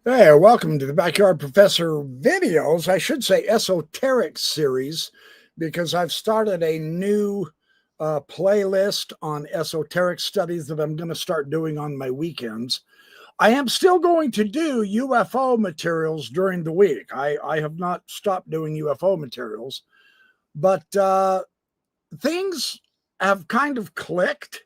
Hey, welcome to the Backyard Professor videos. I should say esoteric series, because I've started a new playlist on esoteric studies that I'm going to start doing on my weekends. I am still going to do UFO materials during the week. I have not stopped doing UFO materials, but things have kind of clicked,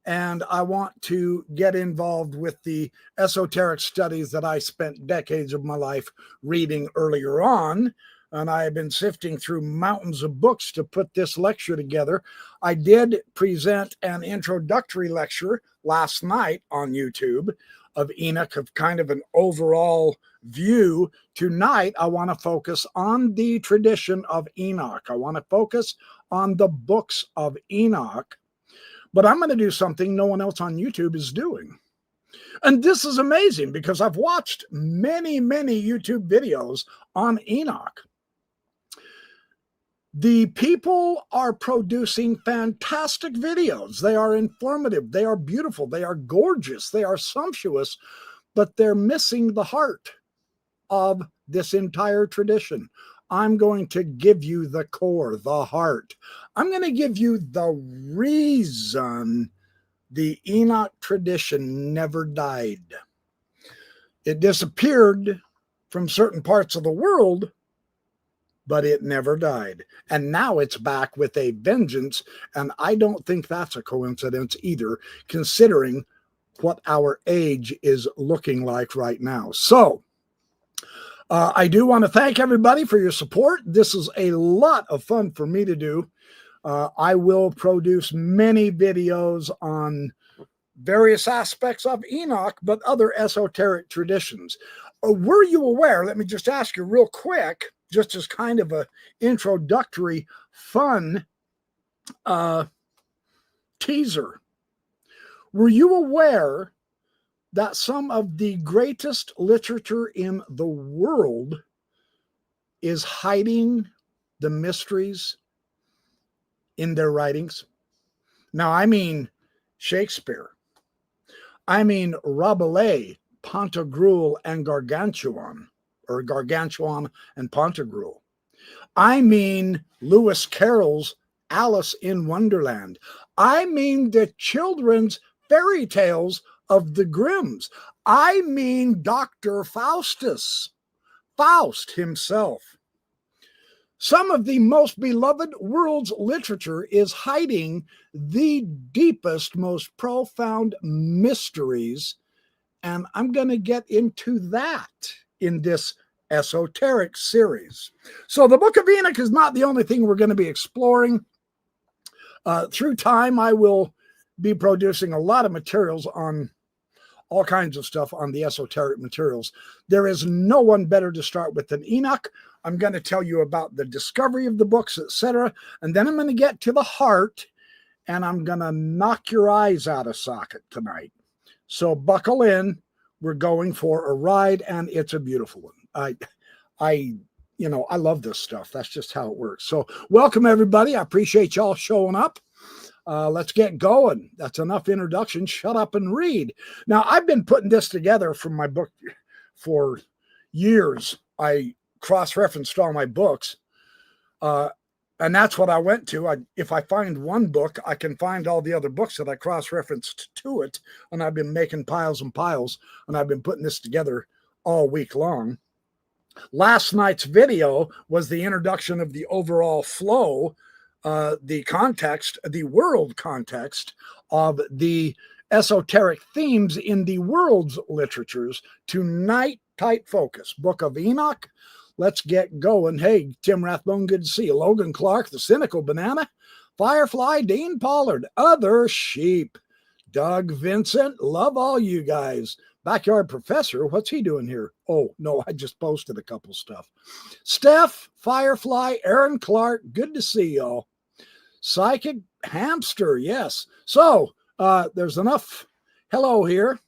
and I want to get involved with the esoteric studies that I spent decades of my life reading earlier on. And I have been sifting through mountains of books to put this lecture together. I did present an introductory lecture last night on YouTube of Enoch, of kind of an overall view. Tonight, I want to focus on the tradition of Enoch. I want to focus on the books of Enoch, but I'm going to do something no one else on YouTube is doing. And this is amazing because I've watched many YouTube videos on Enoch. The people are producing fantastic videos. They are informative, they are beautiful, they are gorgeous, they are sumptuous, but they're missing the heart of this entire tradition. I'm going to give you the core, the heart. I'm going to give you the reason the Enoch tradition never died. It disappeared from certain parts of the world, but it never died. And now it's back with a vengeance. And I don't think that's a coincidence either, considering what our age is looking like right now. So, I do want to thank everybody for your support. This is a lot of fun for me to do. I will produce many videos on various aspects of Enoch, but other esoteric traditions. Were you aware, let me just ask you real quick, just as kind of an introductory fun teaser. Were you aware that some of the greatest literature in the world is hiding the mysteries in their writings? Now, I mean Shakespeare. I mean Rabelais, Pantagruel, and Gargantuan, or Gargantuan and Pantagruel. I mean Lewis Carroll's Alice in Wonderland. I mean the children's fairy tales of the Grimms. I mean Dr. Faustus, Faust himself. Some of the most beloved world's literature is hiding the deepest, most profound mysteries. And I'm going to get into that in this esoteric series. So the Book of Enoch is not the only thing we're going to be exploring. Through time, I will be producing a lot of materials on all kinds of stuff on the esoteric materials. There is no one better to start with than Enoch. I'm going to tell you about the discovery of the books, etc. And then I'm going to get to the heart, and I'm going to knock your eyes out of socket tonight. So buckle in. We're going for a ride, and it's a beautiful one. I love this stuff. That's just how it works. So welcome, everybody. I appreciate y'all showing up. Let's get going. That's enough introduction. Shut up and read. Now, I've been putting this together from my book for years. I cross-referenced all my books. And that's what I went to. If I find one book, I can find all the other books that I cross-referenced to it. And I've been making piles and piles, and I've been putting this together all week long. Last night's video was the introduction of the overall flow, the context, the world context of the esoteric themes in the world's literatures. Tonight, tight focus. Book of Enoch. Let's get going. Hey, Tim Rathbone, good to see you. Logan Clark, the Cynical Banana, Firefly, Dean Pollard, Other Sheep, Doug Vincent, love all you guys. Backyard Professor, what's he doing here? Oh, no, I just posted a couple stuff. Steph, Firefly, Aaron Clark, good to see y'all. Psychic Hamster, yes. So, there's enough hello here.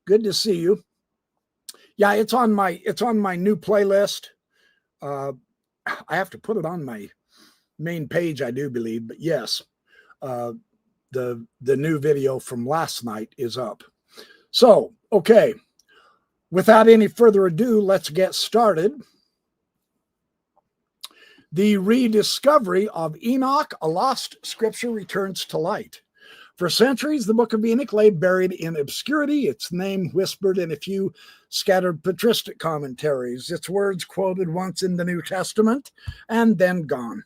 Good to see you. Yeah, it's on my new playlist. I have to put it on my main page, I do believe, but yes, the new video from last night is up. So, okay, Without any further ado, let's get started. The rediscovery of Enoch, a lost scripture, returns to light. For centuries, the book of Enoch lay buried in obscurity, its name whispered in a few scattered patristic commentaries, its words quoted once in the New Testament, and then gone.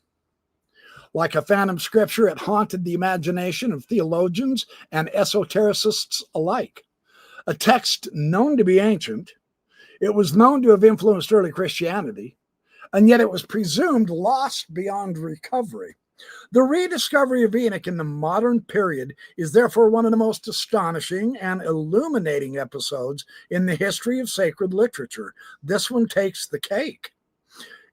Like a phantom scripture, it haunted the imagination of theologians and esotericists alike. A text known to be ancient, it was known to have influenced early Christianity, and yet it was presumed lost beyond recovery. The rediscovery of Enoch in the modern period is therefore one of the most astonishing and illuminating episodes in the history of sacred literature. This one takes the cake.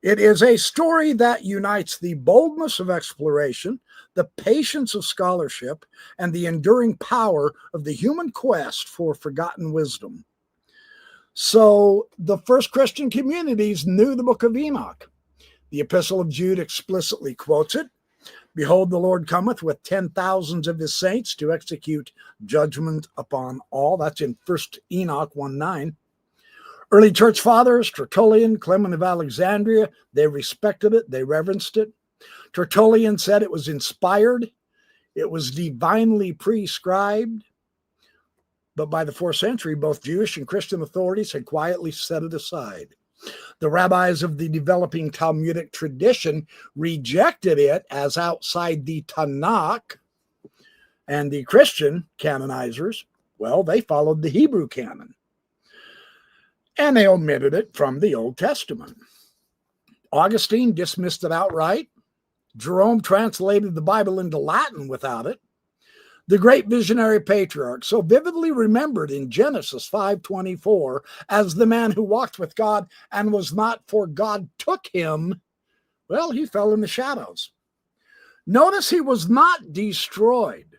It is a story that unites the boldness of exploration, the patience of scholarship, and the enduring power of the human quest for forgotten wisdom. So the first Christian communities knew the book of Enoch. The Epistle of Jude explicitly quotes it. Behold, the Lord cometh with 10,000s of his saints to execute judgment upon all. That's in 1 Enoch 1:9. Early church fathers, Tertullian, Clement of Alexandria, they respected it, they reverenced it. Tertullian said it was inspired, it was divinely prescribed. But by the 4th century, both Jewish and Christian authorities had quietly set it aside. The rabbis of the developing Talmudic tradition rejected it as outside the Tanakh, and the Christian canonizers, well, they followed the Hebrew canon, and they omitted it from the Old Testament. Augustine dismissed it outright. Jerome translated the Bible into Latin without it. The great visionary patriarch, so vividly remembered in Genesis 5:24 as the man who walked with God and was not, for God took him, well, he fell in the shadows. Notice he was not destroyed.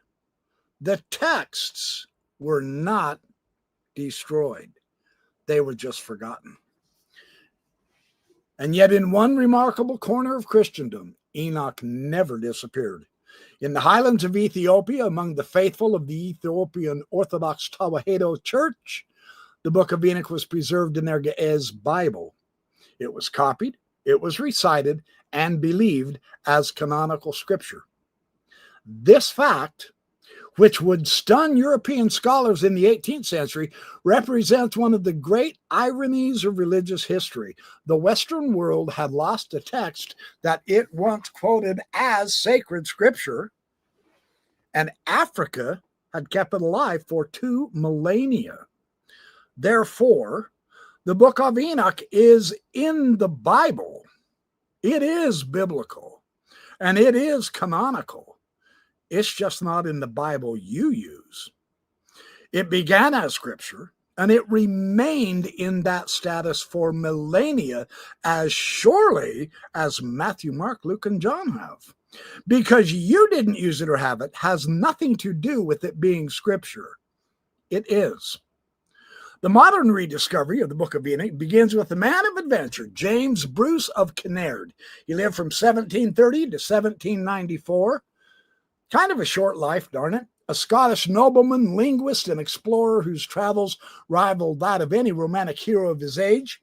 The texts were not destroyed. They were just forgotten. And yet in one remarkable corner of Christendom, Enoch never disappeared. In the highlands of Ethiopia, among the faithful of the Ethiopian Orthodox Tewahedo Church, the book of Enoch was preserved in their Ge'ez Bible. It was copied, it was recited, and believed as canonical scripture. This fact, which would stun European scholars in the 18th century, represents one of the great ironies of religious history. The Western world had lost a text that it once quoted as sacred scripture, and Africa had kept it alive for 2 millennia. Therefore, the book of Enoch is in the Bible. It is biblical, and it is canonical. It's just not in the Bible you use. It began as scripture, and it remained in that status for millennia, as surely as Matthew, Mark, Luke, and John have. Because you didn't use it or have it has nothing to do with it being scripture. It is. The modern rediscovery of the book of Enoch begins with a man of adventure, James Bruce of Kinnaird. He lived from 1730 to 1794. Kind of a short life, darn it. A Scottish nobleman, linguist, and explorer whose travels rivaled that of any romantic hero of his age.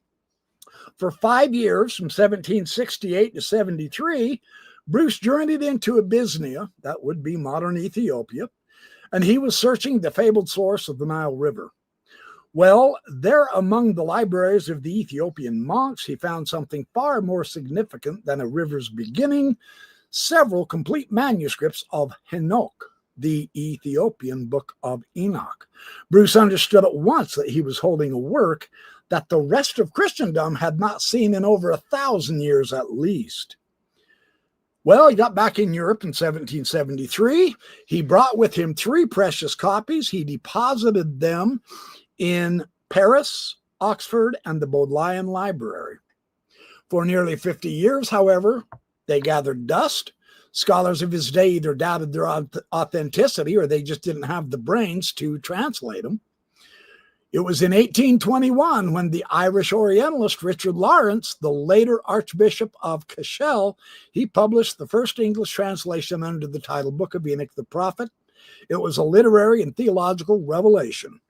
For 5 years, from 1768 to 73, Bruce journeyed into Abyssinia, that would be modern Ethiopia, and he was searching the fabled source of the Nile River. Well, there among the libraries of the Ethiopian monks, he found something far more significant than a river's beginning: several complete manuscripts of Enoch, the Ethiopian book of Enoch. Bruce understood at once that he was holding a work that the rest of Christendom had not seen in over 1,000 years at least. Well, he got back in Europe in 1773. He brought with him 3 precious copies. He deposited them in Paris, Oxford, and the Bodleian Library. For nearly 50 years, however, they gathered dust. Scholars of his day either doubted their authenticity or they just didn't have the brains to translate them. It was in 1821 when the Irish Orientalist Richard Lawrence, the later Archbishop of Cashel, he published the first English translation under the title Book of Enoch the Prophet. It was a literary and theological revelation.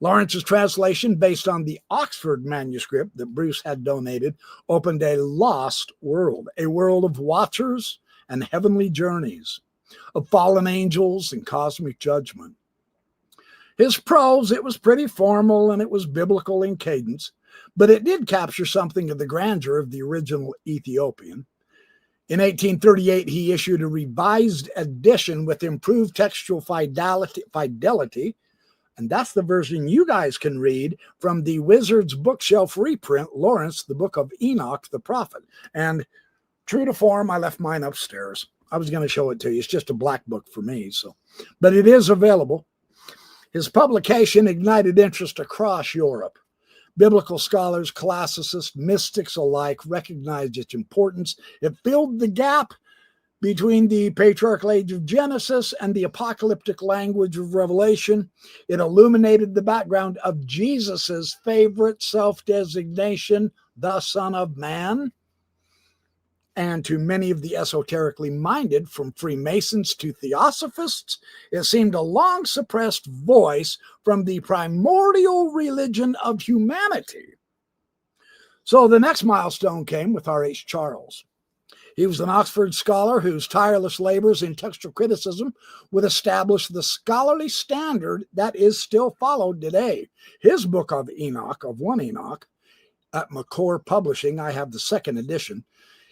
Lawrence's translation, based on the Oxford manuscript that Bruce had donated, opened a lost world, a world of watchers and heavenly journeys, of fallen angels and cosmic judgment. His prose, it was pretty formal and it was biblical in cadence, but it did capture something of the grandeur of the original Ethiopian. In 1838, he issued a revised edition with improved textual fidelity, and that's the version you guys can read from the Wizard's Bookshelf reprint, Lawrence, the Book of Enoch the Prophet. And true to form, I left mine upstairs. I was going to show it to you. It's just a black book for me, but it is available. His publication ignited interest across Europe. Biblical scholars, classicists, mystics alike recognized its importance. It filled the gap between the patriarchal age of Genesis and the apocalyptic language of Revelation. It illuminated the background of Jesus's favorite self-designation, the Son of Man. And to many of the esoterically minded, from Freemasons to Theosophists, it seemed a long-suppressed voice from the primordial religion of humanity. So the next milestone came with R.H. Charles. He was an Oxford scholar whose tireless labors in textual criticism would establish the scholarly standard that is still followed today. His Book of Enoch, of one Enoch, at McClure Publishing, I have the second edition.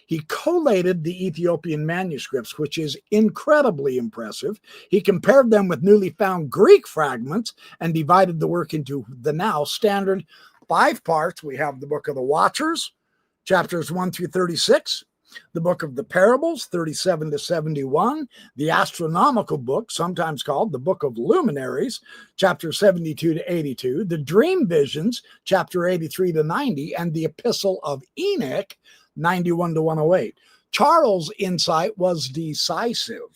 He collated the Ethiopian manuscripts, which is incredibly impressive. He compared them with newly found Greek fragments and divided the work into the now standard 5 parts. We have the Book of the Watchers, chapters 1 through 36, the Book of the Parables, 37 to 71, the Astronomical Book, sometimes called the Book of Luminaries, chapters 72 to 82, the Dream Visions, chapter 83 to 90, and the Epistle of Enoch, 91 to 108. Charles' insight was decisive.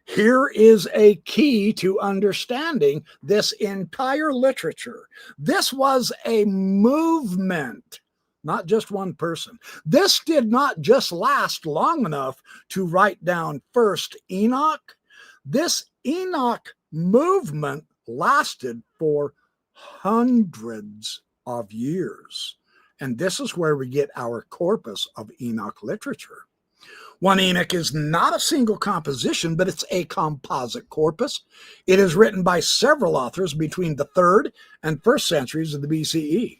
Here is a key to understanding this entire literature. This was a movement, not just one person. This did not just last long enough to write down first Enoch. This Enoch movement lasted for hundreds of years. And this is where we get our corpus of Enoch literature. One Enoch is not a single composition, but it's a composite corpus. It is written by several authors between the 3rd and 1st centuries of the BCE.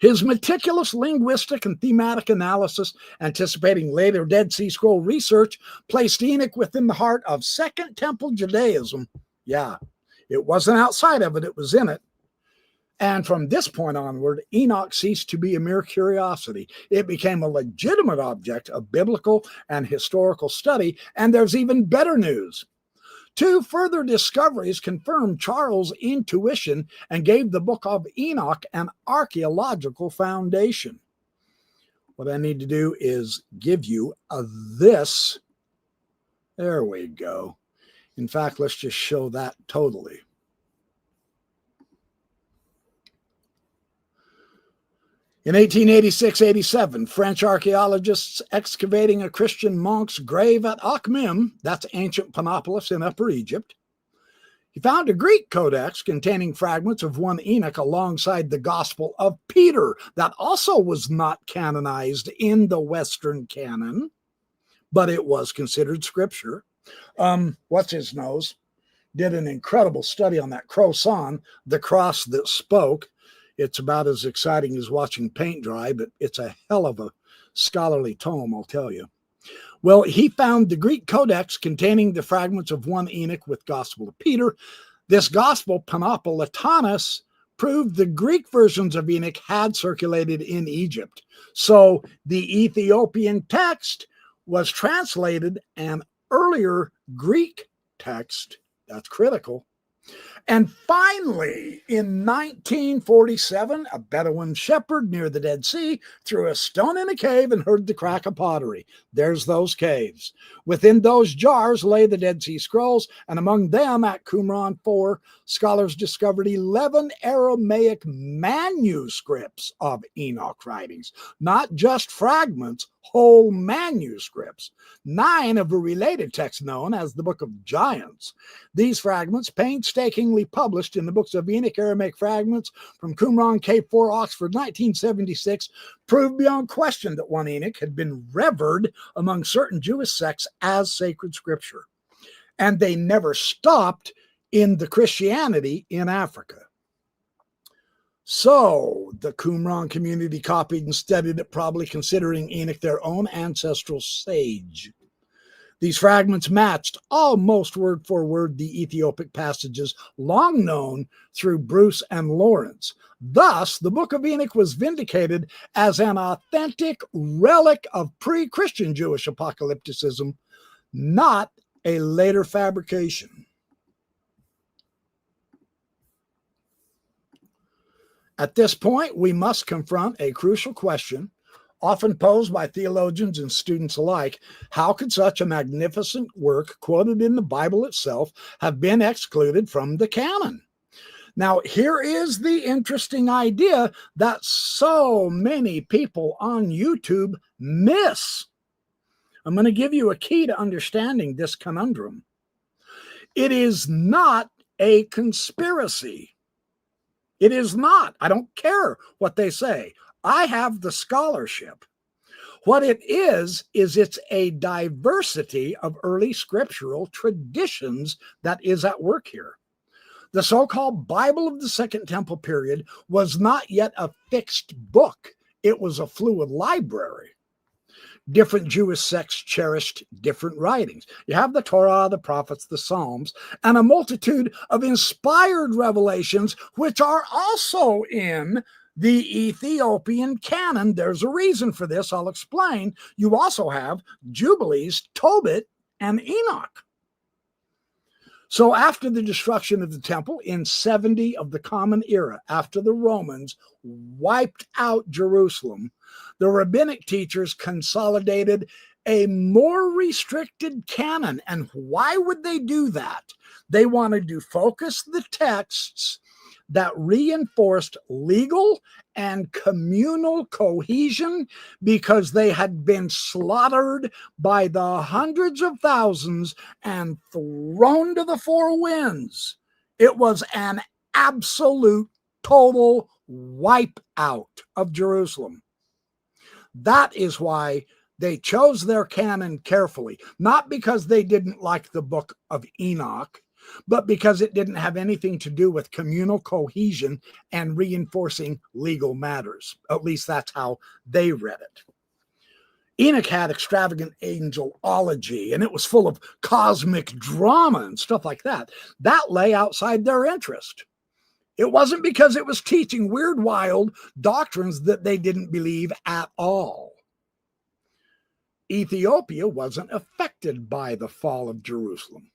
His meticulous linguistic and thematic analysis, anticipating later Dead Sea Scroll research, placed Enoch within the heart of Second Temple Judaism. Yeah, it wasn't outside of it, it was in it. And from this point onward, Enoch ceased to be a mere curiosity. It became a legitimate object of biblical and historical study, and there's even better news. 2 further discoveries confirmed Charles' intuition and gave the Book of Enoch an archaeological foundation. What I need to do is give you this. There we go. In fact, let's just show that totally. In 1886-87, French archaeologists excavating a Christian monk's grave at Akhmim, that's ancient Panopolis in Upper Egypt, he found a Greek codex containing fragments of one Enoch alongside the Gospel of Peter that also was not canonized in the Western canon, but it was considered scripture. What's his nose did an incredible study on that croissant, the cross that spoke. It's about as exciting as watching paint dry, but it's a hell of a scholarly tome, I'll tell you. Well, he found the Greek codex containing the fragments of one Enoch with Gospel of Peter. This Gospel, Panopolitanus, proved the Greek versions of Enoch had circulated in Egypt. So the Ethiopian text was translated an earlier Greek text. That's critical. And finally, in 1947, a Bedouin shepherd near the Dead Sea threw a stone in a cave and heard the crack of pottery. There's those caves. Within those jars lay the Dead Sea Scrolls, and among them, at Qumran 4, scholars discovered 11 Aramaic manuscripts of Enoch writings, not just fragments, whole manuscripts. 9 of a related text known as the Book of Giants. These fragments painstakingly originally published in the books of Enoch, Aramaic fragments from Qumran, K4, Oxford, 1976, proved beyond question that 1 Enoch had been revered among certain Jewish sects as sacred scripture. And they never stopped in the Christianity in Africa. So the Qumran community copied and studied it, probably considering Enoch their own ancestral sage. These fragments matched almost word for word the Ethiopic passages long known through Bruce and Lawrence. Thus, the Book of Enoch was vindicated as an authentic relic of pre-Christian Jewish apocalypticism, not a later fabrication. At this point, we must confront a crucial question, often posed by theologians and students alike. How could such a magnificent work quoted in the Bible itself have been excluded from the canon? Now, here is the interesting idea that so many people on YouTube miss. I'm going to give you a key to understanding this conundrum. It is not a conspiracy. It is not. I don't care what they say. I have the scholarship. What it is it's a diversity of early scriptural traditions that is at work here. The so-called Bible of the Second Temple period was not yet a fixed book. It was a fluid library. Different Jewish sects cherished different writings. You have the Torah, the prophets, the Psalms, and a multitude of inspired revelations, which are also in the Ethiopian canon. There's a reason for this. I'll explain. You also have Jubilees, Tobit, and Enoch. So after the destruction of the temple in 70 of the Common Era, after the Romans wiped out Jerusalem, the rabbinic teachers consolidated a more restricted canon. And why would they do that? They wanted to focus the texts that reinforced legal and communal cohesion because they had been slaughtered by the hundreds of thousands and thrown to the four winds. It was an absolute, total wipeout of Jerusalem. That is why they chose their canon carefully, not because they didn't like the book of Enoch, but because it didn't have anything to do with communal cohesion and reinforcing legal matters. At least that's how they read it. Enoch had extravagant angelology, and it was full of cosmic drama and stuff like that. That lay outside their interest. It wasn't because it was teaching weird, wild doctrines that they didn't believe at all. Ethiopia wasn't affected by the fall of Jerusalem.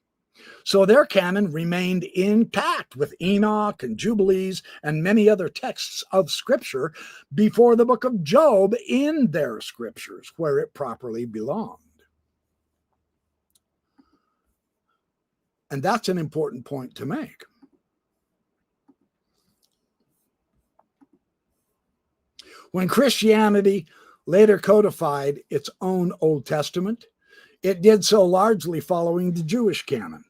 So their canon remained intact with Enoch and Jubilees and many other texts of Scripture before the book of Job in their scriptures, where it properly belonged. And that's an important point to make. When Christianity later codified its own Old Testament, it did so largely following the Jewish canon.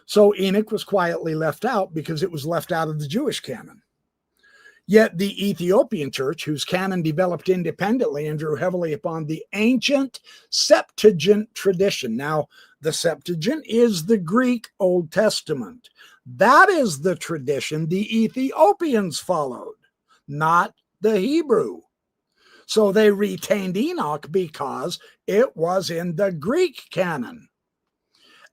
So Enoch was quietly left out because it was left out of the Jewish canon. Yet the Ethiopian church, whose canon developed independently and drew heavily upon the ancient Septuagint tradition. Now, the Septuagint is the Greek Old Testament. That is the tradition the Ethiopians followed, not the Hebrew. So they retained Enoch because it was in the Greek canon,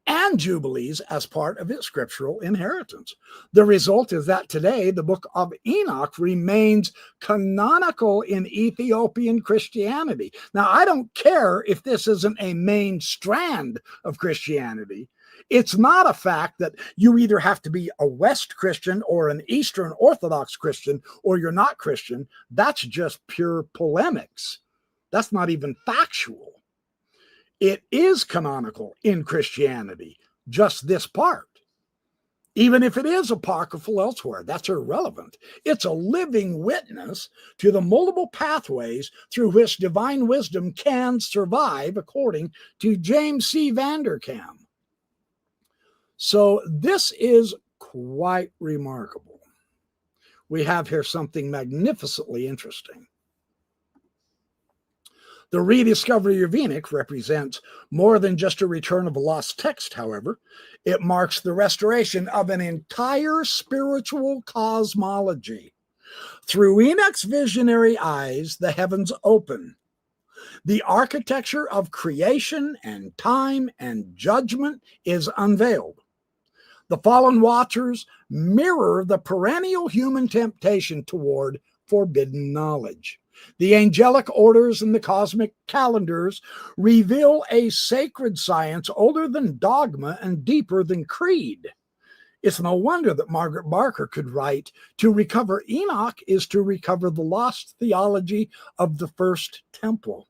and Jubilees as part of its scriptural inheritance. The result is that today the book of Enoch remains canonical in Ethiopian Christianity. Now, I don't care if this isn't a main strand of Christianity. It's not a fact that you either have to be a West Christian or an Eastern Orthodox Christian or you're not Christian. That's just pure polemics. That's not even factual. It is canonical in Christianity, just this part. Even if it is apocryphal elsewhere, that's irrelevant. It's a living witness to the multiple pathways through which divine wisdom can survive, according to James C. Vanderkam. So this is quite remarkable. We have here something magnificently interesting. The rediscovery of Enoch represents more than just a return of a lost text, however. It marks the restoration of an entire spiritual cosmology. Through Enoch's visionary eyes, the heavens open. The architecture of creation and time and judgment is unveiled. The fallen watchers mirror the perennial human temptation toward forbidden knowledge. The angelic orders and the cosmic calendars reveal a sacred science older than dogma and deeper than creed. It's no wonder that Margaret Barker could write, "To recover Enoch is to recover the lost theology of the first temple."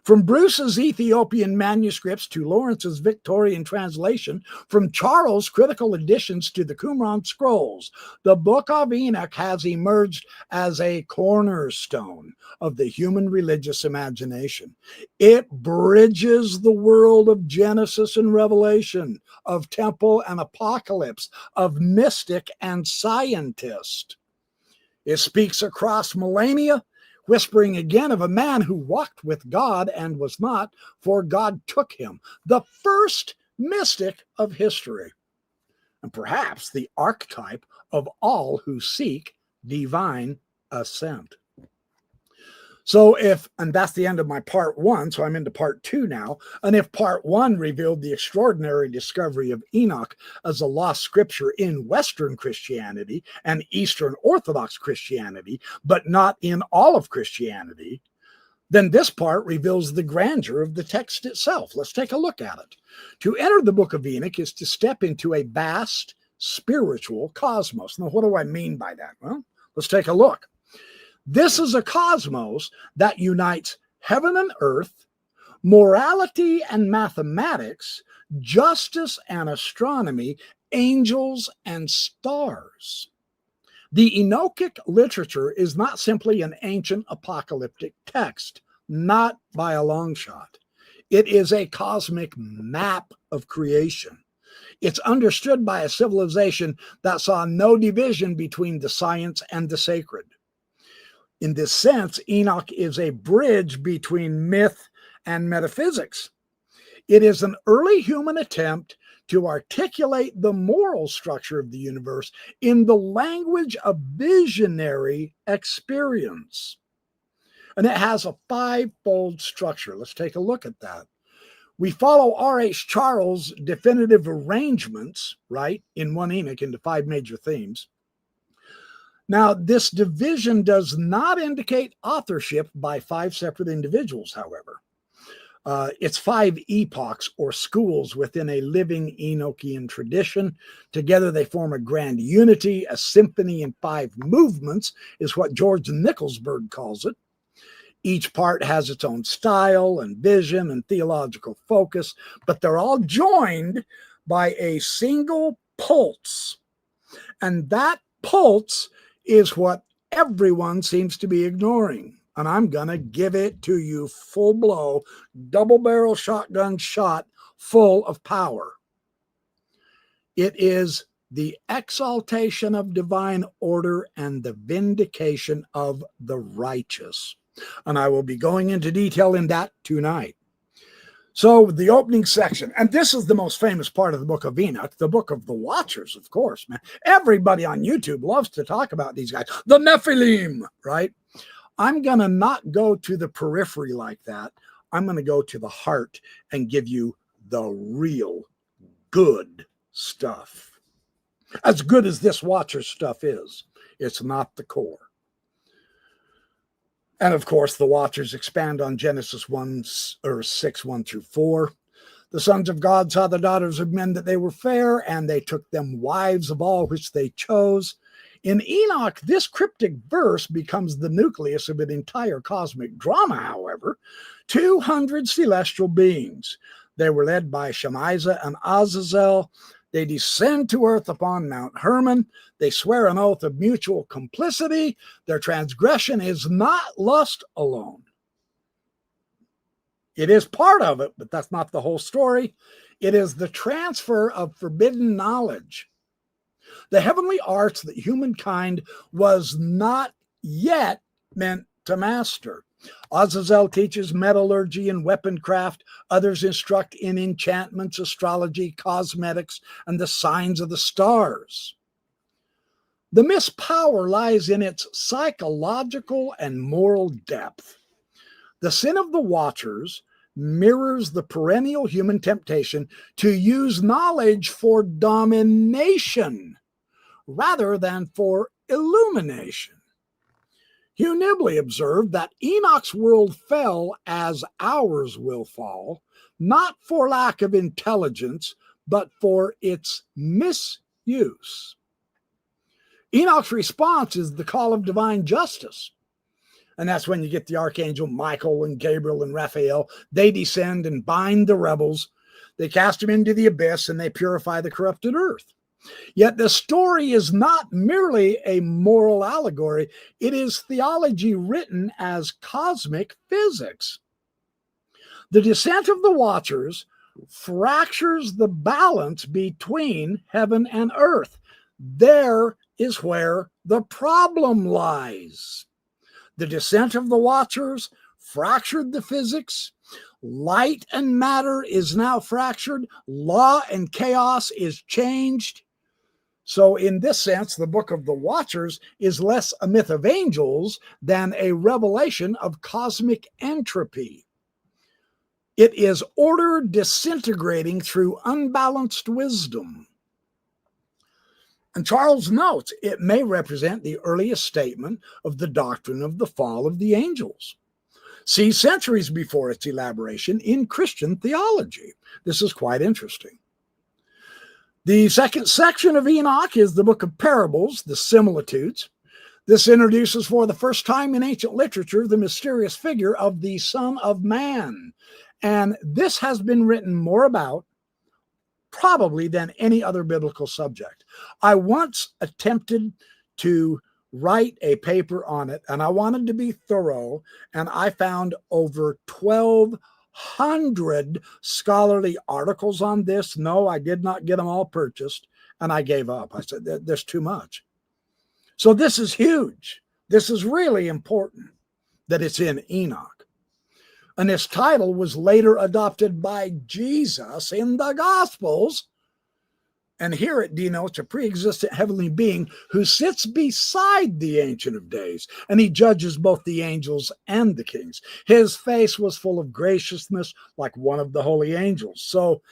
From Bruce's Ethiopian manuscripts to Lawrence's Victorian translation, from Charles' critical additions to the Qumran scrolls, the Book of Enoch has emerged as a cornerstone of the human religious imagination. It bridges the world of Genesis and Revelation, of temple and apocalypse, of mystic and scientist. It speaks across millennia, whispering again of a man who walked with God and was not, for God took him, the first mystic of history, and perhaps the archetype of all who seek divine ascent. So and that's the end of my part one, so I'm into part two now. And if part one revealed the extraordinary discovery of Enoch as a lost scripture in Western Christianity and Eastern Orthodox Christianity, but not in all of Christianity, then this part reveals the grandeur of the text itself. Let's take a look at it. To enter the book of Enoch is to step into a vast spiritual cosmos. Now, what do I mean by that? Well, let's take a look. This is a cosmos that unites heaven and earth, morality and mathematics, justice and astronomy, angels and stars. The Enochic literature is not simply an ancient apocalyptic text, not by a long shot. It is a cosmic map of creation. It's understood by a civilization that saw no division between the science and the sacred. In this sense, Enoch is a bridge between myth and metaphysics. It is an early human attempt to articulate the moral structure of the universe in the language of visionary experience. And it has a five-fold structure. Let's take a look at that. We follow R.H. Charles' definitive arrangements, right, in one Enoch into five major themes. Now, this division does not indicate authorship by five separate individuals, however. It's five epochs or schools within a living Enochian tradition. Together they form a grand unity. A symphony in five movements is what George Nicholsburg calls it. Each part has its own style and vision and theological focus, but they're all joined by a single pulse. And that pulse is what everyone seems to be ignoring. And I'm going to give it to you full blow, double barrel shotgun shot, full of power. It is the exaltation of divine order and the vindication of the righteous. And I will be going into detail in that tonight. So the opening section, and this is the most famous part of the book of Enoch, the book of the Watchers, of course, man. Everybody on YouTube loves to talk about these guys. The Nephilim, right? I'm going to not go to the periphery like that. I'm going to go to the heart and give you the real good stuff. As good as this Watcher stuff is, it's not the core. And of course, the Watchers expand on Genesis 6, 1 through 4. The sons of God saw the daughters of men that they were fair, and they took them wives of all which they chose. In Enoch, this cryptic verse becomes the nucleus of an entire cosmic drama, however. 200 celestial beings. They were led by Shemaiah and Azazel. They descend to earth upon Mount Hermon. They swear an oath of mutual complicity. Their transgression is not lust alone. It is part of it, but that's not the whole story. It is the transfer of forbidden knowledge. the heavenly arts that humankind was not yet meant to master. Azazel teaches metallurgy and weaponcraft. Others instruct in enchantments, astrology, cosmetics, and the signs of the stars. The mist's power lies in its psychological and moral depth. The sin of the Watchers mirrors the perennial human temptation to use knowledge for domination rather than for illumination. Hugh Nibley observed that Enoch's world fell as ours will fall, not for lack of intelligence, but for its misuse. Enoch's response is the call of divine justice. And that's when you get the archangel Michael and Gabriel and Raphael. They descend and bind the rebels. They cast them into the abyss and they purify the corrupted earth. Yet the story is not merely a moral allegory. It is theology written as cosmic physics. The descent of the Watchers fractures the balance between heaven and earth. There is where the problem lies. The descent of the Watchers fractured the physics. Light and matter is now fractured. Law and chaos is changed. So in this sense, the book of the Watchers is less a myth of angels than a revelation of cosmic entropy. It is order disintegrating through unbalanced wisdom. And Charles notes it may represent the earliest statement of the doctrine of the fall of the angels. See centuries before its elaboration in Christian theology. This is quite interesting. The second section of Enoch is the book of parables, the similitudes. This introduces for the first time in ancient literature the mysterious figure of the Son of Man. And this has been written more about probably than any other biblical subject. I once attempted to write a paper on it, and I wanted to be thorough, and I found over 1,200 scholarly articles on this. No, I did not get them all purchased, and I gave up. I said, there's too much. So this is huge. This is really important that it's in Enoch. And its title was later adopted by Jesus in the Gospels. And here it denotes a pre-existent heavenly being who sits beside the Ancient of Days, and he judges both the angels and the kings. His face was full of graciousness like one of the holy angels. So,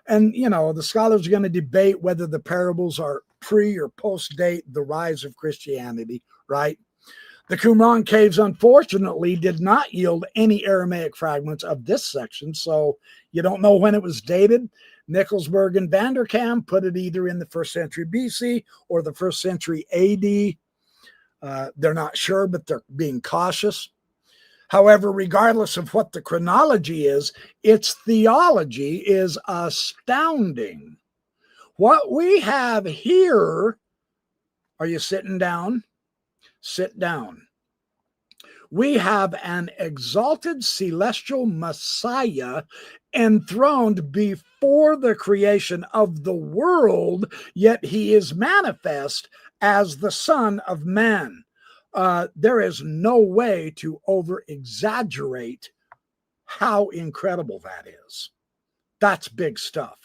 and you know, the scholars are going to debate whether the parables are pre or post-date the rise of Christianity, right? The Qumran caves, unfortunately, did not yield any Aramaic fragments of this section, so you don't know when it was dated. Nickelsburg and Vanderkam put it either in the 1st century BC or the 1st century AD. They're not sure, but they're being cautious. However, regardless of what the chronology is, its theology is astounding. What we have here, are you sitting down? Sit down. We have an exalted celestial Messiah enthroned before the creation of the world, yet he is manifest as the Son of Man. There is no way to over-exaggerate how incredible that is. That's big stuff.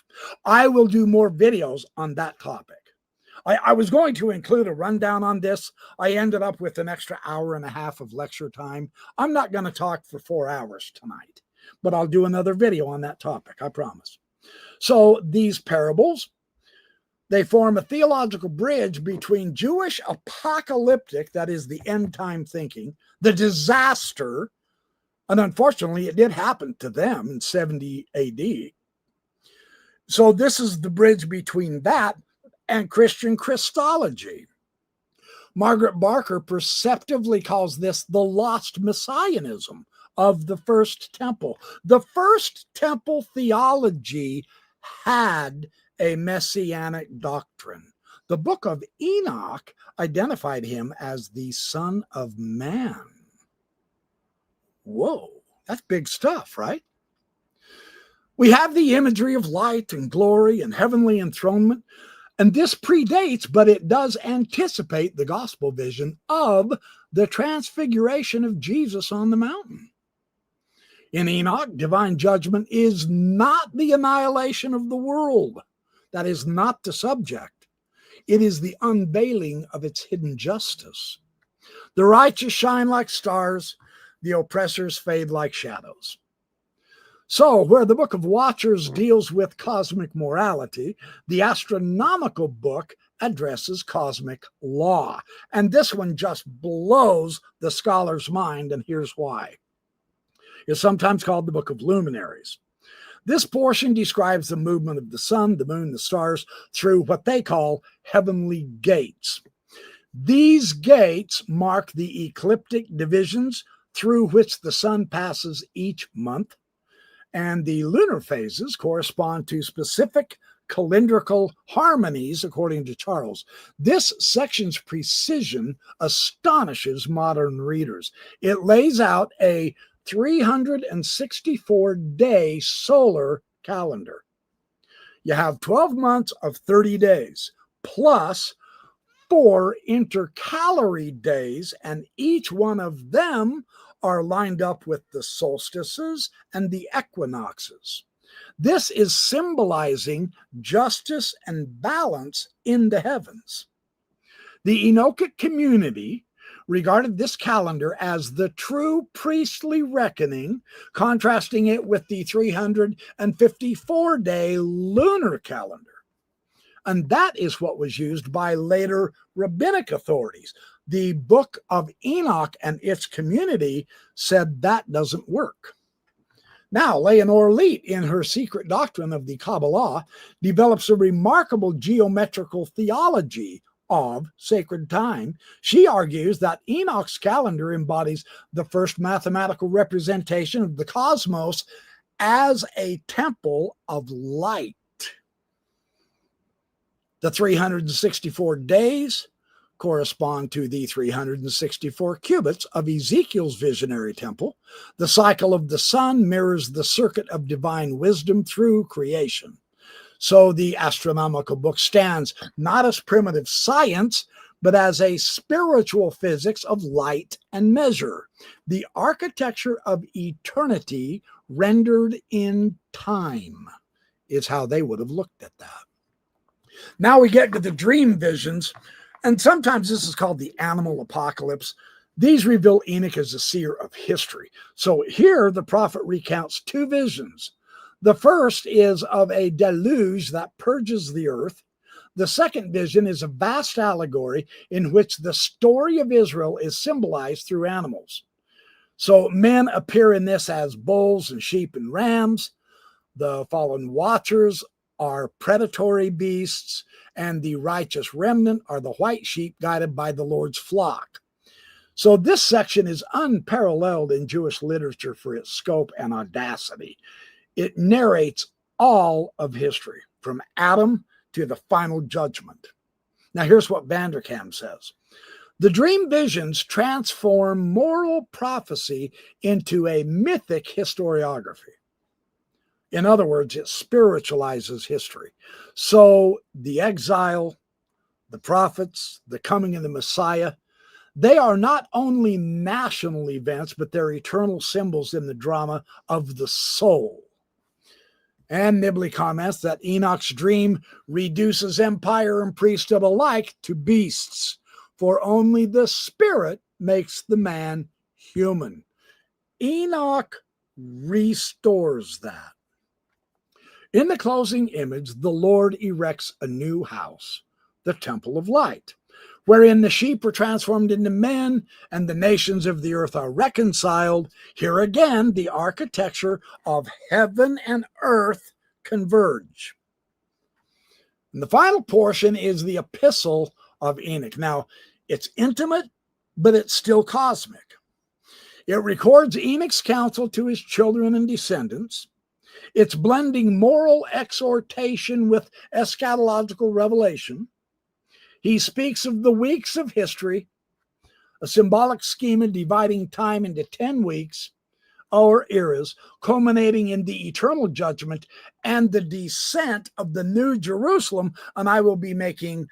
I will do more videos on that topic. I was going to include a rundown on this. I ended up with an extra hour and a half of lecture time. I'm not going to talk for 4 hours tonight, but I'll do another video on that topic, I promise. So these parables, they form a theological bridge between Jewish apocalyptic, that is the end time thinking, the disaster, and unfortunately it did happen to them in 70 AD. So this is the bridge between that and Christian Christology. Margaret Barker perceptively calls this the lost messianism of the First Temple. The First Temple theology had a messianic doctrine. The book of Enoch identified him as the Son of Man. Whoa, that's big stuff, right? We have the imagery of light and glory and heavenly enthronement. And this predates, but it does anticipate the gospel vision of the transfiguration of Jesus on the mountain. In Enoch, divine judgment is not the annihilation of the world. That is not the subject. It is the unveiling of its hidden justice. The righteous shine like stars, the oppressors fade like shadows. So, where the Book of Watchers deals with cosmic morality, the astronomical book addresses cosmic law. And this one just blows the scholar's mind, and here's why. It's sometimes called the Book of Luminaries. This portion describes the movement of the sun, the moon, the stars through what they call heavenly gates. These gates mark the ecliptic divisions through which the sun passes each month, and the lunar phases correspond to specific calendrical harmonies, according to Charles. This section's precision astonishes modern readers. It lays out a 364-day solar calendar. You have 12 months of 30 days, plus 4 intercalary days, and each one of them are lined up with the solstices and the equinoxes. This is symbolizing justice and balance in the heavens. The Enochic community regarded this calendar as the true priestly reckoning, contrasting it with the 354-day lunar calendar. And that is what was used by later rabbinic authorities. The Book of Enoch and its community said that doesn't work. Now, Leonore Leet, in her Secret Doctrine of the Kabbalah, develops a remarkable geometrical theology of sacred time. She argues that Enoch's calendar embodies the first mathematical representation of the cosmos as a temple of light. The 364 days correspond to the 364 cubits of Ezekiel's visionary temple. The cycle of the sun mirrors the circuit of divine wisdom through creation. So the astronomical book stands not as primitive science, but as a spiritual physics of light and measure, the architecture of eternity rendered in time is how they would have looked at that. Now we get to the dream visions, and sometimes this is called the animal apocalypse. These reveal Enoch as a seer of history. So here the prophet recounts 2 visions. The first is of a deluge that purges the earth. The second vision is a vast allegory in which the story of Israel is symbolized through animals. So men appear in this as bulls and sheep and rams. The fallen watchers are predatory beasts, and the righteous remnant are the white sheep guided by the Lord's flock. So this section is unparalleled in Jewish literature for its scope and audacity. It narrates all of history, from Adam to the final judgment. Now here's what Vanderkam says. The dream visions transform moral prophecy into a mythic historiography. In other words, it spiritualizes history. So the exile, the prophets, the coming of the Messiah, they are not only national events, but they're eternal symbols in the drama of the soul. And Nibley comments that Enoch's dream reduces empire and priesthood alike to beasts, for only the spirit makes the man human. Enoch restores that. In the closing image, the Lord erects a new house, the temple of light, wherein the sheep are transformed into men and the nations of the earth are reconciled. Here again, the architecture of heaven and earth converge. And the final portion is the epistle of Enoch. Now, it's intimate, but it's still cosmic. It records Enoch's counsel to his children and descendants. It's blending moral exhortation with eschatological revelation. He speaks of the weeks of history, a symbolic schema dividing time into 10 weeks, our eras, culminating in the eternal judgment and the descent of the New Jerusalem. And I will be making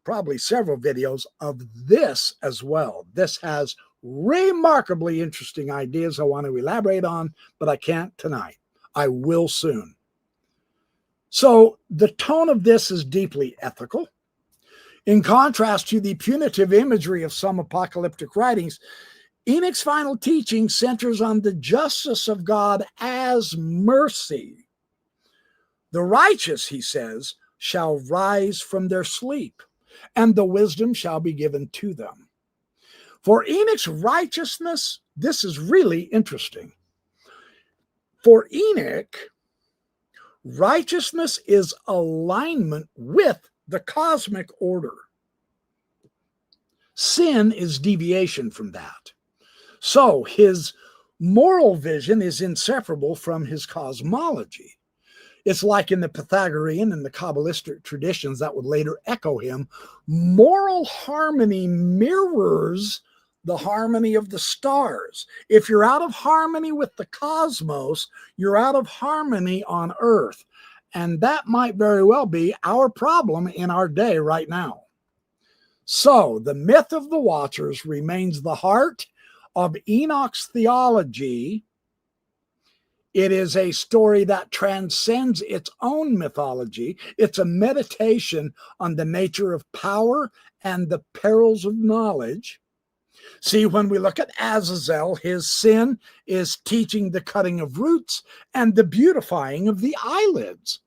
probably several videos of this as well. This has remarkably interesting ideas I want to elaborate on, but I can't tonight. I will soon. So the tone of this is deeply ethical. In contrast to the punitive imagery of some apocalyptic writings, Enoch's final teaching centers on the justice of God as mercy. The righteous, he says, shall rise from their sleep, and the wisdom shall be given to them. For Enoch's righteousness, this is really interesting. For Enoch, righteousness is alignment with the cosmic order. Sin is deviation from that. So his moral vision is inseparable from his cosmology. It's like in the Pythagorean and the Kabbalistic traditions that would later echo him. Moral harmony mirrors the harmony of the stars. If you're out of harmony with the cosmos, you're out of harmony on Earth. And that might very well be our problem in our day right now. So the myth of the Watchers remains the heart of Enoch's theology. It is a story that transcends its own mythology. It's a meditation on the nature of power and the perils of knowledge. See, when we look at Azazel, his sin is teaching the cutting of roots and the beautifying of the eyelids.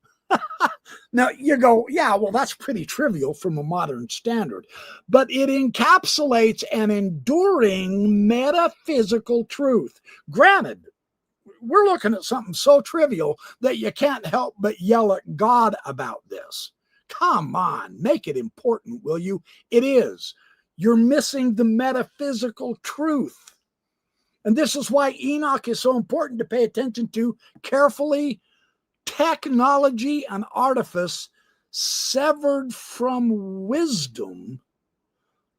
Now, you go, yeah, well, that's pretty trivial from a modern standard. But it encapsulates an enduring metaphysical truth. Granted, we're looking at something so trivial that you can't help but yell at God about this. Come on, make it important, will you? It is. You're missing the metaphysical truth. And this is why Enoch is so important to pay attention to carefully. Technology and artifice severed from wisdom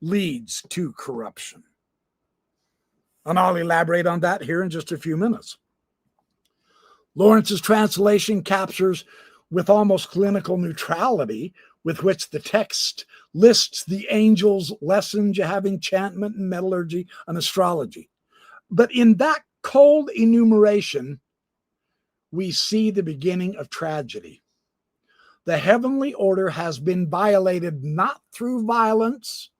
leads to corruption. And I'll elaborate on that here in just a few minutes. Lawrence's translation captures with almost clinical neutrality with which the text lists the angels' lessons you have enchantment and metallurgy and astrology. But in that cold enumeration, we see the beginning of tragedy. The heavenly order has been violated not through violence,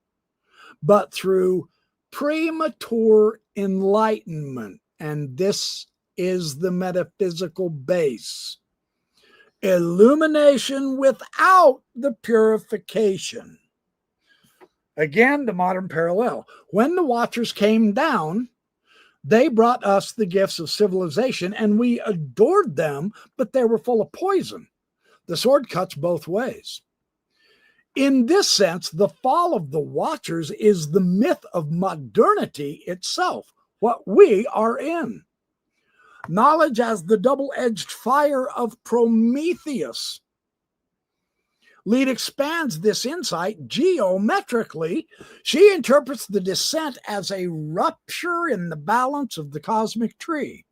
but through premature enlightenment. And this is the metaphysical base. Illumination without the purification. Again, the modern parallel. When the Watchers came down, they brought us the gifts of civilization, and we adored them, but they were full of poison. The sword cuts both ways. In this sense, the fall of the Watchers is the myth of modernity itself, what we are in. Knowledge as the double-edged fire of Prometheus. Lead expands this insight geometrically. She interprets the descent as a rupture in the balance of the cosmic tree,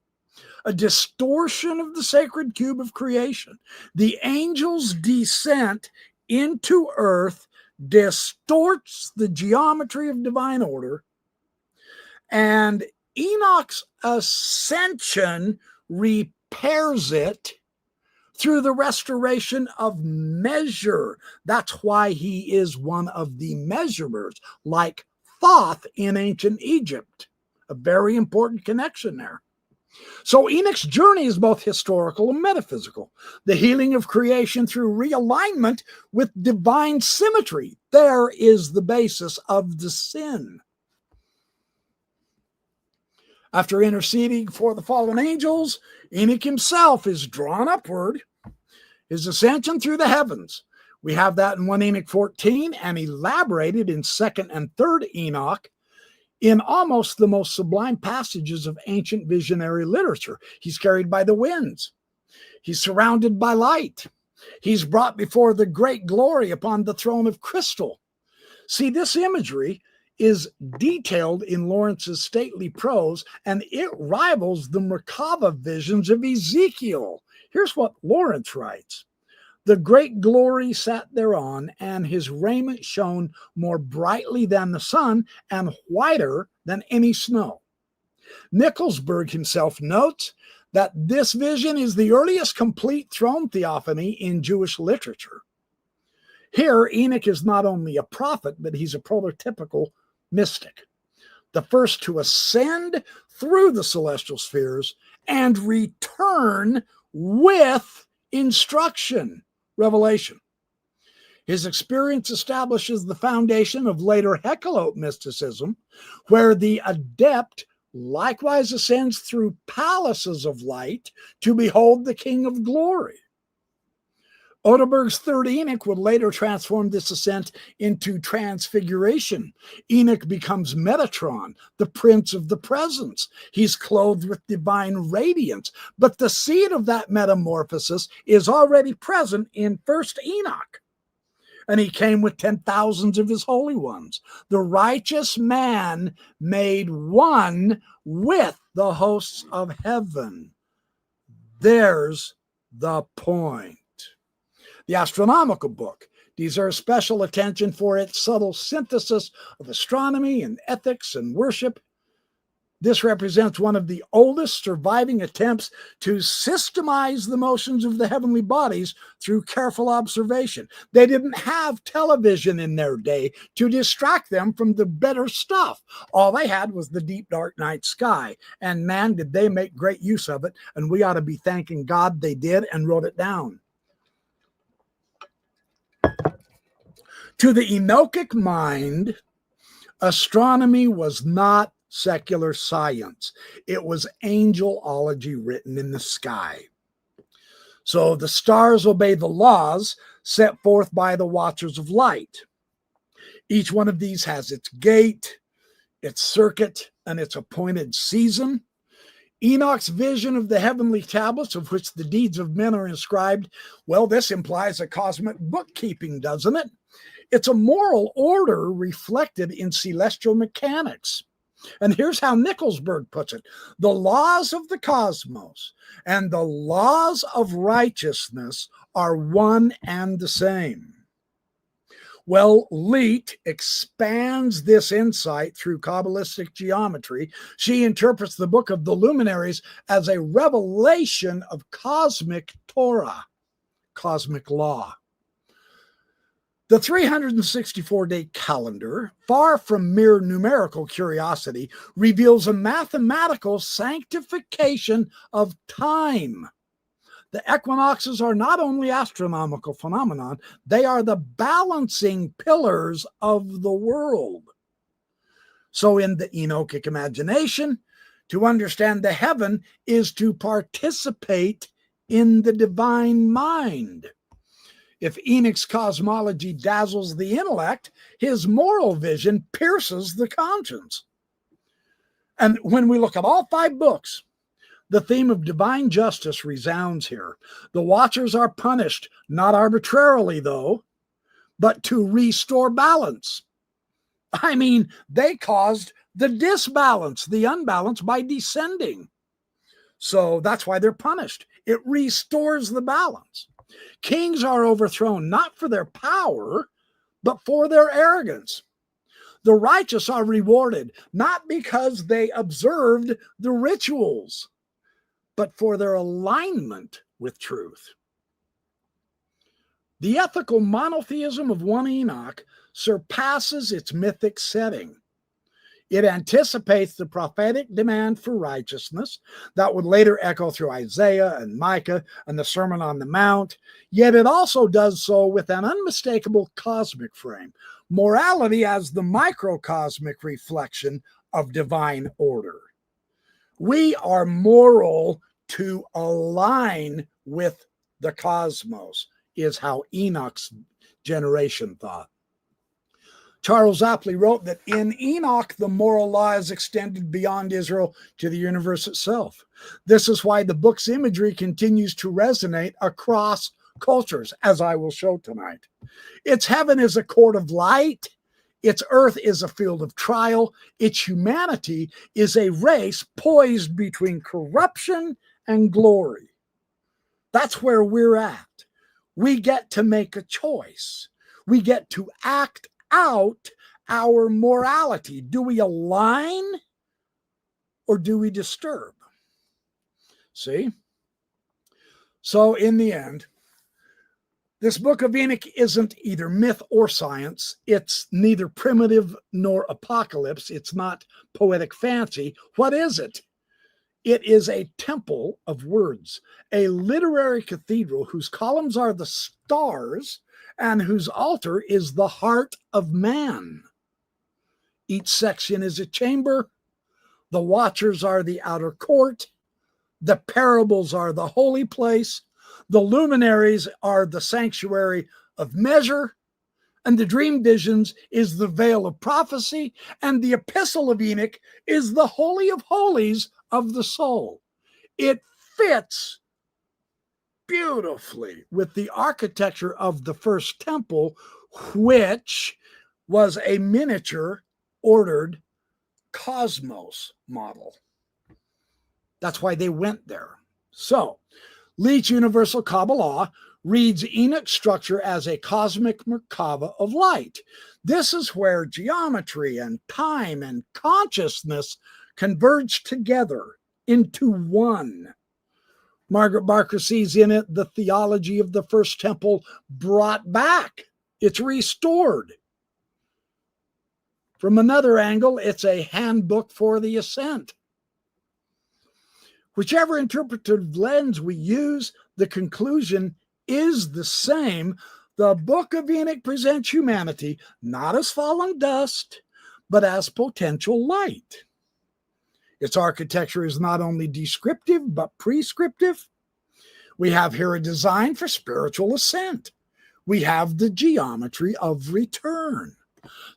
a distortion of the sacred cube of creation. The angel's descent into earth distorts the geometry of divine order, and Enoch's ascension repairs it through the restoration of measure. That's why he is one of the measurers, like Thoth in ancient Egypt. A very important connection there. So Enoch's journey is both historical and metaphysical. The healing of creation through realignment with divine symmetry. There is the basis of the sin. After interceding for the fallen angels, Enoch himself is drawn upward. His ascension through the heavens. We have that in 1 Enoch 14 and elaborated in 2nd and 3rd Enoch in almost the most sublime passages of ancient visionary literature. He's carried by the winds. He's surrounded by light. He's brought before the great glory upon the throne of crystal. See, this imagery is detailed in Lawrence's stately prose, and it rivals the Merkava visions of Ezekiel. Here's what Lawrence writes. The great glory sat thereon, and his raiment shone more brightly than the sun, and whiter than any snow. Nicholsburg himself notes that this vision is the earliest complete throne theophany in Jewish literature. Here, Enoch is not only a prophet, but he's a prototypical mystic, the first to ascend through the celestial spheres and return with instruction, revelation. His experience establishes the foundation of later Hekalot mysticism, where the adept likewise ascends through palaces of light to behold the King of Glory. Odeberg's third Enoch would later transform this ascent into transfiguration. Enoch becomes Metatron, the prince of the presence. He's clothed with divine radiance, but the seed of that metamorphosis is already present in first Enoch. And he came with 10,000s of his holy ones. The righteous man made one with the hosts of heaven. There's the point. The astronomical book deserves special attention for its subtle synthesis of astronomy and ethics and worship. This represents one of the oldest surviving attempts to systemize the motions of the heavenly bodies through careful observation. They didn't have television in their day to distract them from the better stuff. All they had was the deep, dark night sky. And man, did they make great use of it. And we ought to be thanking God they did and wrote it down. To the Enochic mind, astronomy was not secular science. It was angelology written in the sky. So the stars obey the laws set forth by the watchers of light. Each one of these has its gate, its circuit, and its appointed season. Enoch's vision of the heavenly tablets of which the deeds of men are inscribed, well, this implies a cosmic bookkeeping, doesn't it? It's a moral order reflected in celestial mechanics. And here's how Nicholsburg puts it. The laws of the cosmos and the laws of righteousness are one and the same. Well, Leet expands this insight through Kabbalistic geometry. She interprets the Book of the Luminaries as a revelation of cosmic Torah, cosmic law. The 364-day calendar, far from mere numerical curiosity, reveals a mathematical sanctification of time. The equinoxes are not only astronomical phenomenon, they are the balancing pillars of the world. So in the Enochic imagination, to understand the heaven is to participate in the divine mind. If Enoch's cosmology dazzles the intellect, his moral vision pierces the conscience. And when we look at all 5 books, the theme of divine justice resounds here. The watchers are punished, not arbitrarily though, but to restore balance. I mean, they caused the disbalance, the unbalance, by descending. So that's why they're punished. It restores the balance. Kings are overthrown not for their power, but for their arrogance. The righteous are rewarded not because they observed the rituals, but for their alignment with truth. The ethical monotheism of one Enoch surpasses its mythic setting. It anticipates the prophetic demand for righteousness that would later echo through Isaiah and Micah and the Sermon on the Mount, yet it also does so with an unmistakable cosmic frame, morality as the microcosmic reflection of divine order. We are moral to align with the cosmos, is how Enoch's generation thought. Charles Apley wrote that in Enoch, the moral law is extended beyond Israel to the universe itself. This is why the book's imagery continues to resonate across cultures, as I will show tonight. Its heaven is a court of light. Its earth is a field of trial. Its humanity is a race poised between corruption and glory. That's where we're at. We get to make a choice. We get to act out our morality. Do we align or do we disturb? See? So in the end, this book of Enoch isn't either myth or science. It's neither primitive nor apocalypse. It's not poetic fancy. What is it? It is a temple of words, a literary cathedral whose columns are the stars and whose altar is the heart of man. Each section is a chamber. The watchers are the outer court. The parables are the holy place. The luminaries are the sanctuary of measure. And the dream visions is the veil of prophecy. And the epistle of Enoch is the holy of holies of the soul. It fits beautifully with the architecture of the first temple, which was a miniature ordered cosmos model. That's why they went there. So, Leach Universal Kabbalah reads Enoch's structure as a cosmic Merkava of light. This is where geometry and time and consciousness converge together into one. Margaret Barker sees in it the theology of the first temple brought back. It's restored. From another angle, it's a handbook for the ascent. Whichever interpretive lens we use, the conclusion is the same. The Book of Enoch presents humanity not as fallen dust, but as potential light. Its architecture is not only descriptive, but prescriptive. We have here a design for spiritual ascent. We have the geometry of return.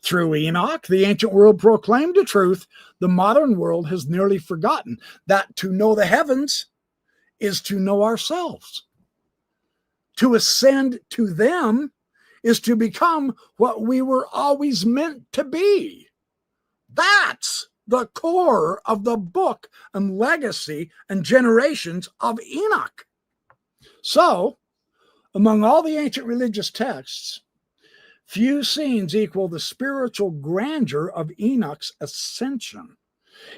Through Enoch, the ancient world proclaimed a truth the modern world has nearly forgotten, that to know the heavens is to know ourselves. To ascend to them is to become what we were always meant to be. That's the core of the book and legacy and generations of Enoch. So, among all the ancient religious texts, few scenes equal the spiritual grandeur of Enoch's ascension.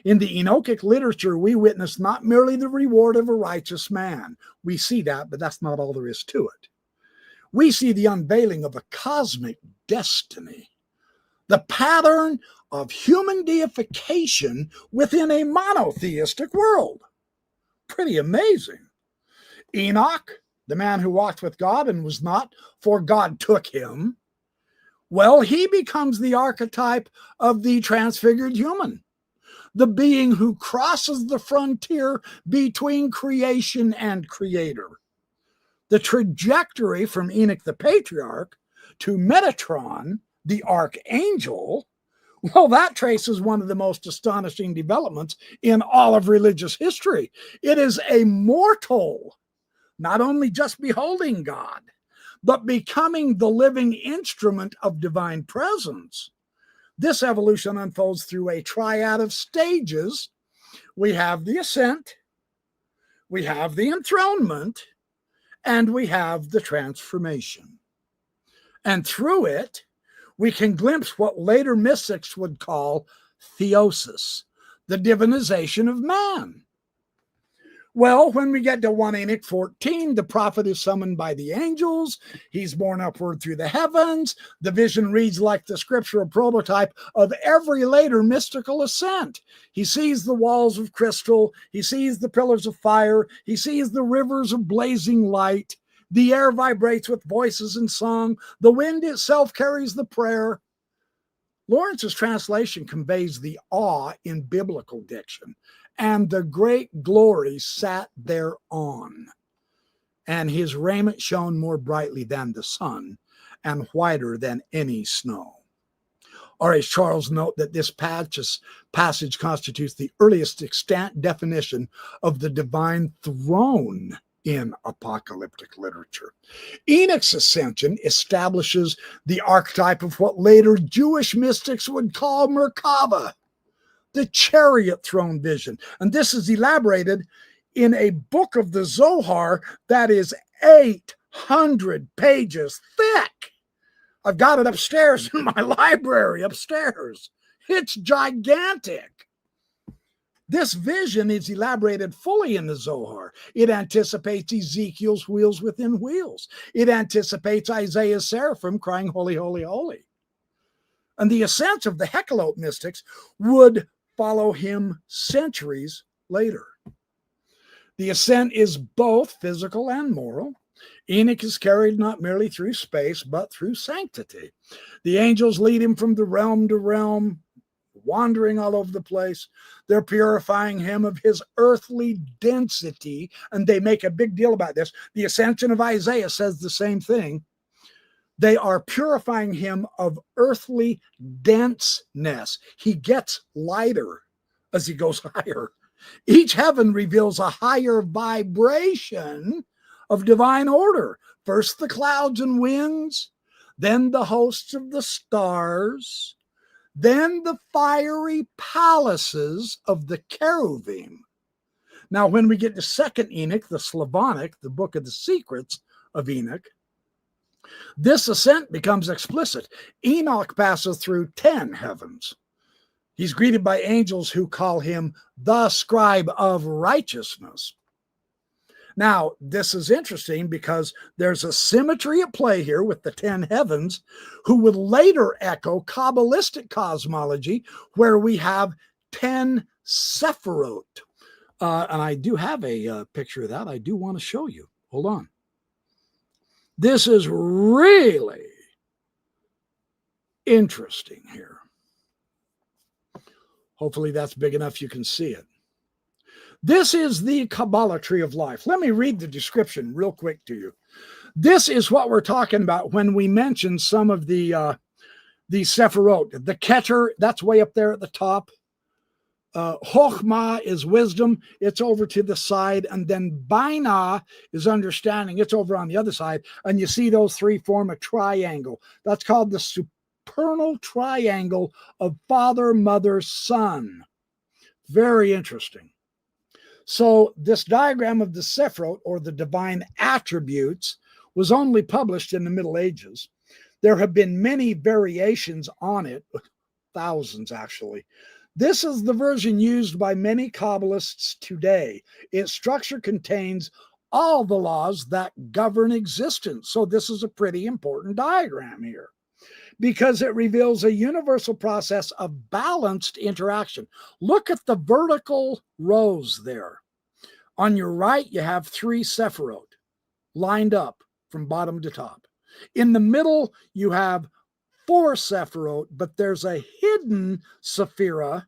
In the Enochic literature, we witness not merely the reward of a righteous man. We see that, but that's not all there is to it. We see the unveiling of a cosmic destiny, the pattern of human deification within a monotheistic world. Pretty amazing. Enoch, the man who walked with God and was not, for God took him, well, he becomes the archetype of the transfigured human, the being who crosses the frontier between creation and creator. The trajectory from Enoch the patriarch to Metatron, the archangel, well, that traces one of the most astonishing developments in all of religious history. It is a mortal, not only just beholding God, but becoming the living instrument of divine presence. This evolution unfolds through a triad of stages. We have the ascent, we have the enthronement, and we have the transformation. And through it, we can glimpse what later mystics would call theosis, the divinization of man. Well, when we get to 1 Enoch 14, the prophet is summoned by the angels. He's borne upward through the heavens. The vision reads like the scriptural prototype of every later mystical ascent. He sees the walls of crystal. He sees the pillars of fire. He sees the rivers of blazing light. The air vibrates with voices and song. The wind itself carries the prayer. Lawrence's translation conveys the awe in biblical diction. And the great glory sat thereon. And his raiment shone more brightly than the sun, and whiter than any snow. R.H. Charles note that this passage constitutes the earliest extant definition of the divine throne in apocalyptic literature. Enoch's ascension establishes the archetype of what later Jewish mystics would call Merkava, the chariot throne vision. And this is elaborated in a book of the Zohar that is 800 pages thick. I've got it upstairs in my library upstairs. It's gigantic. This vision is elaborated fully in the Zohar. It anticipates Ezekiel's wheels within wheels. It anticipates Isaiah's seraphim crying, holy, holy, holy. And the ascent of the Hekalote mystics would follow him centuries later. The ascent is both physical and moral. Enoch is carried not merely through space, but through sanctity. The angels lead him from the realm to realm, wandering all over the place. They're purifying him of his earthly density, and they make a big deal about this. The ascension of Isaiah says the same thing. They are purifying him of earthly denseness. He gets lighter as he goes higher. Each heaven reveals a higher vibration of divine order. First the clouds and winds, then the hosts of the stars, then the fiery palaces of the cherubim. Now, when we get to Second Enoch, the Slavonic, the book of the secrets of Enoch, this ascent becomes explicit. Enoch passes through 10 heavens. He's greeted by angels who call him the scribe of righteousness. Now, this is interesting because there's a symmetry at play here with the 10 heavens, who would later echo Kabbalistic cosmology, where we have 10 Sephirot. And I do have a picture of that I do want to show you. Hold on. This is really interesting here. Hopefully that's big enough you can see it. This is the Kabbalah tree of life. Let me read the description real quick to you. This is what we're talking about when we mention some of the Sephirot. The Keter, that's way up there at the top. Chokhmah is wisdom. It's over to the side. And then Binah is understanding. It's over on the other side. And you see those three form a triangle. That's called the supernal triangle of Father, Mother, Son. Very interesting. So this diagram of the Sephirot, or the divine attributes, was only published in the Middle Ages. There have been many variations on it, thousands actually. This is the version used by many Kabbalists today. Its structure contains all the laws that govern existence. So this is a pretty important diagram here, because it reveals a universal process of balanced interaction. Look at the vertical rows there. On your right, you have 3 Sephirot lined up from bottom to top. In the middle, you have 4 Sephirot, but there's a hidden Sephira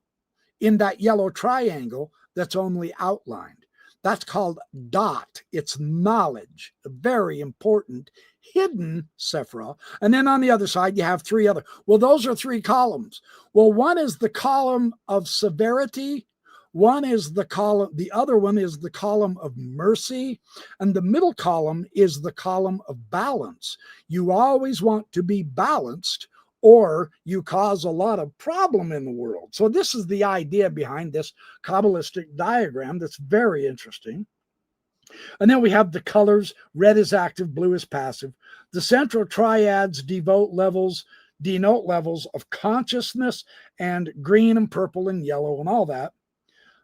in that yellow triangle that's only outlined. That's called dot. It's knowledge, a very important hidden Sephirah. And then on the other side, you have 3 other. Well, those are 3 columns. Well, one is the column of severity. One is the column, the other one is the column of mercy. And the middle column is the column of balance. You always want to be balanced, or you cause a lot of problem in the world. So this is the idea behind this Kabbalistic diagram that's very interesting. And then we have the colors. Red is active, blue is passive. The central triads denote levels of consciousness, and green and purple and yellow and all that.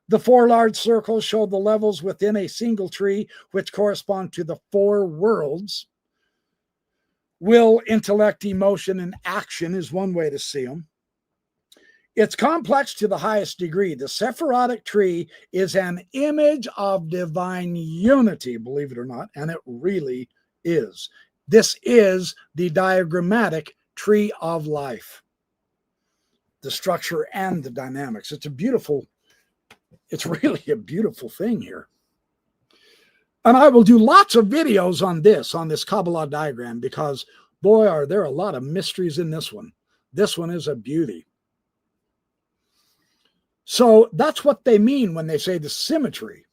The 4 large circles show the levels within a single tree, which correspond to the 4 worlds. Will, intellect, emotion, and action is one way to see them. It's complex to the highest degree. The Sephirotic tree is an image of divine unity, believe it or not, and it really is. This is the diagrammatic tree of life, the structure and the dynamics. It's really a beautiful thing here. And I will do lots of videos on this Kabbalah diagram, because, boy, are there a lot of mysteries in this one. This one is a beauty. So that's what they mean when they say the symmetry.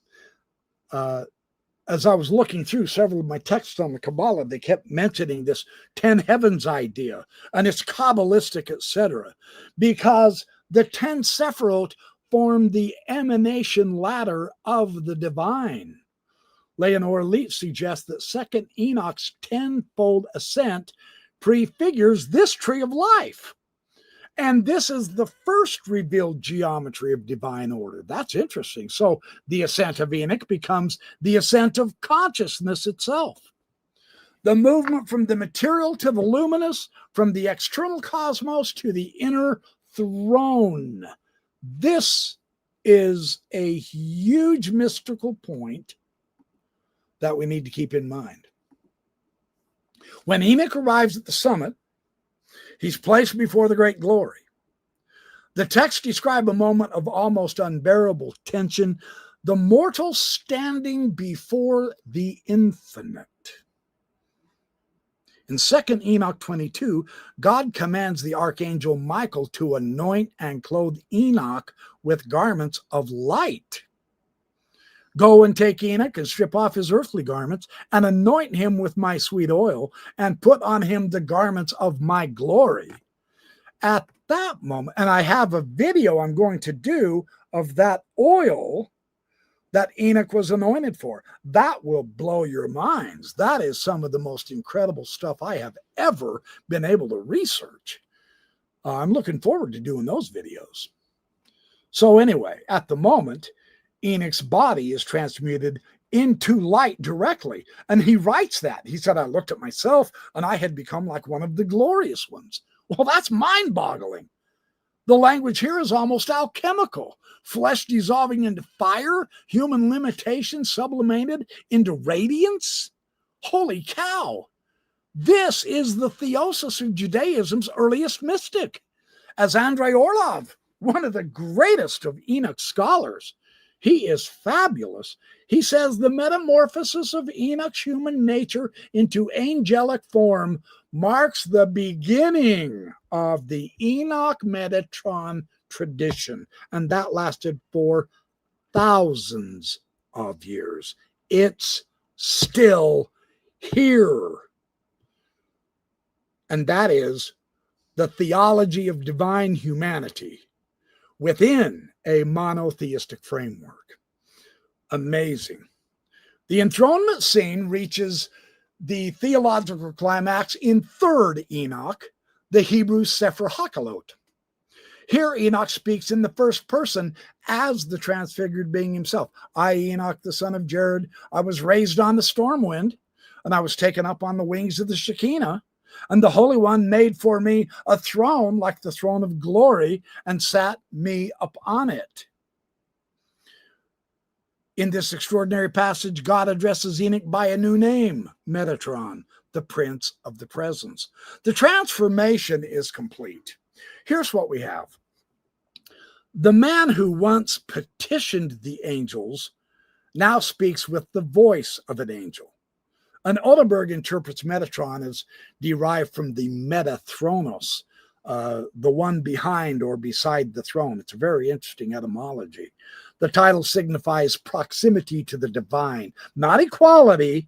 as I was looking through several of my texts on the Kabbalah, they kept mentioning this 10 heavens idea, and it's Kabbalistic, etc., because the 10 Sephirot form the emanation ladder of the divine. Leonore Leach suggests that second Enoch's tenfold ascent prefigures this tree of life. And this is the first revealed geometry of divine order. That's interesting. So the ascent of Enoch becomes the ascent of consciousness itself. The movement from the material to the luminous, from the external cosmos to the inner throne. This is a huge mystical point that we need to keep in mind. When Enoch arrives at the summit, he's placed before the great glory. The texts describe a moment of almost unbearable tension, the mortal standing before the infinite. In 2 Enoch 22, God commands the archangel Michael to anoint and clothe Enoch with garments of light. Go and take Enoch and strip off his earthly garments and anoint him with my sweet oil and put on him the garments of my glory. At that moment, and I have a video I'm going to do of that oil that Enoch was anointed for. That will blow your minds. That is some of the most incredible stuff I have ever been able to research. I'm looking forward to doing those videos. So anyway, at the moment, Enoch's body is transmuted into light directly. And he writes that. He said, I looked at myself and I had become like one of the glorious ones. Well, that's mind-boggling. The language here is almost alchemical. Flesh dissolving into fire, human limitation sublimated into radiance. Holy cow. This is the theosis of Judaism's earliest mystic. As Andrei Orlov, one of the greatest of Enoch scholars, he is fabulous. He says the metamorphosis of Enoch's human nature into angelic form marks the beginning of the Enoch Metatron tradition. And that lasted for thousands of years. It's still here. And that is the theology of divine humanity within a monotheistic framework. Amazing. The enthronement scene reaches the theological climax in 3rd Enoch, the Hebrew Sefer HaKalot. Here Enoch speaks in the first person as the transfigured being himself. I, Enoch, the son of Jared, I was raised on the storm wind, and I was taken up on the wings of the Shekinah, and the Holy One made for me a throne like the throne of glory and sat me upon it. In this extraordinary passage, God addresses Enoch by a new name, Metatron, the Prince of the Presence. The transformation is complete. Here's what we have. The man who once petitioned the angels now speaks with the voice of an angel. And Odenberg interprets Metatron as derived from the metathronos, the one behind or beside the throne. It's a very interesting etymology. The title signifies proximity to the divine, not equality,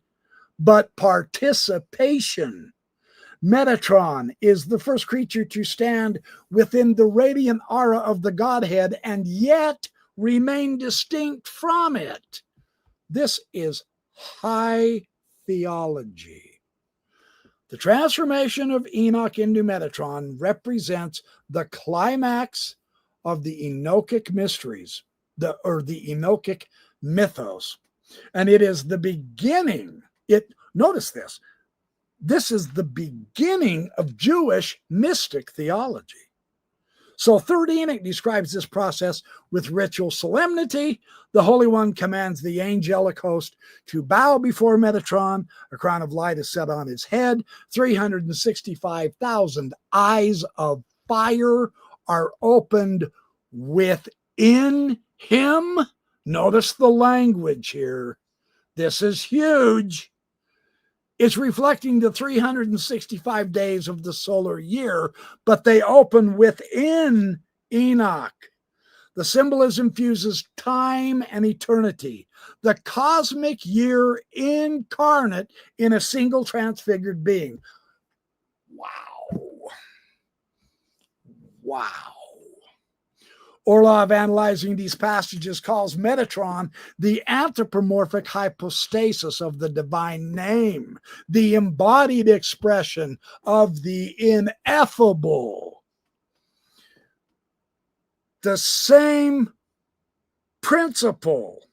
but participation. Metatron is the first creature to stand within the radiant aura of the Godhead and yet remain distinct from it. This is high theology. The transformation of Enoch into Metatron represents the climax of the Enochic mysteries, the Enochic mythos. And it is the beginning. Notice this. This is the beginning of Jewish mystic theology. So 3rd Enoch describes this process with ritual solemnity. The Holy One commands the angelic host to bow before Metatron. A crown of light is set on his head. 365,000 eyes of fire are opened within him. Notice the language here. This is huge. It's reflecting the 365 days of the solar year, but they open within Enoch. The symbolism fuses time and eternity, the cosmic year incarnate in a single transfigured being. Wow. Wow. Orlov, analyzing these passages, calls Metatron the anthropomorphic hypostasis of the divine name, the embodied expression of the ineffable. The same principle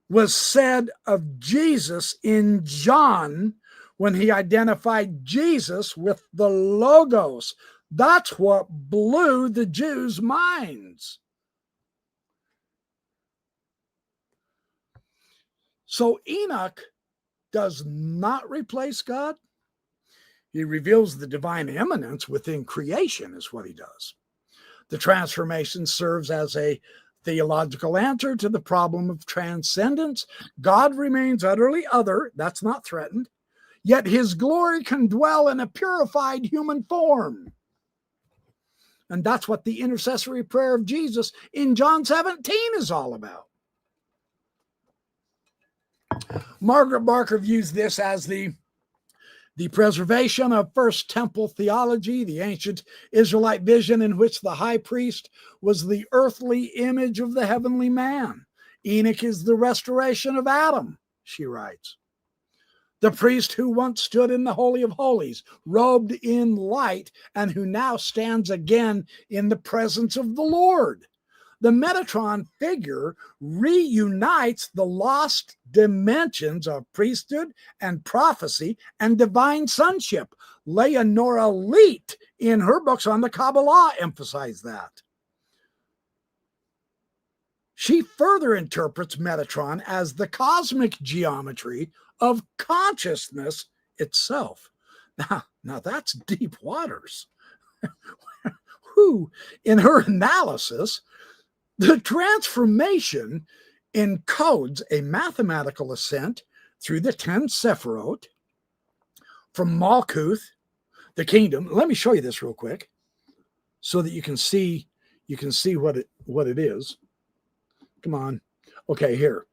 was said of Jesus in John when he identified Jesus with the Logos. That's what blew the Jews' minds. So Enoch does not replace God. He reveals the divine immanence within creation is what he does. The transformation serves as a theological answer to the problem of transcendence. God remains utterly other. That's not threatened. Yet his glory can dwell in a purified human form. And that's what the intercessory prayer of Jesus in John 17 is all about. Margaret Barker views this as the preservation of First Temple theology, the ancient Israelite vision in which the high priest was the earthly image of the heavenly man. Enoch is the restoration of Adam, she writes. The priest who once stood in the Holy of Holies, robed in light, and who now stands again in the presence of the Lord. The Metatron figure reunites the lost dimensions of priesthood and prophecy and divine sonship. Leonora Leet, in her books on the Kabbalah, emphasized that. She further interprets Metatron as the cosmic geometry of consciousness itself. Now that's deep waters. Who, in her analysis, the transformation encodes a mathematical ascent through the 10 Sephirot from Malkuth, the kingdom. Let me show you this real quick so that you can see what it is. Come on. Okay, here.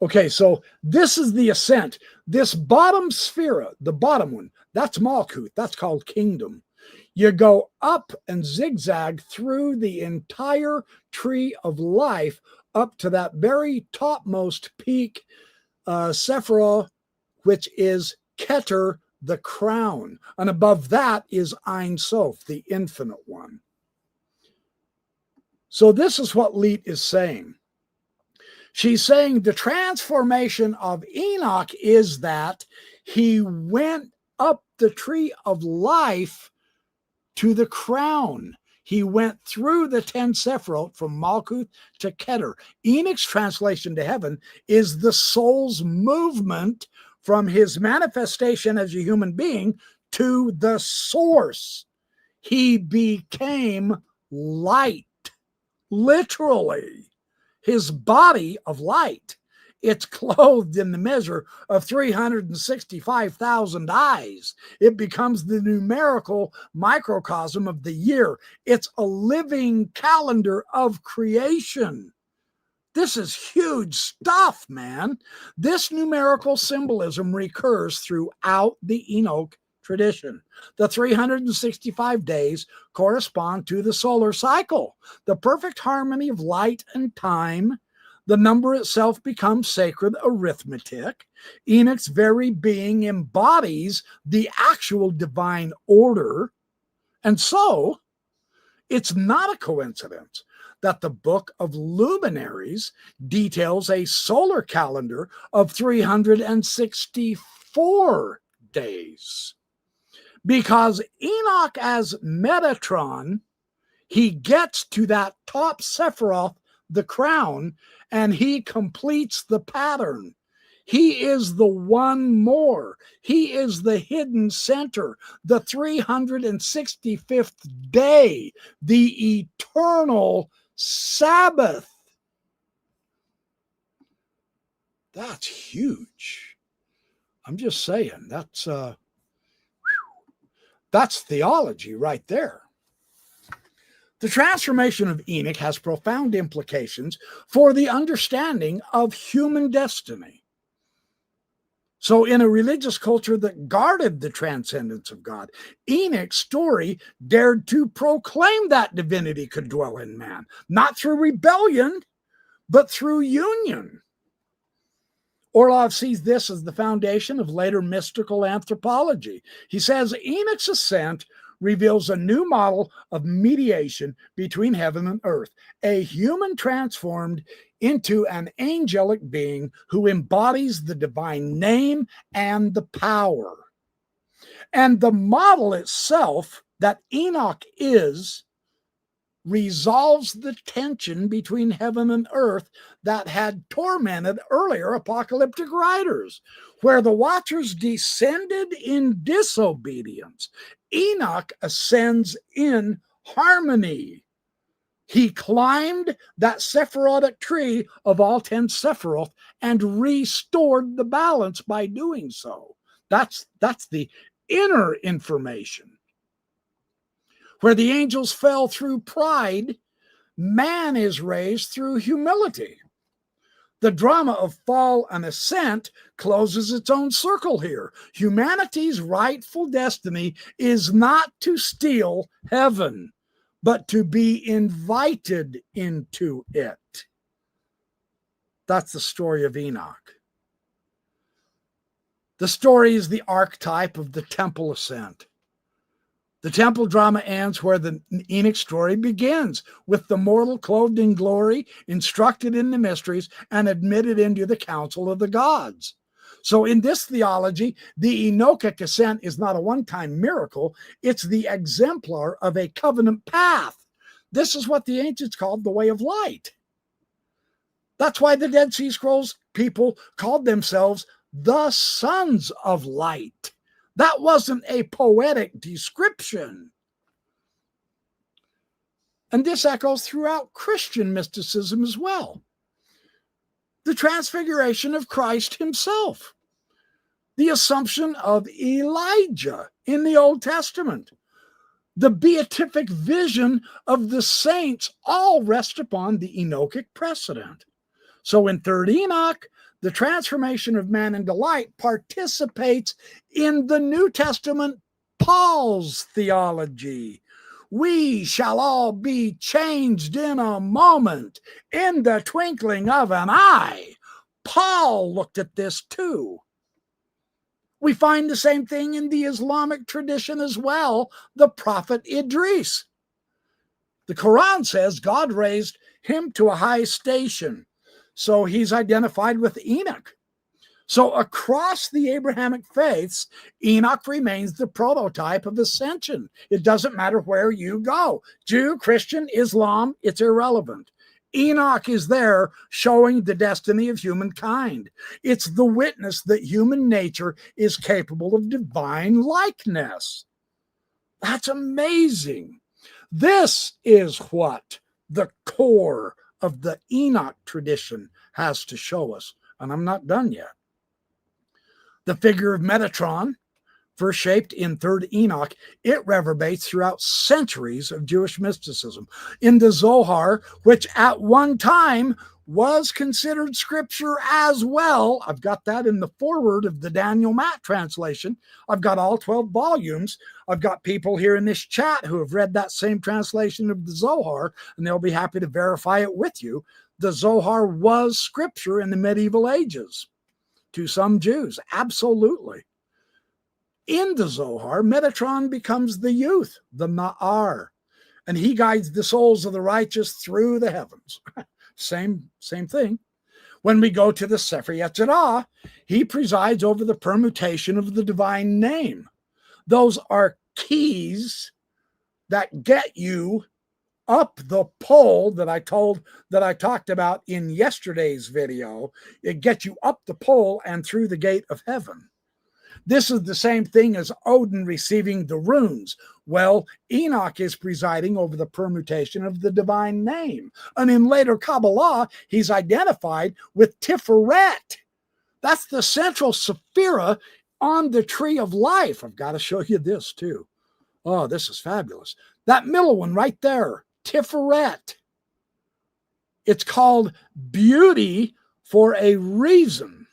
Okay, so this is the ascent. This bottom sphere, the bottom one, that's Malkuth. That's called kingdom. You go up and zigzag through the entire tree of life up to that very topmost peak, Sephirah, which is Keter, the crown. And above that is Ein Sof, the infinite one. So this is what Leet is saying. She's saying the transformation of Enoch is that he went up the tree of life to the crown. He went through the 10 Sephirot from Malkuth to Keter. Enoch's translation to heaven is the soul's movement from his manifestation as a human being to the source. He became light, literally. His body of light. It's clothed in the measure of 365,000 eyes. It becomes the numerical microcosm of the year. It's a living calendar of creation. This is huge stuff, man. This numerical symbolism recurs throughout the Enoch tradition. The 365 days correspond to the solar cycle, the perfect harmony of light and time. The number itself becomes sacred arithmetic. Enoch's very being embodies the actual divine order. And so, it's not a coincidence that the Book of Luminaries details a solar calendar of 364 days. Because Enoch, as Metatron, he gets to that top Sephiroth, the crown, and he completes the pattern. He is the one more. He is the hidden center, the 365th day, the eternal Sabbath. That's huge. I'm just saying, that's theology right there. The transformation of Enoch has profound implications for the understanding of human destiny. So in a religious culture that guarded the transcendence of God, Enoch's story dared to proclaim that divinity could dwell in man, not through rebellion, but through union. Orlov sees this as the foundation of later mystical anthropology. He says Enoch's ascent reveals a new model of mediation between heaven and earth, a human transformed into an angelic being who embodies the divine name and the power. And the model itself that Enoch is resolves the tension between heaven and earth that had tormented earlier apocalyptic writers, where the watchers descended in disobedience. Enoch ascends in harmony. He climbed that Sephirotic tree of all 10 Sephiroth and restored the balance by doing so. That's the inner information. Where the angels fell through pride, man is raised through humility. The drama of fall and ascent closes its own circle here. Humanity's rightful destiny is not to steal heaven, but to be invited into it. That's the story of Enoch. The story is the archetype of the temple ascent. The temple drama ends where the Enoch story begins, with the mortal clothed in glory, instructed in the mysteries, and admitted into the council of the gods. So in this theology, the Enochic ascent is not a one-time miracle, it's the exemplar of a covenant path. This is what the ancients called the way of light. That's why the Dead Sea Scrolls people called themselves the sons of light. That wasn't a poetic description. And this echoes throughout Christian mysticism as well. The transfiguration of Christ himself, the assumption of Elijah in the Old Testament, the beatific vision of the saints all rest upon the Enochic precedent. So in 3rd Enoch, the transformation of man into light participates in the New Testament Paul's theology. We shall all be changed in a moment, in the twinkling of an eye. Paul looked at this too. We find the same thing in the Islamic tradition as well, the prophet Idris. The Quran says God raised him to a high station. So he's identified with Enoch. So across the Abrahamic faiths, Enoch remains the prototype of ascension. It doesn't matter where you go. Jew, Christian, Islam, it's irrelevant. Enoch is there showing the destiny of humankind. It's the witness that human nature is capable of divine likeness. That's amazing. This is what the core of the Enoch tradition has to show us. And I'm not done yet. The figure of Metatron, first shaped in 3rd Enoch, it reverberates throughout centuries of Jewish mysticism. In the Zohar, which at one time was considered scripture as well, I've got that in the foreword of the Daniel Matt translation. I've got all 12 volumes. I've got people here in this chat who have read that same translation of the Zohar, and they'll be happy to verify it with you. The Zohar was scripture in the medieval ages to some Jews, absolutely. In the Zohar, Metatron becomes the youth, the Ma'ar, and he guides the souls of the righteous through the heavens. Same thing. When we go to the Sefer Yetzirah, he presides over the permutation of the divine name. Those are keys that get you up the pole that I talked about in yesterday's video. It gets you up the pole and through the gate of heaven. This is the same thing as Odin receiving the runes. Well, Enoch is presiding over the permutation of the divine name. And in later Kabbalah, he's identified with Tiferet. That's the central sephira on the tree of life. I've got to show you this too. Oh, this is fabulous. That middle one right there, Tiferet. It's called beauty for a reason.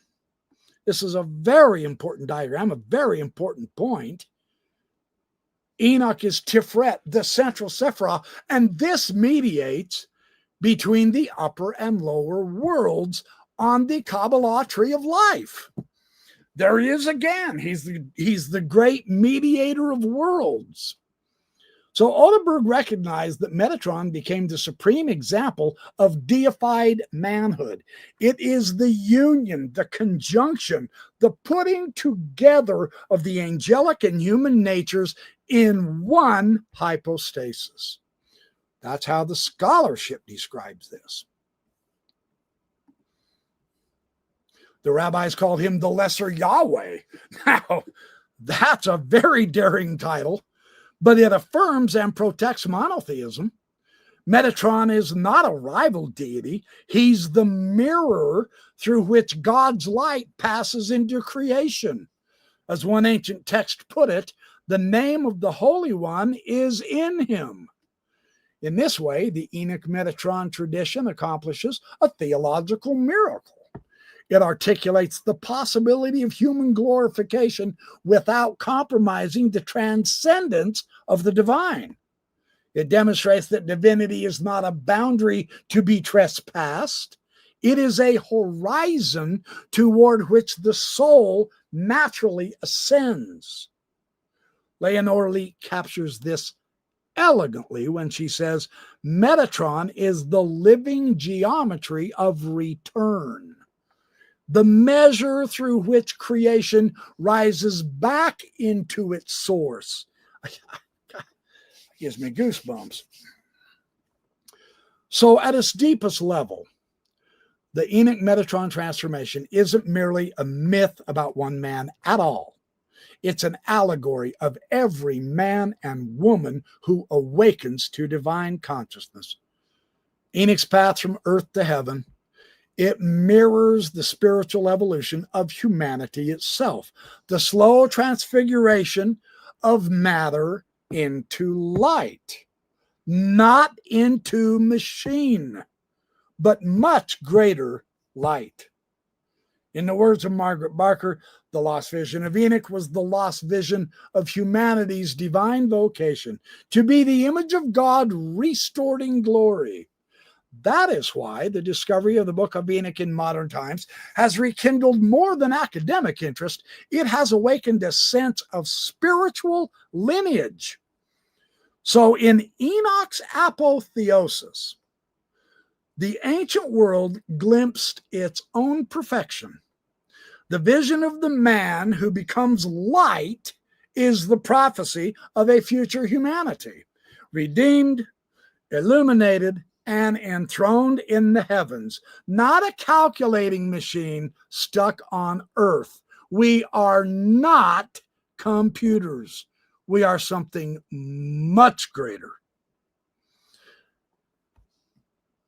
This is a very important diagram, a very important point. Enoch is Tiferet, the central Sephirah, and this mediates between the upper and lower worlds on the Kabbalah tree of life. There he is again. He's the great mediator of worlds. So Oldenburg recognized that Metatron became the supreme example of deified manhood. It is the union, the conjunction, the putting together of the angelic and human natures in one hypostasis. That's how the scholarship describes this. The rabbis called him the Lesser Yahweh. Now, that's a very daring title, but it affirms and protects monotheism. Metatron is not a rival deity. He's the mirror through which God's light passes into creation. As one ancient text put it, the name of the Holy One is in him. In this way, the Enoch-Metatron tradition accomplishes a theological miracle. It articulates the possibility of human glorification without compromising the transcendence of the divine. It demonstrates that divinity is not a boundary to be trespassed. It is a horizon toward which the soul naturally ascends. Leonore Lee captures this elegantly when she says, Metatron is the living geometry of return, the measure through which creation rises back into its source. Gives me goosebumps. So at its deepest level, the Enoch-Metatron transformation isn't merely a myth about one man at all. It's an allegory of every man and woman who awakens to divine consciousness. Enoch's path from earth to heaven, it mirrors the spiritual evolution of humanity itself, the slow transfiguration of matter into light, not into machine, but much greater light. In the words of Margaret Barker, the lost vision of Enoch was the lost vision of humanity's divine vocation, to be the image of God restored in glory. That is why the discovery of the Book of Enoch in modern times has rekindled more than academic interest. It has awakened a sense of spiritual lineage. So in Enoch's apotheosis, the ancient world glimpsed its own perfection. The vision of the man who becomes light is the prophecy of a future humanity, redeemed, illuminated, and enthroned in the heavens, not a calculating machine stuck on earth. We are not computers. We are something much greater.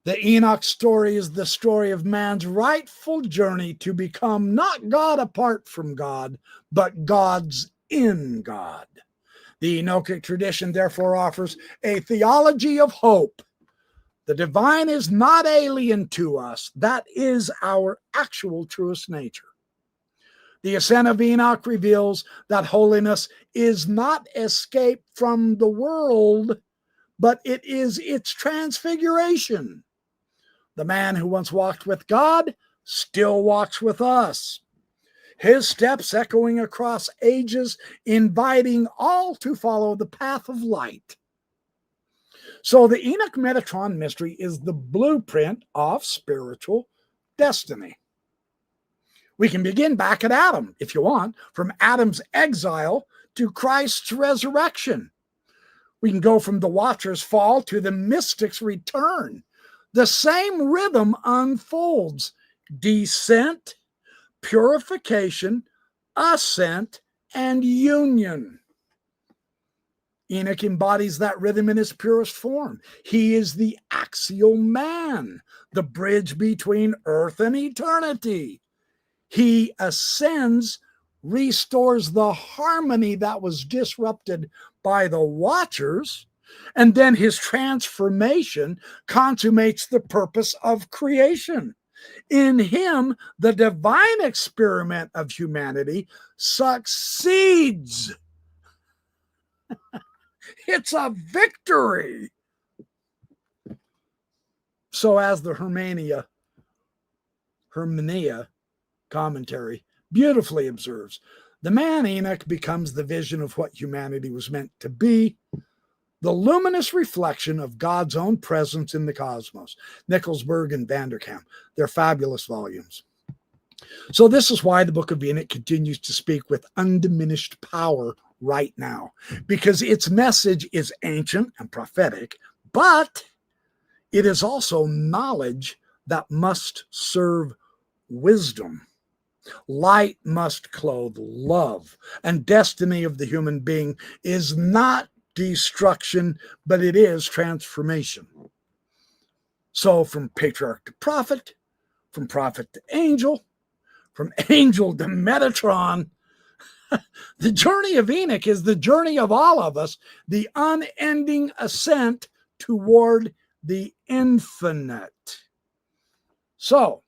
The Enoch story is the story of man's rightful journey to become not God apart from God, but God's in God. The Enochic tradition therefore offers a theology of hope. The divine is not alien to us. That is our actual truest nature. The ascent of Enoch reveals that holiness is not escape from the world, but it is its transfiguration. The man who once walked with God still walks with us. His steps echoing across ages, inviting all to follow the path of light. So the Enoch-Metatron mystery is the blueprint of spiritual destiny. We can begin back at Adam, if you want, from Adam's exile to Christ's resurrection. We can go from the Watcher's fall to the mystic's return. The same rhythm unfolds: descent, purification, ascent, and union. Enoch embodies that rhythm in its purest form. He is the axial man, the bridge between earth and eternity. He ascends, restores the harmony that was disrupted by the Watchers, And then his transformation consummates the purpose of creation. In him, the divine experiment of humanity succeeds. It's a victory. So as the Hermenia commentary beautifully observes, the man Enoch becomes the vision of what humanity was meant to be, the luminous reflection of God's own presence in the cosmos. Nickelsburg and Vanderkam, they're fabulous volumes. So this is why the book of Enoch continues to speak with undiminished power right now, because its message is ancient and prophetic, but it is also knowledge that must serve wisdom. Light must clothe love, and destiny of the human being is not destruction, but it is transformation. So from patriarch to prophet, from prophet to angel, from angel to Metatron, the journey of Enoch is the journey of all of us, the unending ascent toward the infinite. So,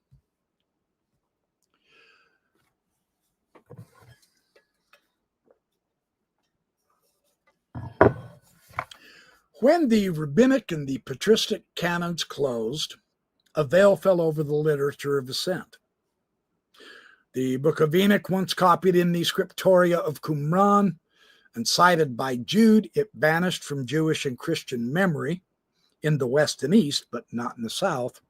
when the rabbinic and the patristic canons closed, a veil fell over the literature of ascent. The Book of Enoch, once copied in the scriptoria of Qumran and cited by Jude, it vanished from Jewish and Christian memory in the West and East, but not in the South.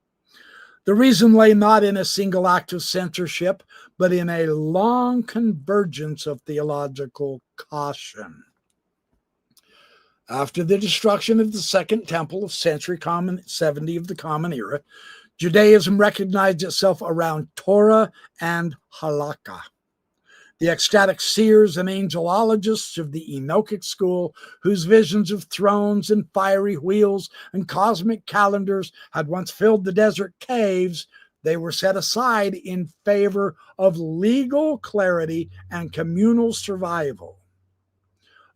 The reason lay not in a single act of censorship, but in a long convergence of theological caution. After the destruction of the Second Temple of century 70 of the Common Era, Judaism recognized itself around Torah and Halakha. The ecstatic seers and angelologists of the Enochic school, whose visions of thrones and fiery wheels and cosmic calendars had once filled the desert caves, they were set aside in favor of legal clarity and communal survival.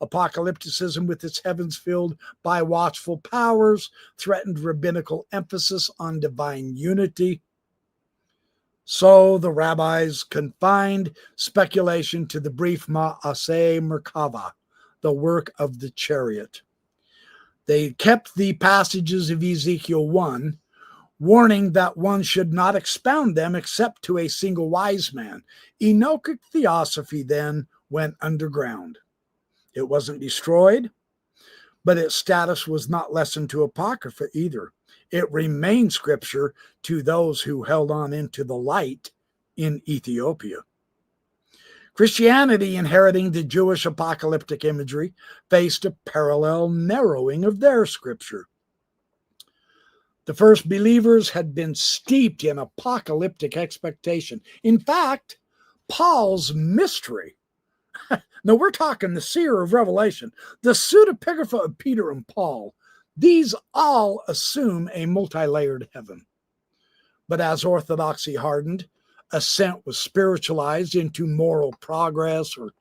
Apocalypticism, with its heavens filled by watchful powers, threatened rabbinical emphasis on divine unity. So the rabbis confined speculation to the brief Ma'aseh Merkava, the work of the chariot. They kept the passages of Ezekiel 1, warning that one should not expound them except to a single wise man. Enochic theosophy then went underground. It wasn't destroyed, but its status was not lessened to Apocrypha either. It remained scripture to those who held on into the light in Ethiopia. Christianity, inheriting the Jewish apocalyptic imagery, faced a parallel narrowing of their scripture. The first believers had been steeped in apocalyptic expectation. In fact, Paul's mystery, now we're talking the seer of Revelation, the pseudepigrapha of Peter and Paul, these all assume a multi-layered heaven. But as orthodoxy hardened, ascent was spiritualized into moral progress or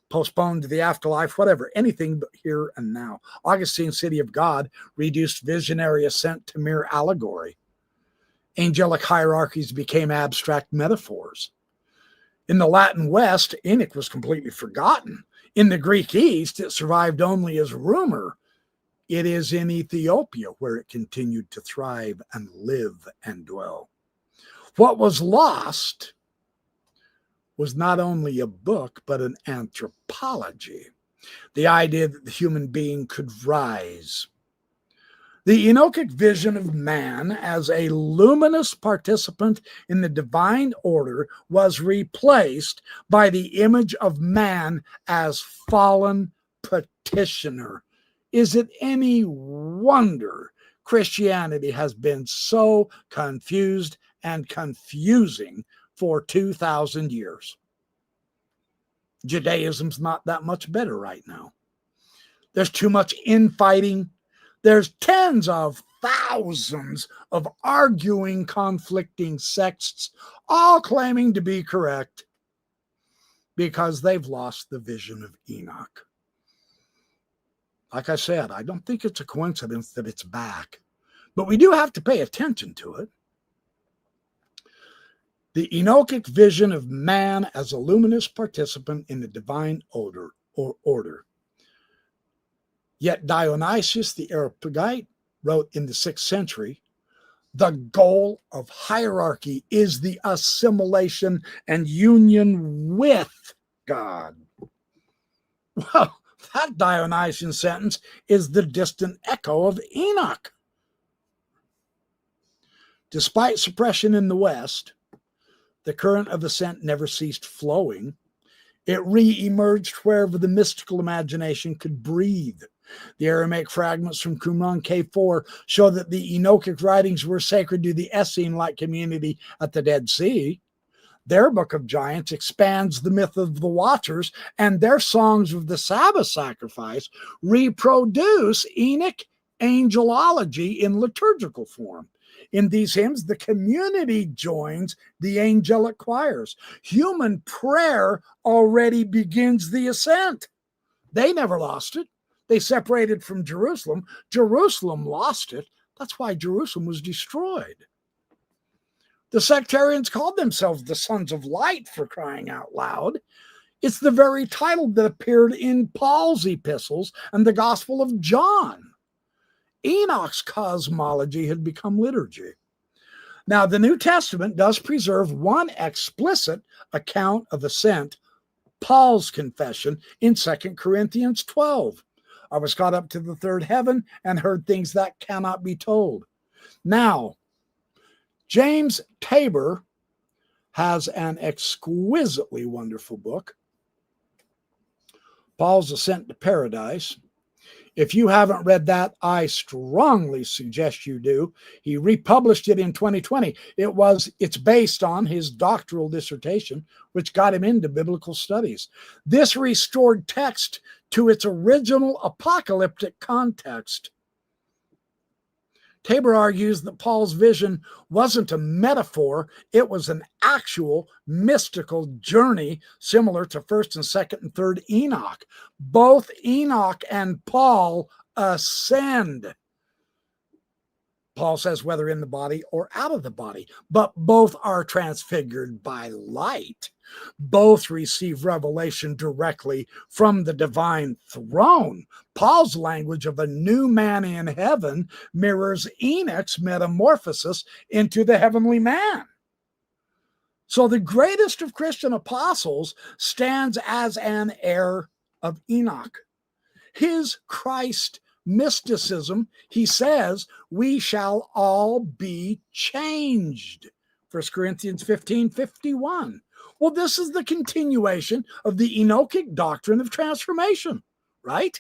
postponed to the afterlife, whatever, anything but here and now. Augustine's City of God reduced visionary ascent to mere allegory. Angelic hierarchies became abstract metaphors. In the Latin West, Enoch was completely forgotten. In the Greek East, it survived only as rumor. It is in Ethiopia where it continued to thrive and live and dwell. What was lost was not only a book, but an anthropology. The idea that the human being could rise. The Enochic vision of man as a luminous participant in the divine order was replaced by the image of man as fallen petitioner. Is it any wonder Christianity has been so confused and confusing for 2,000 years? Judaism's not that much better right now. There's too much infighting. There's tens of thousands of arguing, conflicting sects, all claiming to be correct because they've lost the vision of Enoch. Like I said, I don't think it's a coincidence that it's back, but we do have to pay attention to it. The Enochic vision of man as a luminous participant in the divine order. Yet Dionysius the Areopagite wrote in the 6th century, the goal of hierarchy is the assimilation and union with God. Well, that Dionysian sentence is the distant echo of Enoch. Despite suppression in the West, the current of ascent never ceased flowing. It re-emerged wherever the mystical imagination could breathe. The Aramaic fragments from Qumran K4 show that the Enochic writings were sacred to the Essene-like community at the Dead Sea. Their Book of Giants expands the myth of the Watchers, and their songs of the Sabbath sacrifice reproduce Enoch angelology in liturgical form. In these hymns, the community joins the angelic choirs. Human prayer already begins the ascent. They never lost it. They separated from Jerusalem. Jerusalem lost it. That's why Jerusalem was destroyed. The sectarians called themselves the Sons of Light, for crying out loud. It's the very title that appeared in Paul's epistles and the Gospel of John. Enoch's cosmology had become liturgy. Now, the New Testament does preserve one explicit account of ascent, Paul's confession in 2 Corinthians 12. I was caught up to the third heaven and heard things that cannot be told. Now, James Tabor has an exquisitely wonderful book, Paul's Ascent to Paradise. If you haven't read that, I strongly suggest you do. He republished it in 2020. It's based on his doctoral dissertation, which got him into biblical studies. This restored text to its original apocalyptic context. Tabor argues that Paul's vision wasn't a metaphor, it was an actual mystical journey similar to 1st and 2nd and 3rd Enoch. Both Enoch and Paul ascend. Paul says whether in the body or out of the body, but both are transfigured by light. Both receive revelation directly from the divine throne. Paul's language of a new man in heaven mirrors Enoch's metamorphosis into the heavenly man. So the greatest of Christian apostles stands as an heir of Enoch. His Christ mysticism, he says, we shall all be changed. 1 Corinthians 15:51. Well, this is the continuation of the Enochic doctrine of transformation, right?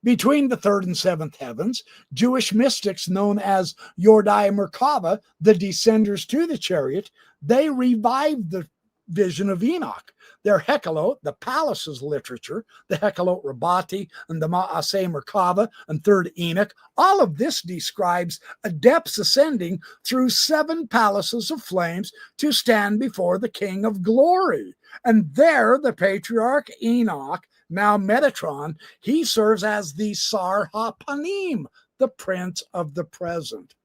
Between the 3rd and 7th heavens, Jewish mystics known as Yordai Merkava, the descenders to the chariot, they revived the vision of Enoch. Their Hecalot, the palaces literature, the Hecalot Rabati and the Ma'aseh Merkava and 3rd Enoch, all of this describes adepts ascending through 7 palaces of flames to stand before the King of Glory. And there the patriarch Enoch, now Metatron, he serves as the Sar HaPanim, the Prince of the Present.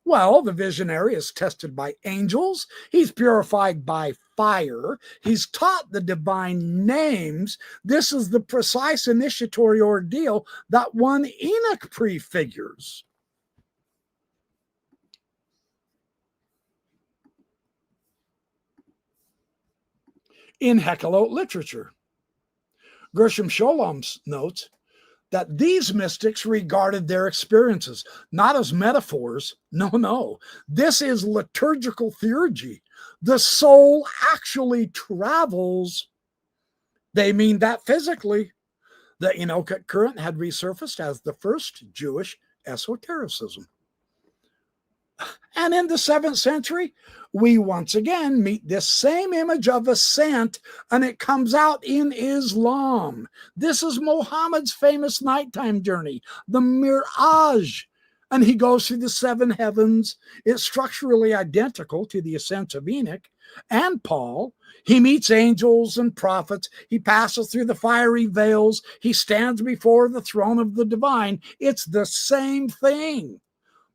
Well, the visionary is tested by angels. He's purified by fire. He's taught the divine names. This is the precise initiatory ordeal that one Enoch prefigures. In Hecalot literature, Gershom Scholem notes that these mystics regarded their experiences not as metaphors. No. This is liturgical theurgy. The soul actually travels. They mean that physically. The Enochic current had resurfaced as the first Jewish esotericism. And in the 7th century, we once again meet this same image of ascent, and it comes out in Islam. This is Muhammad's famous nighttime journey, the Miraj. and he goes through the seven heavens. It's structurally identical to the ascents of Enoch and Paul. He meets angels and prophets. He passes through the fiery veils. He stands before the throne of the divine. It's the same thing.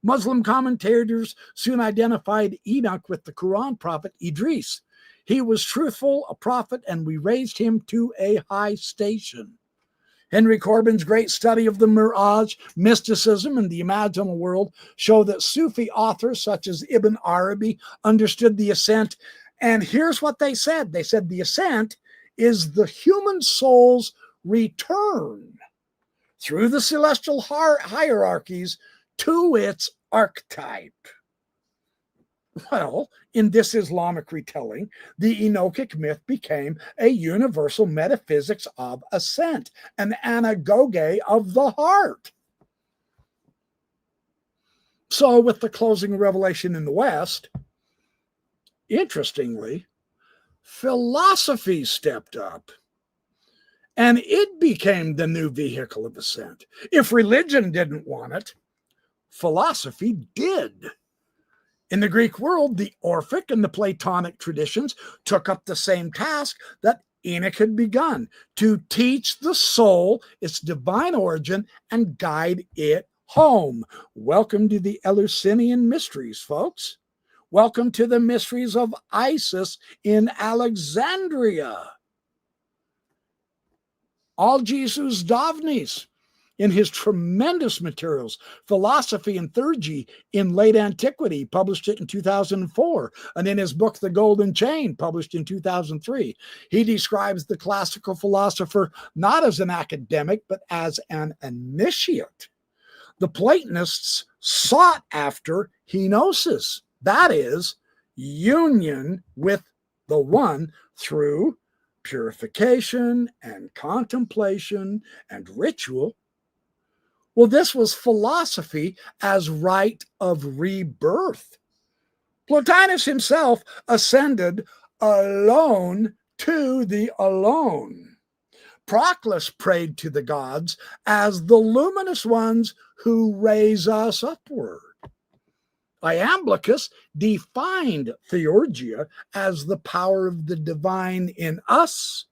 Muslim commentators soon identified Enoch with the Quran prophet Idris. He was truthful, a prophet, and we raised him to a high station. Henry Corbin's great study of the Miraj, mysticism, and the imaginal world show that Sufi authors such as Ibn Arabi understood the ascent. And here's what they said. They said the ascent is the human soul's return through the celestial hierarchies to its archetype. Well, in this Islamic retelling, the Enochic myth became a universal metaphysics of ascent, an anagoge of the heart. So with the closing revelation in the West, interestingly, philosophy stepped up, and it became the new vehicle of ascent. If religion didn't want it, philosophy did. In the Greek world, the Orphic and the Platonic traditions took up the same task that Enoch had begun, to teach the soul its divine origin and guide it home. Welcome to the Eleusinian mysteries, folks. Welcome to the mysteries of Isis in Alexandria. Algisus Davnis, in his tremendous materials, Philosophy and Theurgy in Late Antiquity, published it in 2004, and in his book, The Golden Chain, published in 2003, he describes the classical philosopher not as an academic, but as an initiate. The Platonists sought after henosis, that is, union with the one through purification and contemplation and ritual. Well, this was philosophy as rite of rebirth. Plotinus himself ascended alone to the alone. Proclus prayed to the gods as the luminous ones who raise us upward. Iamblichus defined theurgia as the power of the divine in us,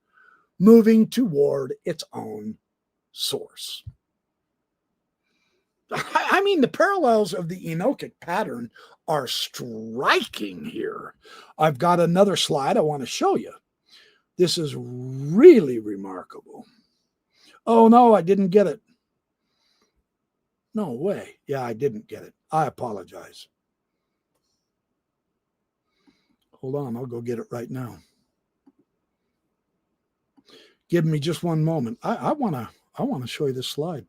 moving toward its own source. I mean, the parallels of the Enochic pattern are striking here. I've got another slide I want to show you. This is really remarkable. Oh, no, I didn't get it. No way. Yeah, I didn't get it. I apologize. Hold on, I'll go get it right now. Give me just one moment. I want to show you this slide.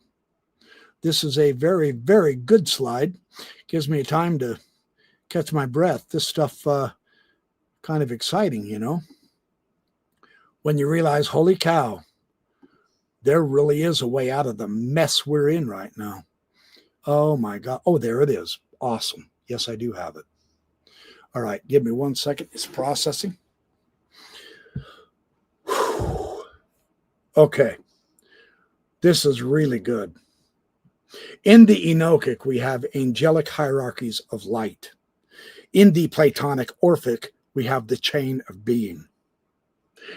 This is a very, very good slide. Gives me time to catch my breath. This stuff kind of exciting, you know. When you realize, holy cow, there really is a way out of the mess we're in right now. Oh my God. Oh, there it is. Awesome. Yes, I do have it. All right, give me 1 second. It's processing. Whew. Okay. This is really good. In the Enochic, we have angelic hierarchies of light. In the Platonic Orphic, we have the chain of being.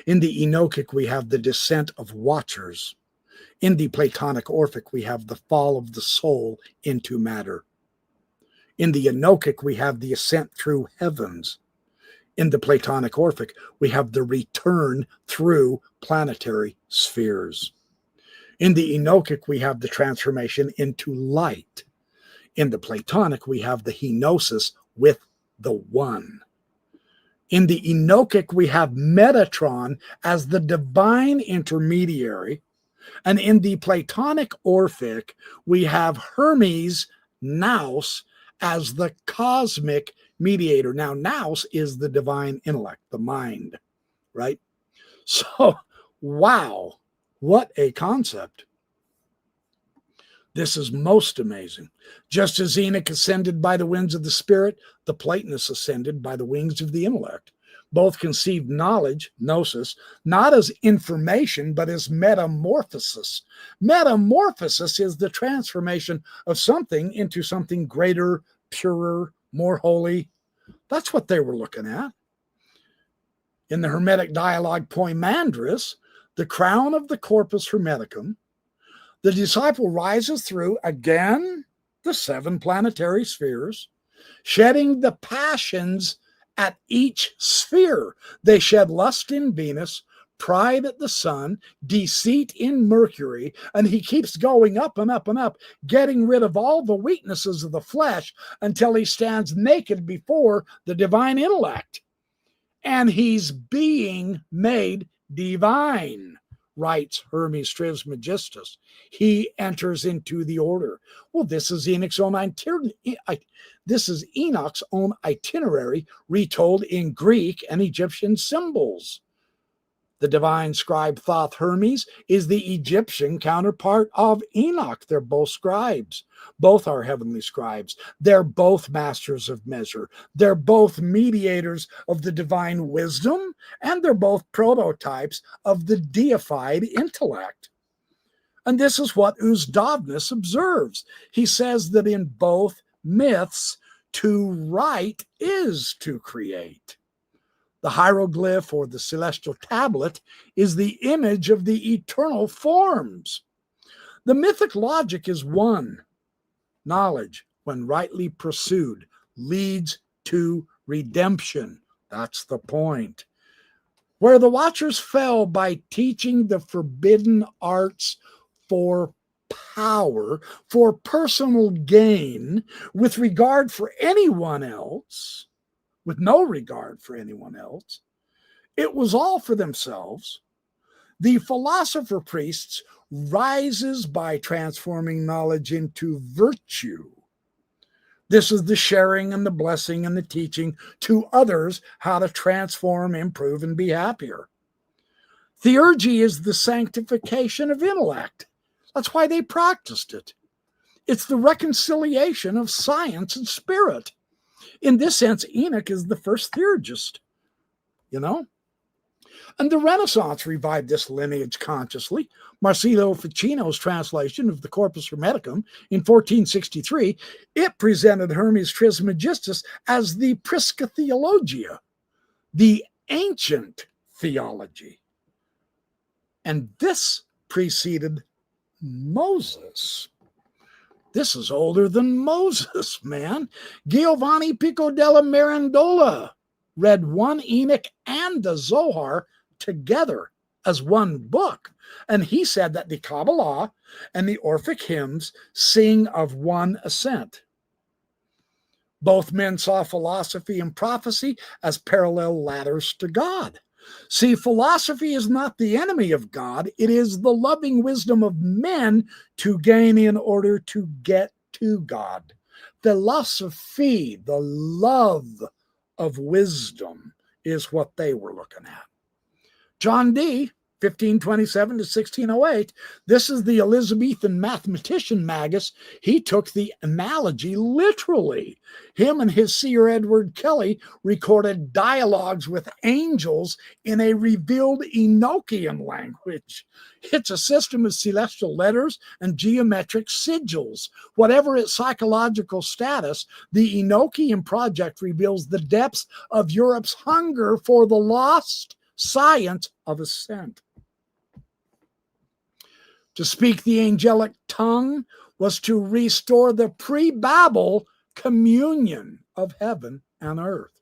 In the Enochic, we have the descent of watchers. In the Platonic Orphic, we have the fall of the soul into matter. In the Enochic, we have the ascent through heavens. In the Platonic Orphic, we have the return through planetary spheres. In the Enochic, we have the transformation into light. In the Platonic, we have the henosis with the one. In the Enochic, we have Metatron as the divine intermediary. And in the Platonic Orphic, we have Hermes, Nous, as the cosmic mediator. Now, Nous is the divine intellect, the mind, right? So, wow. What a concept. This is most amazing. Just as Enoch ascended by the winds of the spirit, the Platonists ascended by the wings of the intellect. Both conceived knowledge, gnosis, not as information, but as metamorphosis. Metamorphosis is the transformation of something into something greater, purer, more holy. That's what they were looking at. In the Hermetic dialogue Poimandris, the crown of the corpus hermeticum, the disciple rises through, again, the 7 planetary spheres, shedding the passions at each sphere. They shed lust in Venus, pride at the sun, deceit in Mercury, and he keeps going up and up and up, getting rid of all the weaknesses of the flesh until he stands naked before the divine intellect. And he's being made divine, writes Hermes Trismegistus. He enters into the order. Well, this is Enoch's own itinerary retold in Greek and Egyptian symbols. The divine scribe Thoth Hermes is the Egyptian counterpart of Enoch. They're both scribes. Both are heavenly scribes. They're both masters of measure. They're both mediators of the divine wisdom, and they're both prototypes of the deified intellect. And this is what Uzdovnus observes. He says that in both myths, to write is to create. The hieroglyph or the celestial tablet is the image of the eternal forms. The mythic logic is one. Knowledge, when rightly pursued, leads to redemption. That's the point. Where the Watchers fell by teaching the forbidden arts for power, for personal gain, with regard for anyone else, with no regard for anyone else, it was all for themselves. The philosopher priests rises by transforming knowledge into virtue. This is the sharing and the blessing and the teaching to others how to transform, improve, and be happier. Theurgy is the sanctification of intellect. That's why they practiced it. It's the reconciliation of science and spirit. In this sense, Enoch is the first theurgist, And the Renaissance revived this lineage consciously. Marsilio Ficino's translation of the Corpus Hermeticum in 1463, it presented Hermes Trismegistus as the Prisca Theologia, the ancient theology. And this preceded Moses. This is older than Moses, man. Giovanni Pico della Mirandola read one Enoch and the Zohar together as one book. And he said that the Kabbalah and the Orphic hymns sing of one ascent. Both men saw philosophy and prophecy as parallel ladders to God. See, philosophy is not the enemy of God. It is the loving wisdom of men to gain in order to get to God. Philosophy, the love of wisdom, is what they were looking at. John Dee, 1527 to 1608, this is the Elizabethan mathematician Magus. He took the analogy literally. Him and his seer Edward Kelly recorded dialogues with angels in a revealed Enochian language. It's a system of celestial letters and geometric sigils. Whatever its psychological status, the Enochian project reveals the depths of Europe's hunger for the lost science of ascent. To speak the angelic tongue was to restore the pre-Babel communion of heaven and earth.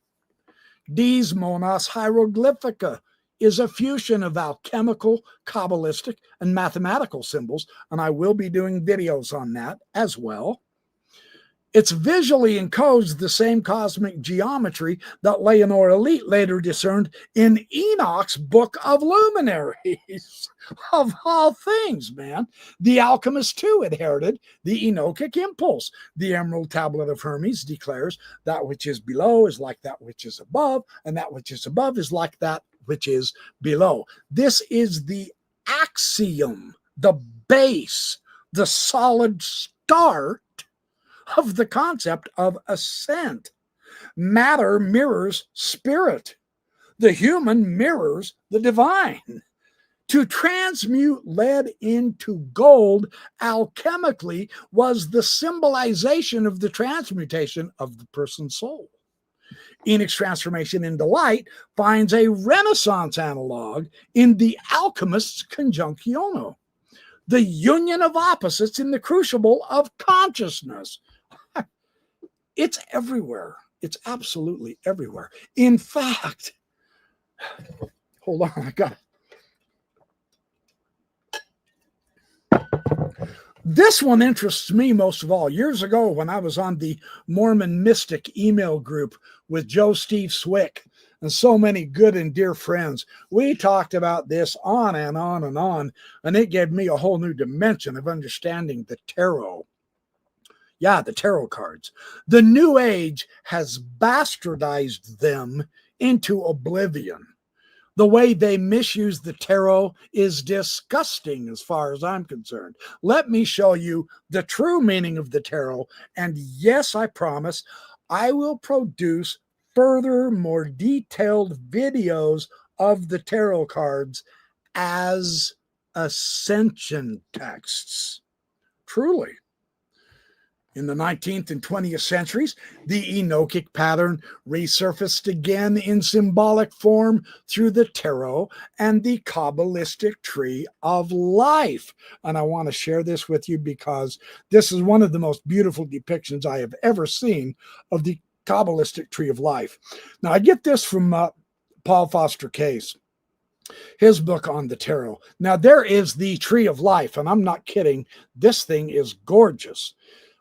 Dies Monas Hieroglyphica is a fusion of alchemical, Kabbalistic, and mathematical symbols, and I will be doing videos on that as well. It visually encodes the same cosmic geometry that Leonore Elite later discerned in Enoch's Book of Luminaries. Of all things, man. The alchemist, too, inherited the Enochic impulse. The Emerald Tablet of Hermes declares that which is below is like that which is above, and that which is above is like that which is below. This is the axiom, the base, the solid start of the concept of ascent. Matter mirrors spirit. The human mirrors the divine. To transmute lead into gold alchemically was the symbolization of the transmutation of the person's soul. Enoch's transformation into light finds a Renaissance analog in the alchemist's conjunctiono, the union of opposites in the crucible of consciousness. It's everywhere. It's absolutely everywhere. In fact, hold on, I got it. This one interests me most of all. Years ago, when I was on the Mormon Mystic email group with Joe Steve Swick and so many good and dear friends, we talked about this on and on and on, and it gave me a whole new dimension of understanding the tarot. Yeah, the tarot cards. The New Age has bastardized them into oblivion. The way they misuse the tarot is disgusting as far as I'm concerned. Let me show you the true meaning of the tarot. And yes, I promise I will produce further, more detailed videos of the tarot cards as ascension texts. Truly. In the 19th and 20th centuries, the Enochic pattern resurfaced again in symbolic form through the tarot and the Kabbalistic tree of life. And I want to share this with you because this is one of the most beautiful depictions I have ever seen of the Kabbalistic tree of life. Now, I get this from Paul Foster Case, his book on the tarot. Now, there is the tree of life, and I'm not kidding. This thing is gorgeous.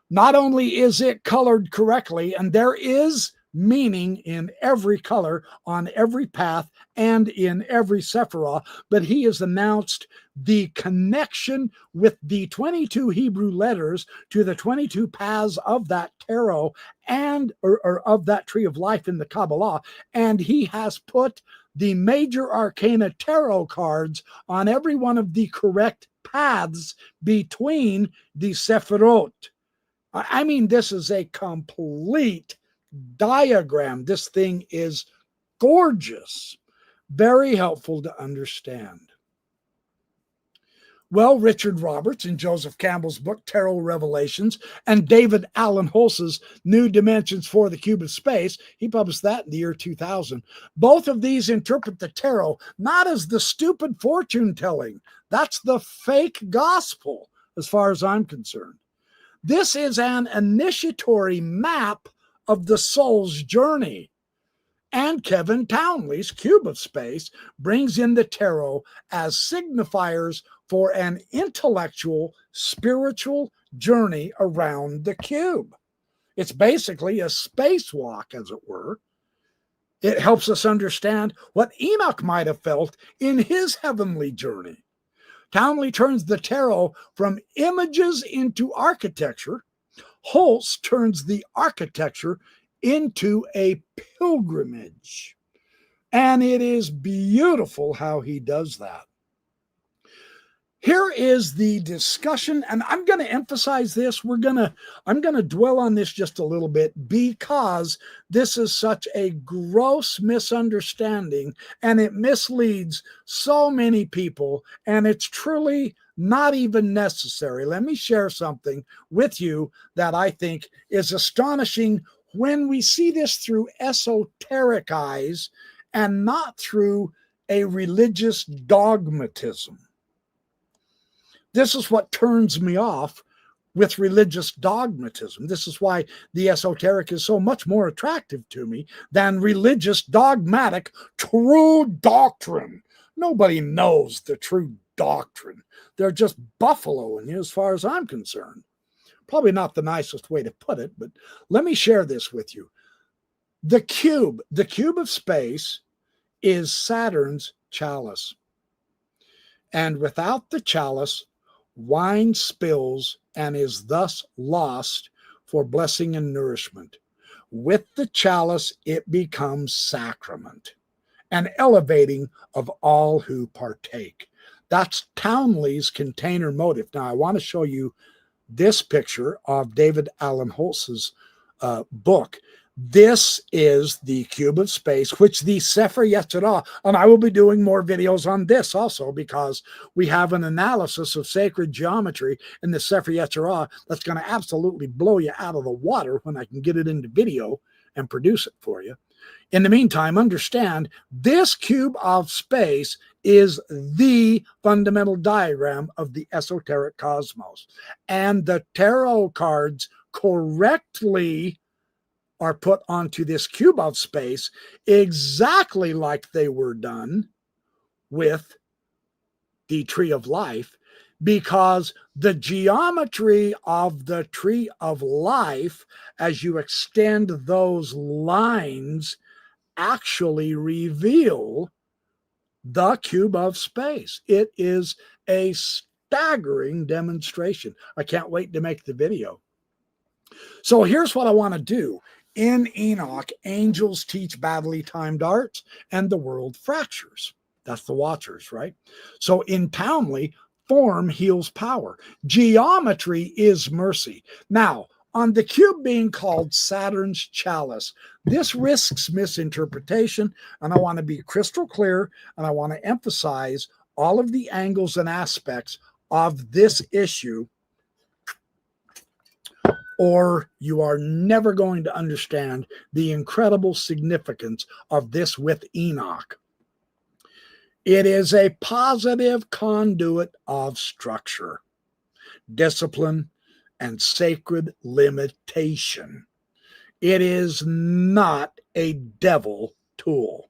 Not only is it colored correctly, and there is meaning in every color, on every path, and in every Sephirah, but he has announced the connection with the 22 Hebrew letters to the 22 paths of that tarot and or of that tree of life in the Kabbalah, and he has put the major arcana tarot cards on every one of the correct paths between the Sephirot. I mean, this is a complete diagram. This thing is gorgeous, very helpful to understand. Well, Richard Roberts in Joseph Campbell's book, Tarot Revelations, and David Alan Hulse's New Dimensions for the Cube of Space, he published that in the year 2000. Both of these interpret the tarot not as the stupid fortune telling. That's the fake gospel, as far as I'm concerned. This is an initiatory map of the soul's journey. And Kevin Townley's Cube of Space brings in the tarot as signifiers for an intellectual, spiritual journey around the cube. It's basically a spacewalk, as it were. It helps us understand what Enoch might have felt in his heavenly journey. Townley turns the tarot from images into architecture. Hulse turns the architecture into a pilgrimage. And it is beautiful how he does that. Here is the discussion, and I'm going to emphasize this. I'm going to dwell on this just a little bit because this is such a gross misunderstanding and it misleads so many people, and it's truly not even necessary. Let me share something with you that I think is astonishing when we see this through esoteric eyes and not through a religious dogmatism. This is what turns me off with religious dogmatism. This is why the esoteric is so much more attractive to me than religious dogmatic true doctrine. Nobody knows the true doctrine. They're just buffaloing you as far as I'm concerned. Probably not the nicest way to put it, but let me share this with you. The cube of space is Saturn's chalice. And without the chalice, wine spills and is thus lost for blessing and nourishment. With the chalice, it becomes sacrament, an elevating of all who partake. That's Townley's container motive. Now, I want to show you this picture of David Alan Hulse's book. This is the cube of space, which the Sefer Yetzirah, and I will be doing more videos on this also, because we have an analysis of sacred geometry in the Sefer Yetzirah that's going to absolutely blow you out of the water when I can get it into video and produce it for you. In the meantime, understand this cube of space is the fundamental diagram of the esoteric cosmos. And the tarot cards correctly are put onto this cube of space exactly like they were done with the tree of life, because the geometry of the tree of life, as you extend those lines, actually reveal the cube of space. It is a staggering demonstration. I can't wait to make the video. So here's what I want to do. In Enoch, angels teach badly timed arts and the world fractures. That's the Watchers, right? So in Townley, form heals power. Geometry is mercy. Now, on the cube being called Saturn's chalice, this risks misinterpretation, and I want to be crystal clear, and I want to emphasize all of the angles and aspects of this issue, or you are never going to understand the incredible significance of this with Enoch. It is a positive conduit of structure, discipline, and sacred limitation. It is not a devil tool.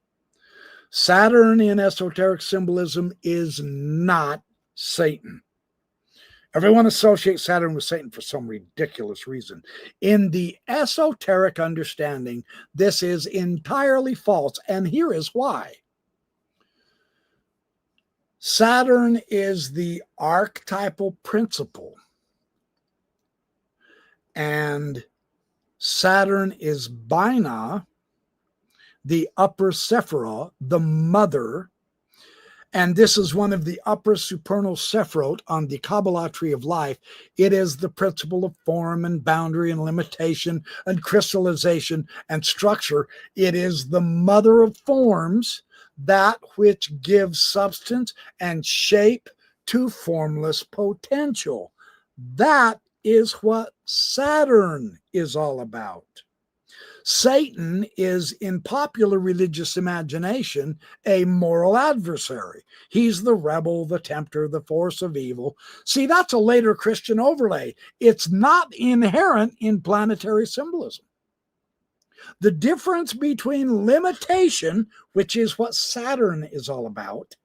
Saturn in esoteric symbolism is not Satan. Everyone associates Saturn with Satan for some ridiculous reason. In the esoteric understanding, this is entirely false, and here is why. Saturn is the archetypal principle, and Saturn is Binah, the upper Sephirah, the mother. And this is one of the upper supernal Sephirot on the Kabbalah tree of life. It is the principle of form and boundary and limitation and crystallization and structure. It is the mother of forms, that which gives substance and shape to formless potential. That is what Saturn is all about. Satan is, in popular religious imagination, a moral adversary. He's the rebel, the tempter, the force of evil. See, that's a later Christian overlay. It's not inherent in planetary symbolism. The difference between limitation, which is what Saturn is all about,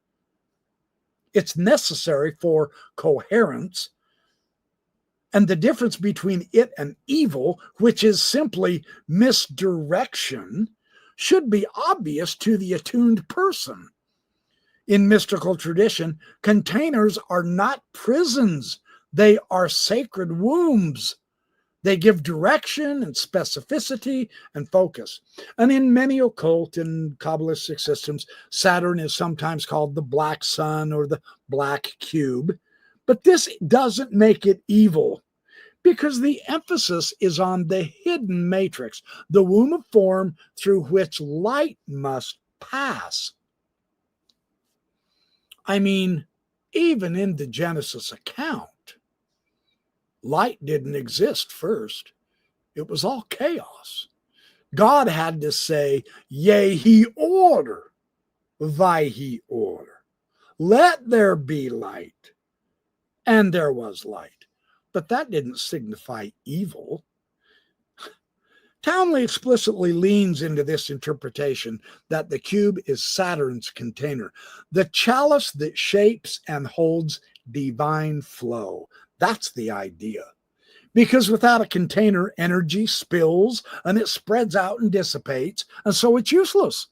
it's necessary for coherence, and the difference between it and evil, which is simply misdirection, should be obvious to the attuned person. In mystical tradition, containers are not prisons. They are sacred wombs. They give direction and specificity and focus. And in many occult and Kabbalistic systems, Saturn is sometimes called the black sun or the black cube. But this doesn't make it evil, because the emphasis is on the hidden matrix, the womb of form through which light must pass. I mean, even in the Genesis account, light didn't exist first. It was all chaos. God had to say, yea, he order, he order. Let there be light. And there was light. But that didn't signify evil. Townley explicitly leans into this interpretation that the cube is Saturn's container, the chalice that shapes and holds divine flow. That's the idea. Because without a container, energy spills and it spreads out and dissipates, and so it's useless.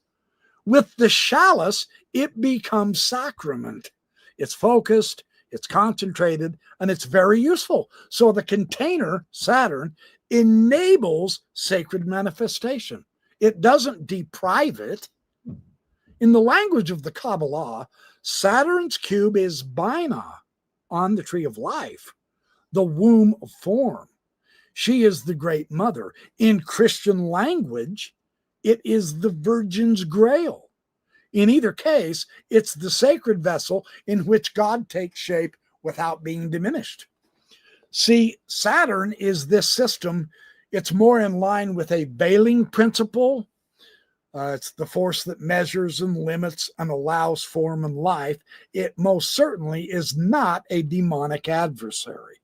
With the chalice, it becomes sacrament. It's focused, it's concentrated, and it's very useful. So the container, Saturn, enables sacred manifestation. It doesn't deprive it. In the language of the Kabbalah, Saturn's cube is Binah on the tree of life, the womb of form. She is the great mother. In Christian language, it is the Virgin's Grail. In either case, it's the sacred vessel in which God takes shape without being diminished. See, Saturn is this system. It's more in line with a veiling principle. It's the force that measures and limits and allows form and life. It most certainly is not a demonic adversary.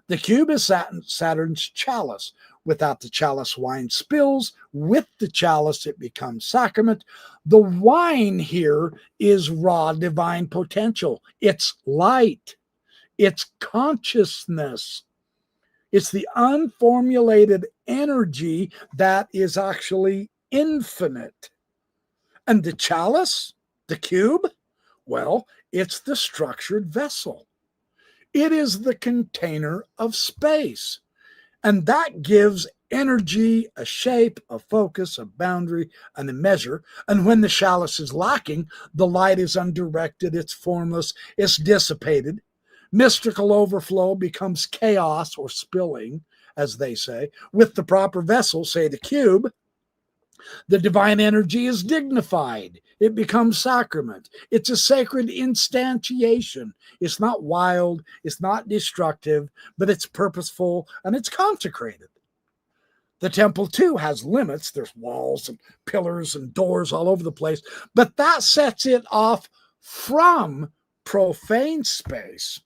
The cube is Saturn's chalice. Without the chalice, wine spills. With the chalice, it becomes sacrament. The wine here is raw divine potential. It's light. It's consciousness. It's the unformulated energy that is actually infinite. And the chalice, the cube, well, it's the structured vessel. It is the container of space. And that gives energy, a shape, a focus, a boundary, and a measure. And when the chalice is lacking, the light is undirected, it's formless, it's dissipated. Mystical overflow becomes chaos or spilling, as they say. With the proper vessel, say the cube, the divine energy is dignified. It becomes sacrament. It's a sacred instantiation. It's not wild, it's not destructive, but it's purposeful and it's consecrated. The temple, too, has limits. There's walls and pillars and doors all over the place, but that sets it off from profane space.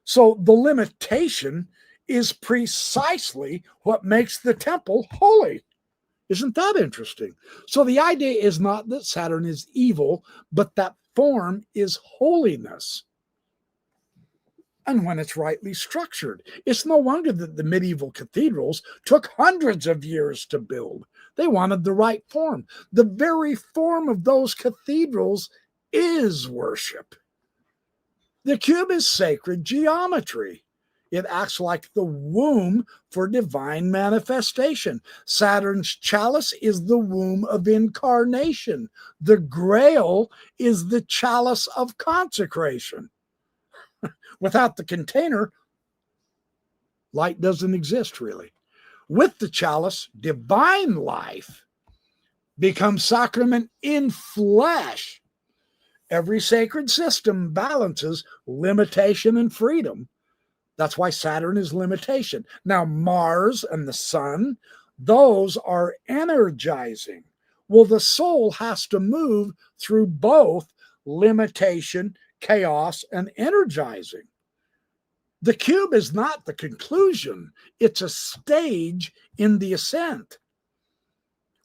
So the limitation is precisely what makes the temple holy. Isn't that interesting? So the idea is not that Saturn is evil, but that form is holiness. And when it's rightly structured, it's no wonder that the medieval cathedrals took hundreds of years to build. They wanted the right form. The very form of those cathedrals is worship. The cube is sacred geometry. It acts like the womb for divine manifestation. Saturn's chalice is the womb of incarnation. The grail is the chalice of consecration. Without the container, light doesn't exist, really. With the chalice, divine life becomes sacrament in flesh. Every sacred system balances limitation and freedom. That's why Saturn is limitation. Now, Mars and the sun, those are energizing. Well, the soul has to move through both limitation, chaos, and energizing. The cube is not the conclusion. It's a stage in the ascent.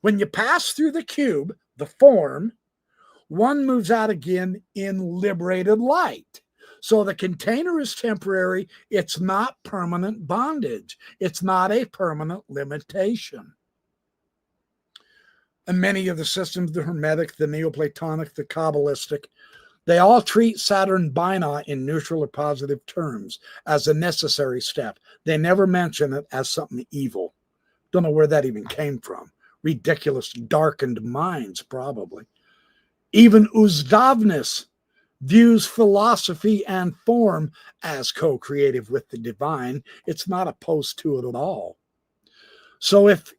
When you pass through the cube, the form, one moves out again in liberated light. So the container is temporary. It's not permanent bondage. It's not a permanent limitation. And many of the systems, the Hermetic, the Neoplatonic, the Kabbalistic, they all treat Saturn Bina in neutral or positive terms as a necessary step. They never mention it as something evil. Don't know where that even came from. Ridiculous, darkened minds, probably. Even Uzdavnis views philosophy and form as co-creative with the divine. It's not opposed to it at all. So if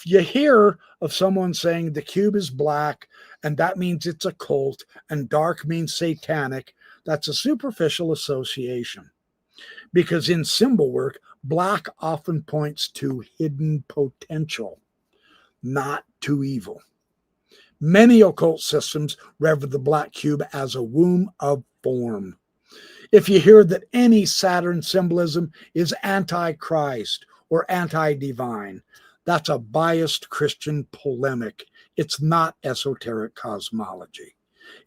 you hear of someone saying the cube is black and that means it's occult and dark means satanic, that's a superficial association. Because in symbol work, black often points to hidden potential, not to evil. Many occult systems rever the black cube as a womb of form. If you hear that any Saturn symbolism is anti-Christ or anti-divine, that's a biased Christian polemic. It's not esoteric cosmology.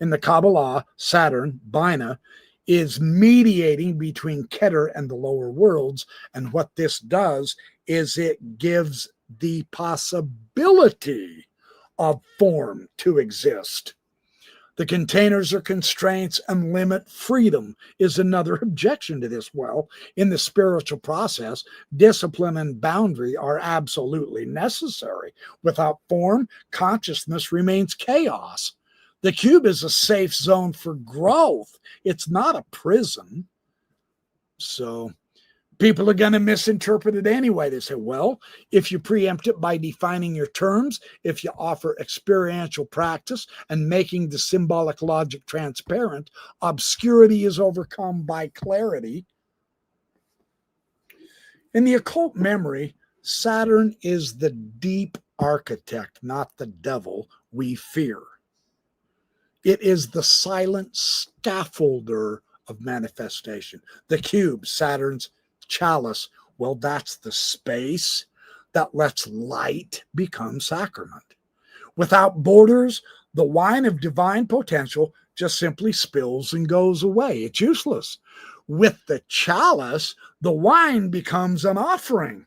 In the Kabbalah, Saturn, Bina, is mediating between Keter and the lower worlds, and what this does is it gives the possibility of form to exist. The containers are constraints and limit freedom is another objection to this. Well, in the spiritual process, discipline and boundary are absolutely necessary. Without form, consciousness remains chaos. The cube is a safe zone for growth. It's not a prison. So People are going to misinterpret it anyway. They say, well, if you preempt it by defining your terms, if you offer experiential practice and making the symbolic logic transparent, obscurity is overcome by clarity. In the occult memory, Saturn is the deep architect, not the devil we fear. It is the silent scaffolder of manifestation. The cube, Saturn's chalice, well, that's the space that lets light become sacrament. Without borders, the wine of divine potential just simply spills and goes away. It's useless. With the chalice, the wine becomes an offering.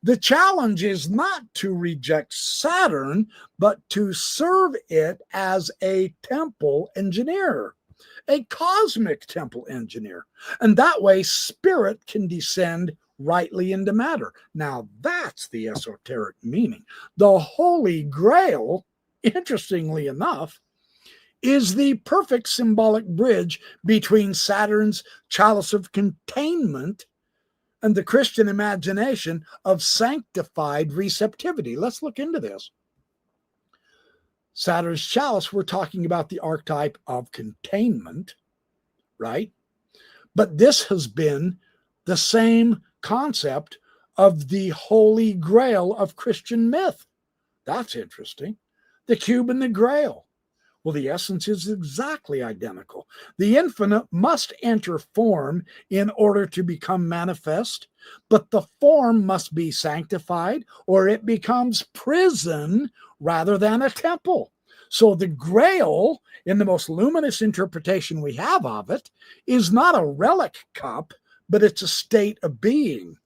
The challenge is not to reject Saturn, but to serve it as a temple engineer, a cosmic temple engineer. And that way, spirit can descend rightly into matter. Now, that's the esoteric meaning. The Holy Grail, interestingly enough, is the perfect symbolic bridge between Saturn's chalice of containment and the Christian imagination of sanctified receptivity. Let's look into this. Saturn's chalice, we're talking about the archetype of containment, right? But this has been the same concept of the Holy Grail of Christian myth. That's interesting. The cube and the grail. Well, the essence is exactly identical. The infinite must enter form in order to become manifest, but the form must be sanctified or it becomes prison rather than a temple. So the grail, in the most luminous interpretation we have of it, is not a relic cup, but it's a state of being.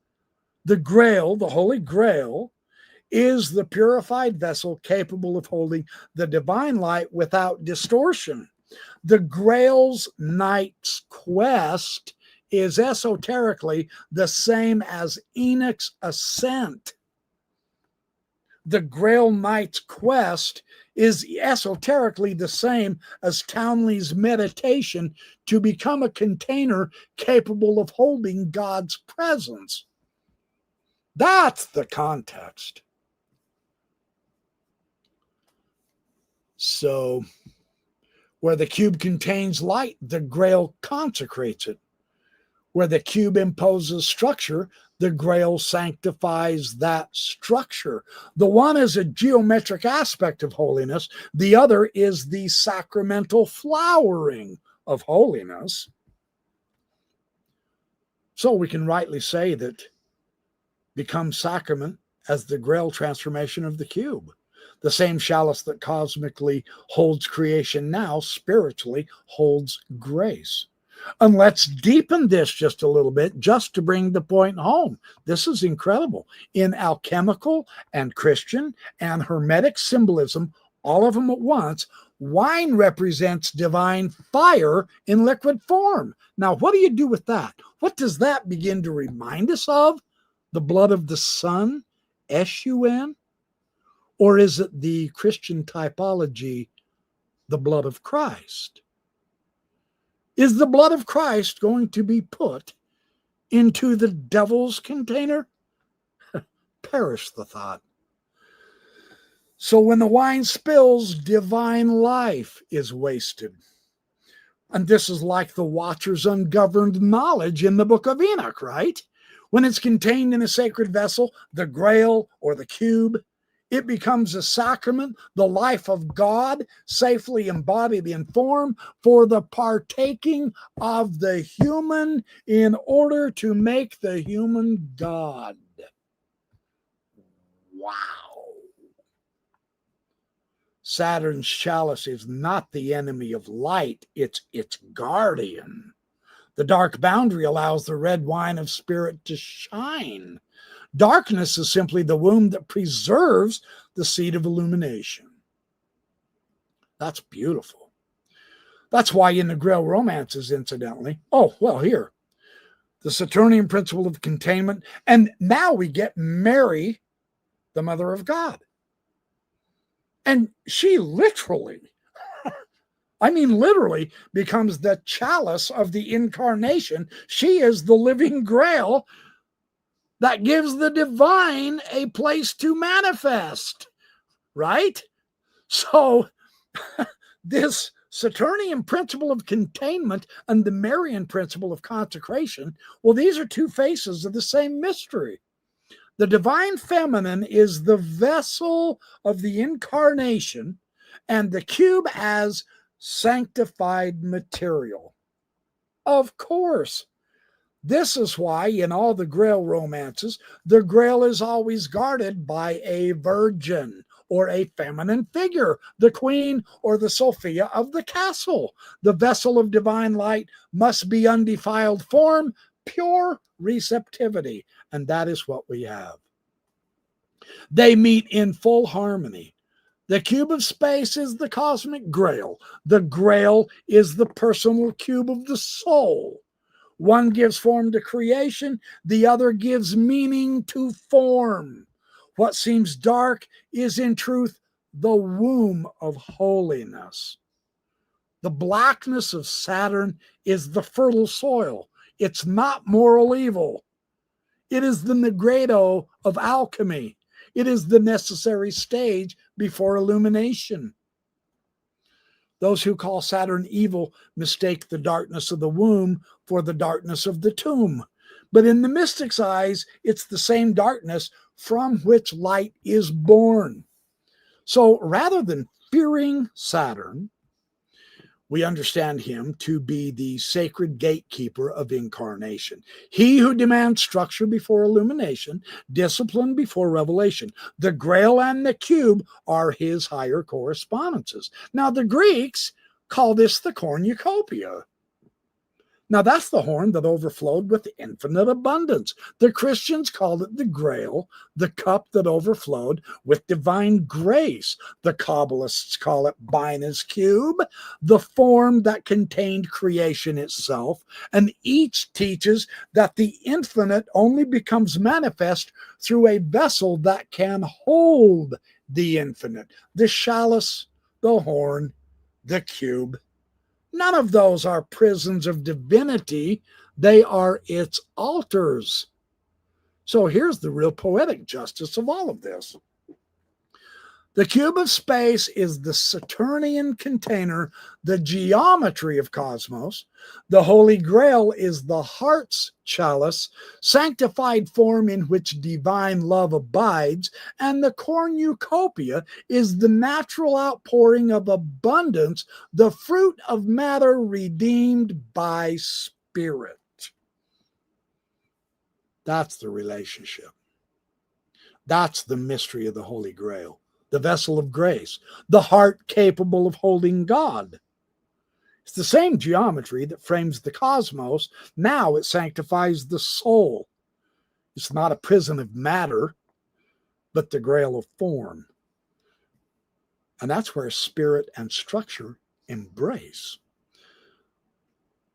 The grail, the Holy Grail, is the purified vessel capable of holding the divine light without distortion. The Grail's Knight's Quest is esoterically the same as Enoch's ascent. The Grail Knight's Quest is esoterically the same as Townley's meditation to become a container capable of holding God's presence. That's the context. So, where the cube contains light, the grail consecrates it. Where the cube imposes structure, the grail sanctifies that structure. The one is a geometric aspect of holiness. The other is the sacramental flowering of holiness. So we can rightly say that becomes sacrament as the grail transformation of the cube. The same chalice that cosmically holds creation now, spiritually holds grace. And let's deepen this just a little bit, just to bring the point home. This is incredible. In alchemical and Christian and Hermetic symbolism, all of them at once, wine represents divine fire in liquid form. Now, what do you do with that? What does that begin to remind us of? The blood of the Son, S-U-N? Or is it the Christian typology, the blood of Christ? Is the blood of Christ going to be put into the devil's container? Perish the thought. So when the wine spills, divine life is wasted. And this is like the watcher's ungoverned knowledge in the book of Enoch, right? When it's contained in a sacred vessel, the grail or the cube, it becomes a sacrament, the life of God, safely embodied in form for the partaking of the human in order to make the human God. Wow. Saturn's chalice is not the enemy of light, it's its guardian. The dark boundary allows the red wine of spirit to shine. Darkness is simply the womb that preserves the seed of illumination. That's beautiful. That's why in the Grail romances, incidentally, here, the Saturnian principle of containment, and now we get Mary, the Mother of God. And she literally becomes the chalice of the incarnation. She is the living grail that gives the divine a place to manifest, right? So this Saturnian principle of containment and the Marian principle of consecration, well, these are two faces of the same mystery. The divine feminine is the vessel of the incarnation, and the cube as sanctified material. Of course, this is why in all the Grail romances, the Grail is always guarded by a virgin or a feminine figure, the queen or the Sophia of the castle. The vessel of divine light must be undefiled form, pure receptivity, and that is what we have. They meet in full harmony. The cube of space is the cosmic Grail. The Grail is the personal cube of the soul. One gives form to creation, the other gives meaning to form. What seems dark is in truth the womb of holiness. The blackness of Saturn is the fertile soil. It's not moral evil. It is the nigredo of alchemy. It is the necessary stage before illumination. Those who call Saturn evil mistake the darkness of the womb for the darkness of the tomb. But in the mystic's eyes, it's the same darkness from which light is born. So rather than fearing Saturn, we understand him to be the sacred gatekeeper of incarnation. He who demands structure before illumination, discipline before revelation. The Grail and the cube are his higher correspondences. Now, the Greeks call this the cornucopia. Now, that's the horn that overflowed with infinite abundance. The Christians called it the Grail, the cup that overflowed with divine grace. The Kabbalists call it Bina's cube, the form that contained creation itself. And each teaches that the infinite only becomes manifest through a vessel that can hold the infinite. The chalice, the horn, the cube. None of those are prisons of divinity. They are its altars. So here's the real poetic justice of all of this. The cube of space is the Saturnian container, the geometry of cosmos. The Holy Grail is the heart's chalice, sanctified form in which divine love abides. And the cornucopia is the natural outpouring of abundance, the fruit of matter redeemed by spirit. That's the relationship. That's the mystery of the Holy Grail. The vessel of grace, the heart capable of holding God. It's the same geometry that frames the cosmos. Now it sanctifies the soul. It's not a prison of matter, but the Grail of form. And that's where spirit and structure embrace.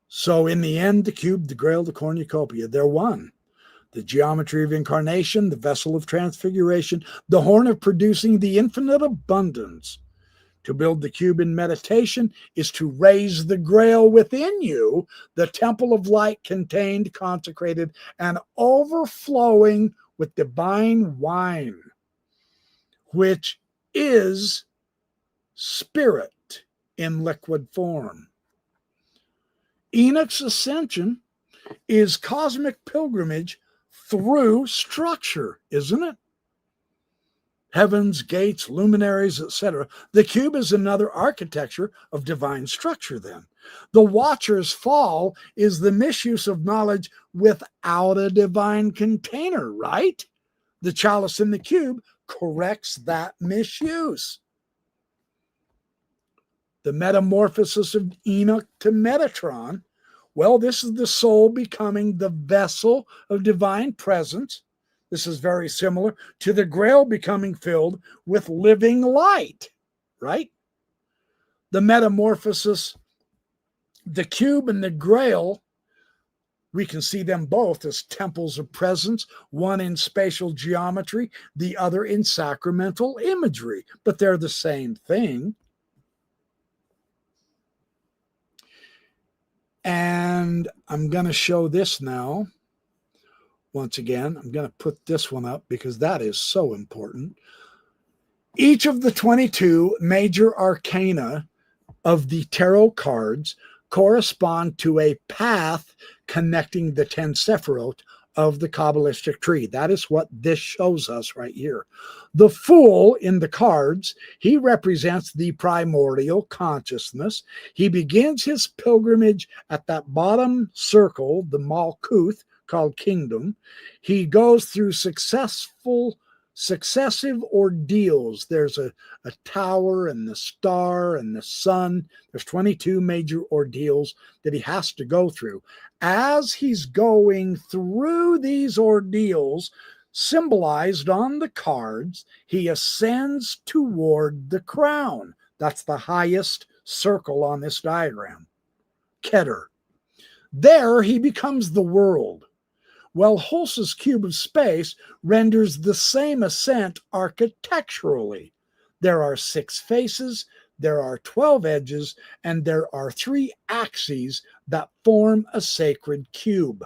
So in the end, the cube, the Grail, the cornucopia, they're one. The geometry of incarnation, the vessel of transfiguration, the horn of producing the infinite abundance. To build the cube in meditation is to raise the Grail within you, the temple of light contained, consecrated, and overflowing with divine wine, which is spirit in liquid form. Enoch's ascension is cosmic pilgrimage through structure, isn't it? Heavens, gates, luminaries, etc. The cube is another architecture of divine structure then. The Watcher's fall is the misuse of knowledge without a divine container, right? The chalice in the cube corrects that misuse. The metamorphosis of Enoch to Metatron, well, this is the soul becoming the vessel of divine presence. This is very similar to the Grail becoming filled with living light, right? The metamorphosis, the cube and the Grail, we can see them both as temples of presence, one in spatial geometry, the other in sacramental imagery, but they're the same thing. And I'm going to show this now. Once again, I'm going to put this one up because that is so important. Each of the 22 major arcana of the tarot cards correspond to a path connecting the 10 Sephiroth of the Kabbalistic tree. That is what this shows us right here. The Fool in the cards, he represents the primordial consciousness. He begins his pilgrimage at that bottom circle, the Malkuth, called kingdom. He goes through successive ordeals. There's a tower and the star and the sun. There's 22 major ordeals that he has to go through. As he's going through these ordeals, symbolized on the cards, he ascends toward the crown. That's the highest circle on this diagram, Keter. There he becomes the world. Well, Hulse's cube of space renders the same ascent architecturally. There are 6 faces, there are 12 edges, and there are 3 axes that form a sacred cube.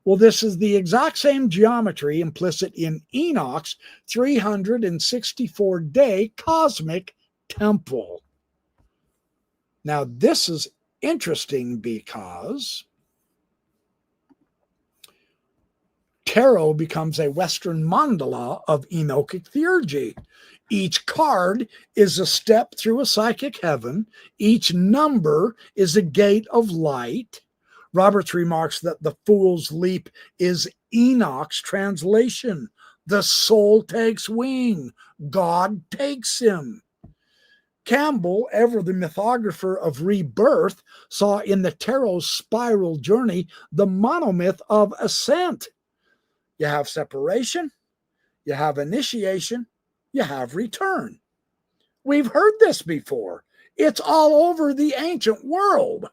Well, this is the exact same geometry implicit in Enoch's 364-day cosmic temple. Now, this is interesting because tarot becomes a Western mandala of Enochic theurgy. Each card is a step through a psychic heaven. Each number is a gate of light. Roberts remarks that the Fool's Leap is Enoch's translation. The soul takes wing. God takes him. Campbell, ever the mythographer of rebirth, saw in the tarot's spiral journey the monomyth of ascent. You have separation, you have initiation, you have return. We've heard this before. It's all over the ancient world,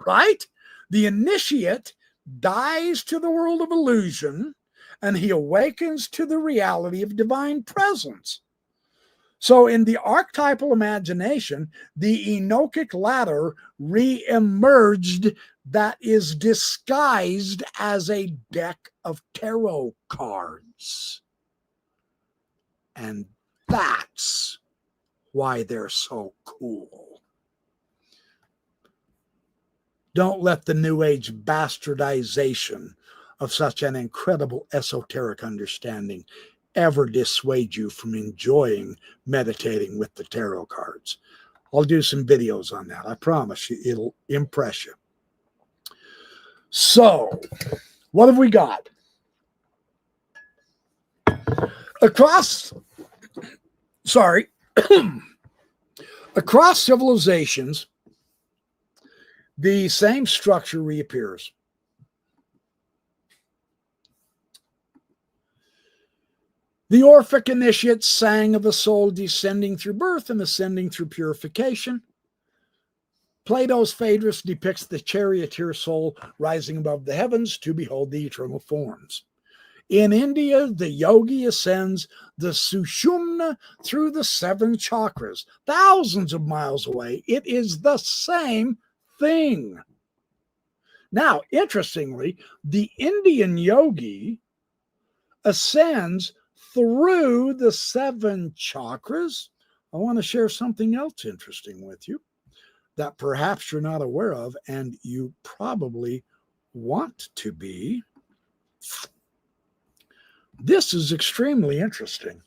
right? The initiate dies to the world of illusion, and he awakens to the reality of divine presence. So in the archetypal imagination, the Enochic ladder re-emerged that is disguised as a deck of tarot cards. And that's why they're so cool. Don't let the New Age bastardization of such an incredible esoteric understanding ever dissuade you from enjoying meditating with the tarot cards. I'll do some videos on that. I promise you, it'll impress you. So, what have we got? Across civilizations, the same structure reappears. The Orphic initiates sang of a soul descending through birth and ascending through purification. Plato's Phaedrus depicts the charioteer soul rising above the heavens to behold the eternal forms. In India, the yogi ascends the Sushumna through the 7 chakras, thousands of miles away. It is the same thing. Now, interestingly, the Indian yogi ascends through the 7 chakras. I want to share something else interesting with you that perhaps you're not aware of, and you probably want to be. This is extremesely interesting.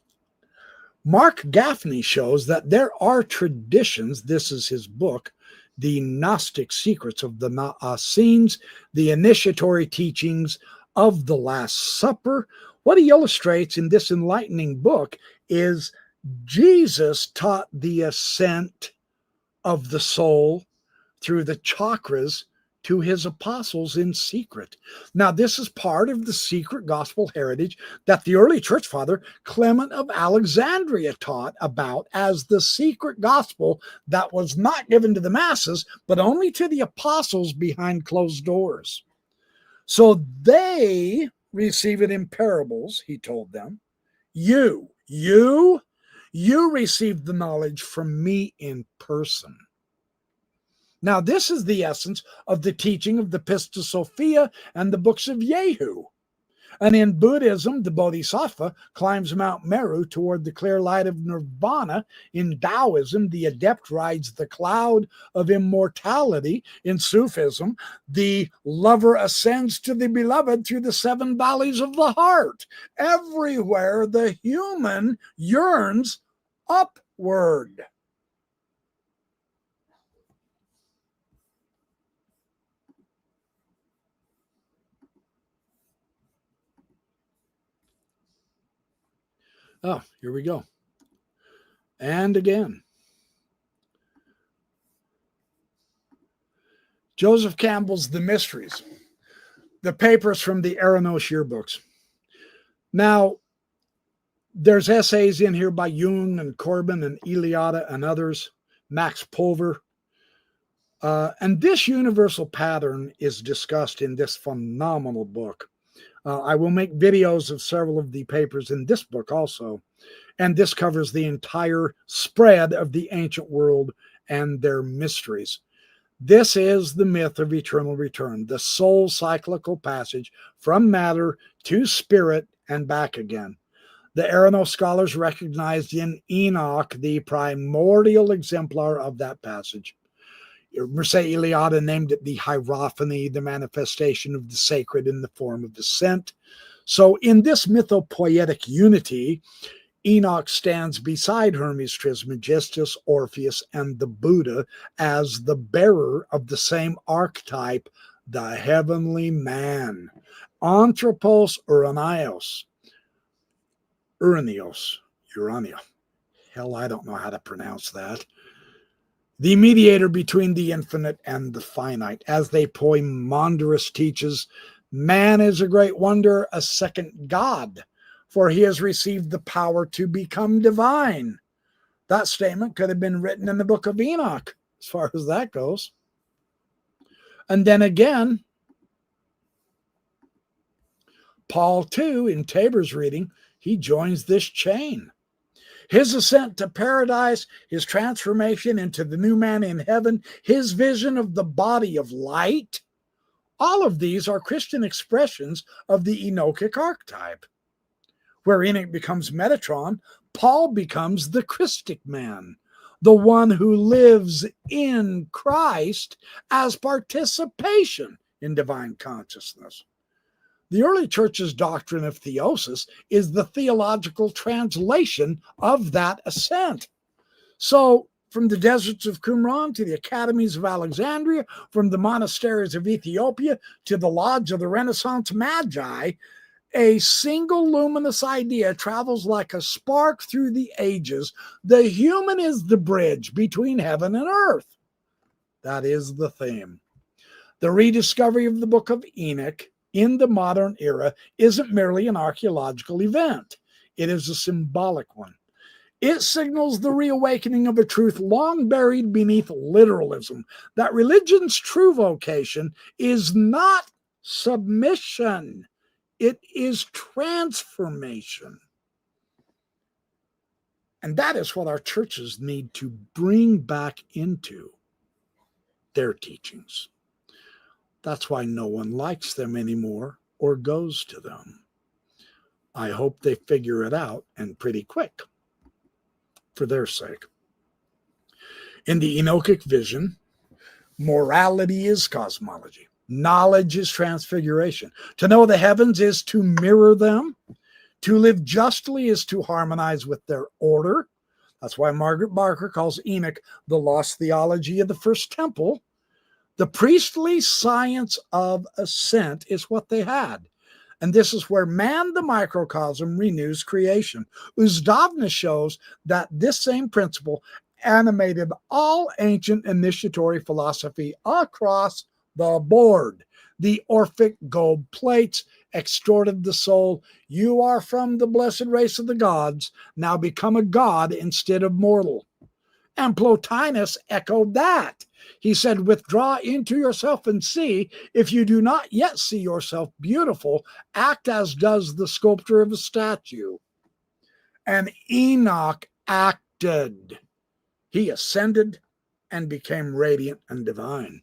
Mark Gaffney shows that there are traditions, this is his book, The Gnostic Secrets of the Essenes, the initiatory teachings of the Last Supper. What he illustrates in this enlightening book is Jesus taught the ascent of the soul through the chakras to his apostles in secret. Now, this is part of the secret gospel heritage that the early church father Clement of Alexandria taught about as the secret gospel that was not given to the masses, but only to the apostles behind closed doors. So they receive it in parables, he told them. You received the knowledge from me in person. Now, this is the essence of the teaching of the Pista Sophia and the books of Jehu. And in Buddhism, the Bodhisattva climbs Mount Meru toward the clear light of nirvana. In Taoism, the adept rides the cloud of immortality. In Sufism, the lover ascends to the beloved through the 7 valleys of the heart. Everywhere the human yearns upward. Oh, here we go. And again. Joseph Campbell's The Mysteries, the papers from the Enoch yearbooks. Now, there's essays in here by Jung and Corbin and Eliade and others, Max Pulver. And this universal pattern is discussed in this phenomenal book. I will make videos of several of the papers in this book also. And this covers the entire spread of the ancient world and their mysteries. This is the myth of eternal return, the soul cyclical passage from matter to spirit and back again. The Enoch scholars recognized in Enoch the primordial exemplar of that passage. Mircea Eliade named it the hierophany, the manifestation of the sacred in the form of ascent. So in this mythopoetic unity, Enoch stands beside Hermes Trismegistus, Orpheus, and the Buddha as the bearer of the same archetype, the heavenly man. Anthropos Uranios. Urania. Hell, I don't know how to pronounce that. The mediator between the infinite and the finite. As they Poimandrus teaches, man is a great wonder, a second God, for he has received the power to become divine. That statement could have been written in the book of Enoch, as far as that goes. And then again, Paul, too, in Tabor's reading, he joins this chain. His ascent to paradise, his transformation into the new man in heaven, his vision of the body of light, all of these are Christian expressions of the Enochic archetype. Where Enoch becomes Metatron, Paul becomes the Christic man, the one who lives in Christ as participation in divine consciousness. The early church's doctrine of theosis is the theological translation of that ascent. So, from the deserts of Qumran to the academies of Alexandria, from the monasteries of Ethiopia to the lodge of the Renaissance Magi, a single luminous idea travels like a spark through the ages. The human is the bridge between heaven and earth. That is the theme. The rediscovery of the book of Enoch in the modern era isn't merely an archaeological event. It is a symbolic one. It signals the reawakening of a truth long buried beneath literalism, that religion's true vocation is not submission. It is transformation. And that is what our churches need to bring back into their teachings. That's why no one likes them anymore or goes to them. I hope they figure it out, and pretty quick, for their sake. In the Enochic vision, morality is cosmology. Knowledge is transfiguration. To know the heavens is to mirror them. To live justly is to harmonize with their order. That's why Margaret Barker calls Enoch the lost theology of the first temple. The priestly science of ascent is what they had. And this is where man, the microcosm, renews creation. Uzdovna shows that this same principle animated all ancient initiatory philosophy across the board. The Orphic gold plates extorted the soul. You are from the blessed race of the gods. Now become a god instead of mortal. And Plotinus echoed that. He said, withdraw into yourself and see. If you do not yet see yourself beautiful, act as does the sculptor of a statue. And Enoch acted. He ascended and became radiant and divine.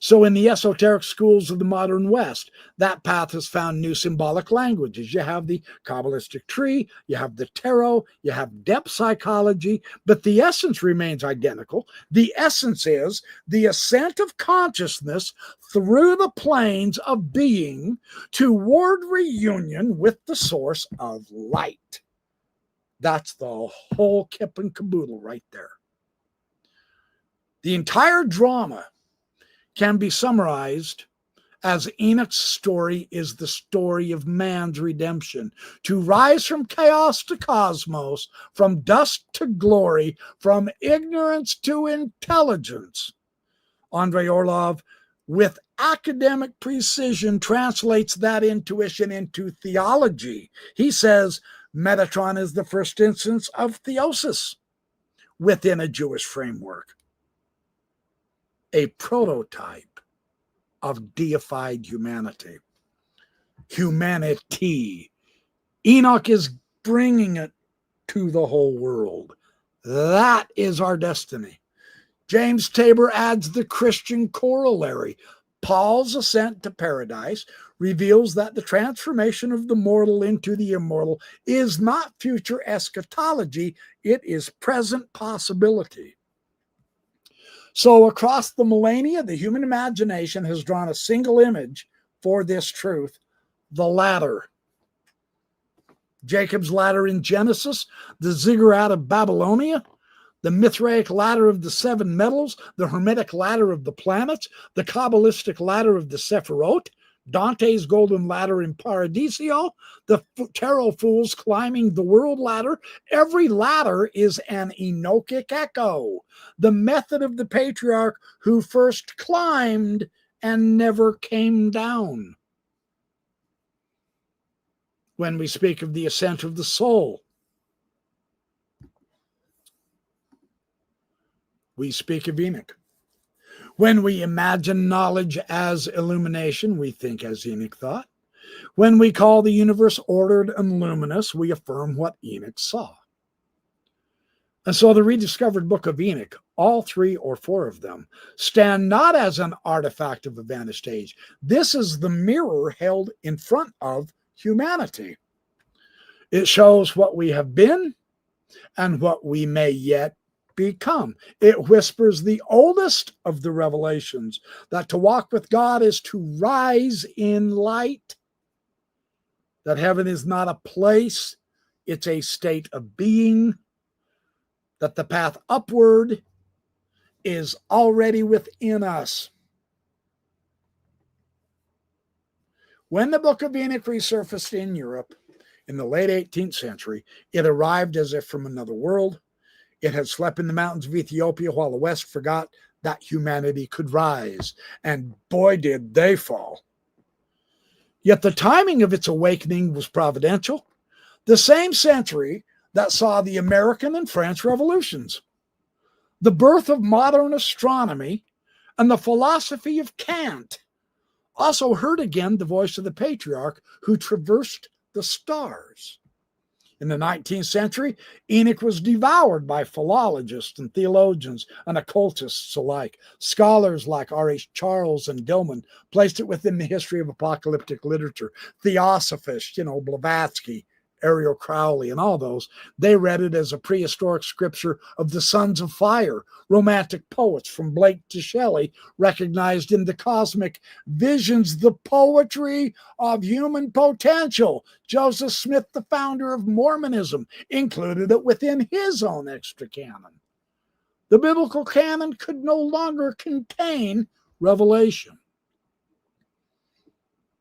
So in the esoteric schools of the modern West, that path has found new symbolic languages. You have the Kabbalistic tree, you have the tarot, you have depth psychology, but the essence remains identical. The essence is the ascent of consciousness through the planes of being toward reunion with the source of light. That's the whole kip and caboodle right there. The entire drama can be summarized as Enoch's story is the story of man's redemption, to rise from chaos to cosmos, from dust to glory, from ignorance to intelligence. Andrei Orlov, with academic precision, translates that intuition into theology. He says Metatron is the first instance of theosis within a Jewish framework, a prototype of deified humanity. Humanity. Enoch is bringing it to the whole world. That is our destiny. James Tabor adds the Christian corollary. Paul's ascent to paradise reveals that the transformation of the mortal into the immortal is not future eschatology, it is present possibility. So across the millennia, the human imagination has drawn a single image for this truth, the ladder. Jacob's ladder in Genesis, the ziggurat of Babylonia, the Mithraic ladder of the seven metals, the Hermetic ladder of the planets, the Kabbalistic ladder of the Sephirot, Dante's golden ladder in Paradiso, the tarot fools climbing the world ladder. Every ladder is an Enochic echo, the method of the patriarch who first climbed and never came down. When we speak of the ascent of the soul, we speak of Enoch. When we imagine knowledge as illumination, we think as Enoch thought. When we call the universe ordered and luminous, we affirm what Enoch saw. And so the rediscovered book of Enoch, all 3 or 4 of them, stand not as an artifact of a vanished age. This is the mirror held in front of humanity. It shows what we have been and what we may yet become. It whispers the oldest of the revelations, that to walk with God is to rise in light, that heaven is not a place, it's a state of being, that the path upward is already within us. When the Book of Enoch resurfaced in Europe in the late 18th century, it arrived as if from another world. It had slept in the mountains of Ethiopia while the West forgot that humanity could rise. And boy, did they fall. Yet the timing of its awakening was providential. The same century that saw the American and French revolutions, the birth of modern astronomy, and the philosophy of Kant, also heard again the voice of the patriarch who traversed the stars. In the 19th century, Enoch was devoured by philologists and theologians and occultists alike. Scholars like R.H. Charles and Dillman placed it within the history of apocalyptic literature. Theosophists, Blavatsky, Ariel Crowley, and all those, they read it as a prehistoric scripture of the sons of fire. Romantic poets from Blake to Shelley recognized in the cosmic visions the poetry of human potential. Joseph Smith, the founder of Mormonism, included it within his own extra canon. The biblical canon could no longer contain revelation.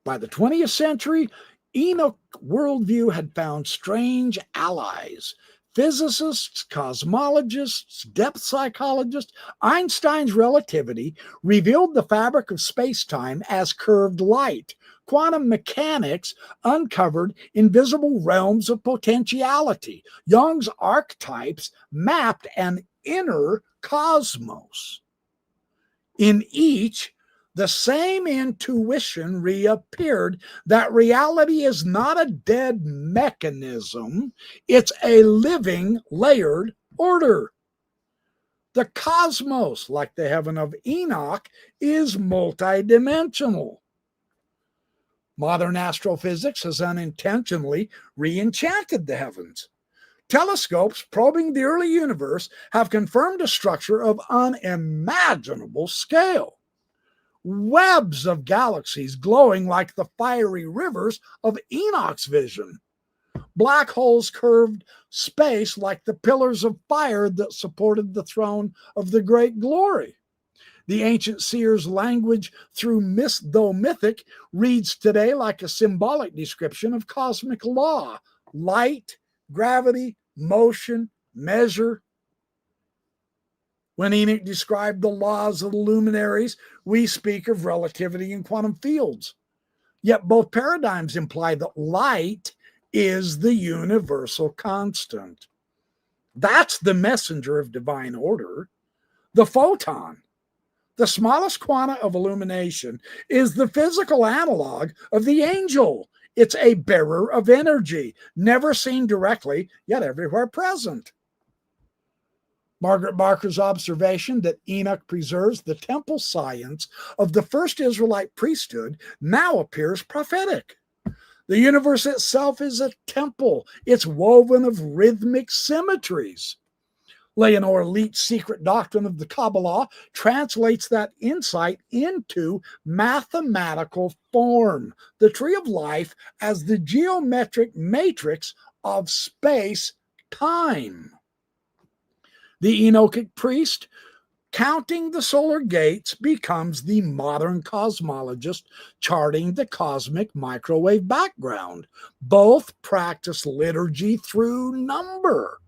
By the 20th century, Enoch's worldview had found strange allies. Physicists, cosmologists, depth psychologists. Einstein's relativity revealed the fabric of space-time as curved light. Quantum mechanics uncovered invisible realms of potentiality. Jung's archetypes mapped an inner cosmos. In each, the same intuition reappeared that reality is not a dead mechanism, it's a living, layered order. The cosmos, like the heaven of Enoch, is multidimensional. Modern astrophysics has unintentionally re-enchanted the heavens. Telescopes probing the early universe have confirmed a structure of unimaginable scale. Webs of galaxies glowing like the fiery rivers of Enoch's vision. Black holes curved space like the pillars of fire that supported the throne of the great glory. The ancient seers' language, though mythic, reads today like a symbolic description of cosmic law, light, gravity, motion, measure. When Enoch described the laws of the luminaries, we speak of relativity and quantum fields. Yet both paradigms imply that light is the universal constant. That's the messenger of divine order. The photon, the smallest quanta of illumination, is the physical analog of the angel. It's a bearer of energy, never seen directly, yet everywhere present. Margaret Barker's observation that Enoch preserves the temple science of the first Israelite priesthood now appears prophetic. The universe itself is a temple. It's woven of rhythmic symmetries. Leonore Leet's secret doctrine of the Kabbalah translates that insight into mathematical form, the tree of life as the geometric matrix of space-time. The Enochic priest, counting the solar gates, becomes the modern cosmologist charting the cosmic microwave background. Both practice liturgy through number.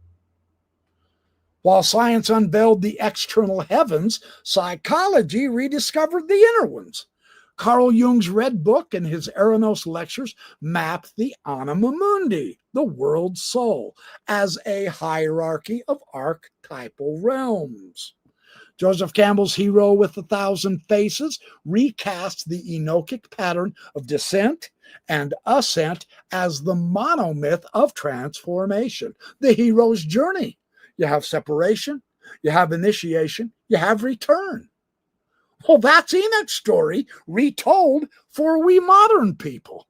While science unveiled the external heavens, psychology rediscovered the inner ones. Carl Jung's Red Book and his Eranos lectures mapped the anima mundi, the world soul, as a hierarchy of archetypal realms. Joseph Campbell's Hero with 1,000 Faces recast the Enochic pattern of descent and ascent as the monomyth of transformation, the hero's journey. You have separation, you have initiation, you have return. Well, that's Enoch's story retold for we modern people.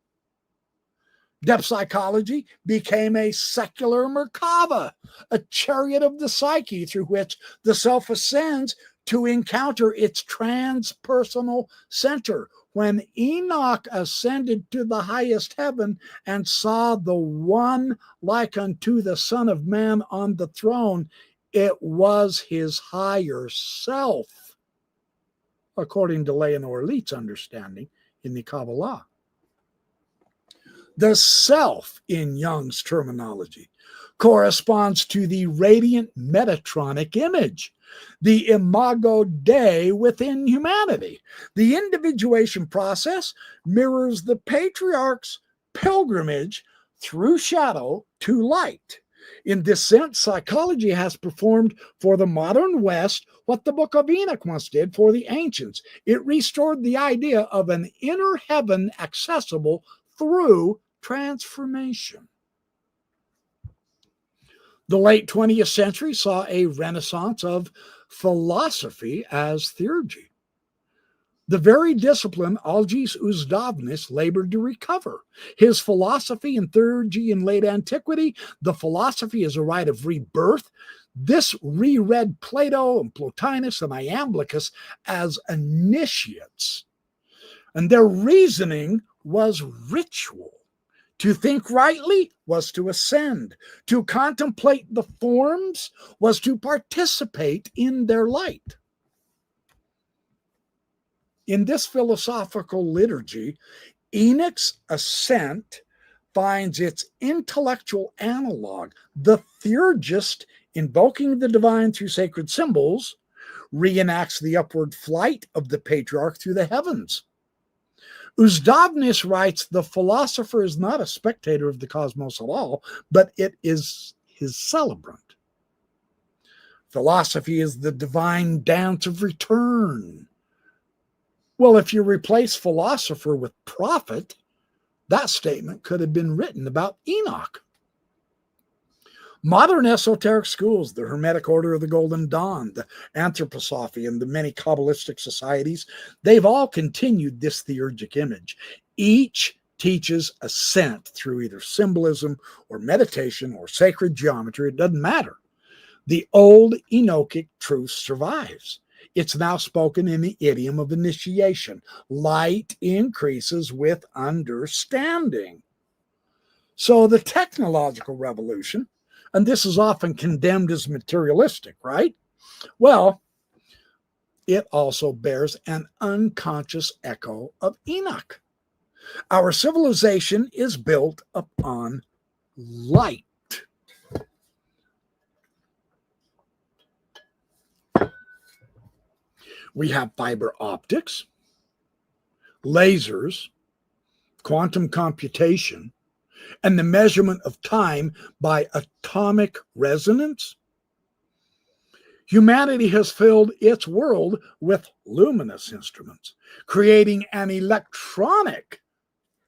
Depth psychology became a secular Merkava, a chariot of the psyche through which the self ascends to encounter its transpersonal center. When Enoch ascended to the highest heaven and saw the one like unto the Son of Man on the throne, it was his higher self, according to Leonore Leet's understanding in the Kabbalah. The self, in Jung's terminology, corresponds to the radiant Metatronic image, the imago Dei within humanity. The individuation process mirrors the patriarch's pilgrimage through shadow to light. In this sense, psychology has performed for the modern West what the Book of Enoch once did for the ancients. It restored the idea of an inner heaven accessible through transformation. The late 20th century saw a renaissance of philosophy as theurgy. The very discipline Algis Uzdovnis labored to recover. His philosophy and theurgy in late antiquity, the philosophy is a rite of rebirth. This reread Plato and Plotinus and Iamblichus as initiates. And their reasoning was ritual. To think rightly was to ascend. To contemplate the forms was to participate in their light. In this philosophical liturgy, Enoch's ascent finds its intellectual analog, the theurgist invoking the divine through sacred symbols, reenacts the upward flight of the patriarch through the heavens. Uzdovnis writes, the philosopher is not a spectator of the cosmos at all, but it is his celebrant. Philosophy is the divine dance of return. Well, if you replace philosopher with prophet, that statement could have been written about Enoch. Modern esoteric schools, the Hermetic Order of the Golden Dawn, the Anthroposophy, and the many Kabbalistic societies, they've all continued this theurgic image. Each teaches ascent through either symbolism or meditation or sacred geometry. It doesn't matter. The old Enochic truth survives. It's now spoken in the idiom of initiation. Light increases with understanding. So the technological revolution, and this is often condemned as materialistic, right? Well, it also bears an unconscious echo of Enoch. Our civilization is built upon light. We have fiber optics, lasers, quantum computation, and the measurement of time by atomic resonance. Humanity has filled its world with luminous instruments, creating an electronic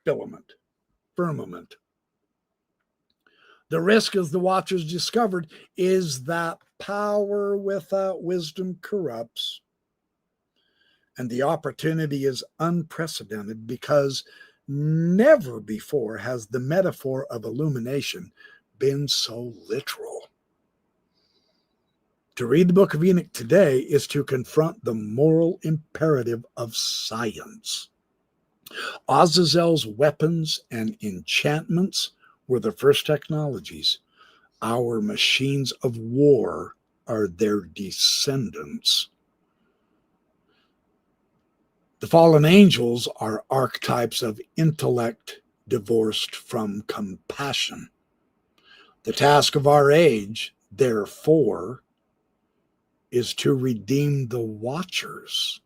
firmament. The risk, as the Watchers discovered, is that power without wisdom corrupts. And the opportunity is unprecedented because never before has the metaphor of illumination been so literal. To read the book of Enoch today is to confront the moral imperative of science. Azazel's weapons and enchantments were the first technologies. Our machines of war are their descendants. The fallen angels are archetypes of intellect divorced from compassion. The task of our age, therefore, is to redeem the Watchers,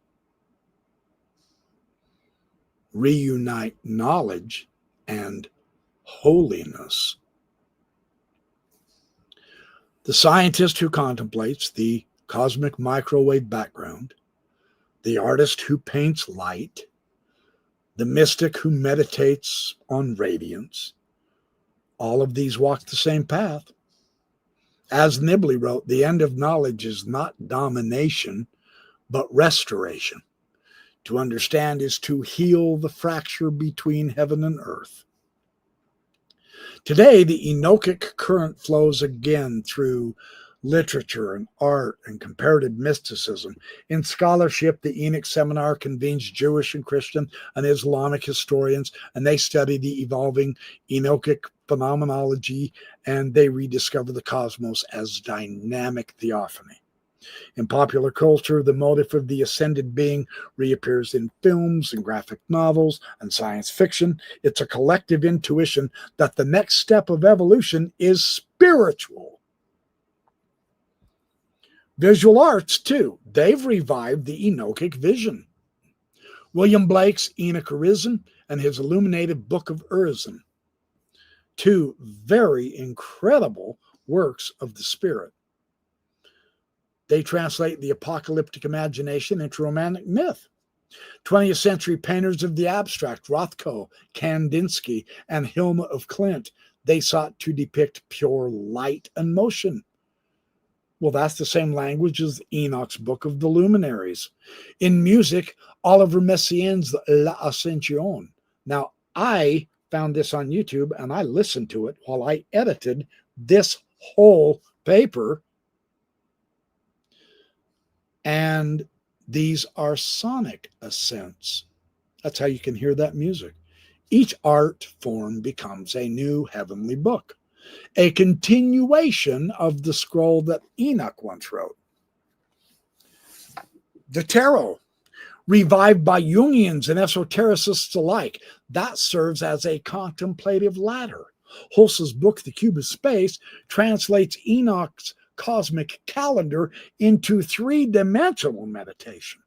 reunite knowledge and holiness. The scientist who contemplates the cosmic microwave background, the artist who paints light, the mystic who meditates on radiance, all of these walk the same path. As Nibley wrote, the end of knowledge is not domination, but restoration. To understand is to heal the fracture between heaven and earth. Today, the Enochic current flows again through literature and art and comparative mysticism. In scholarship, the Enoch Seminar convenes Jewish and Christian and Islamic historians, and they study the evolving Enochic phenomenology, and they rediscover the cosmos as dynamic theophany. In popular culture, the motif of the ascended being reappears in films and graphic novels and science fiction. It's a collective intuition that the next step of evolution is spiritual. Visual arts, too, they've revived the Enochic vision. William Blake's Enoch Arisen and his illuminated Book of Urizen, two very incredible works of the spirit. They translate the apocalyptic imagination into romantic myth. 20th century painters of the abstract, Rothko, Kandinsky, and Hilma of Klint, they sought to depict pure light and motion. Well, that's the same language as Enoch's Book of the Luminaries. In music, Oliver Messiaen's La Ascension. Now, I found this on YouTube and I listened to it while I edited this whole paper. And these are sonic ascents. That's how you can hear that music. Each art form becomes a new heavenly book, a continuation of the scroll that Enoch once wrote. The tarot, revived by Jungians and esotericists alike, that serves as a contemplative ladder. Hulse's book, The Cube of Space, translates Enoch's cosmic calendar into three-dimensional meditation.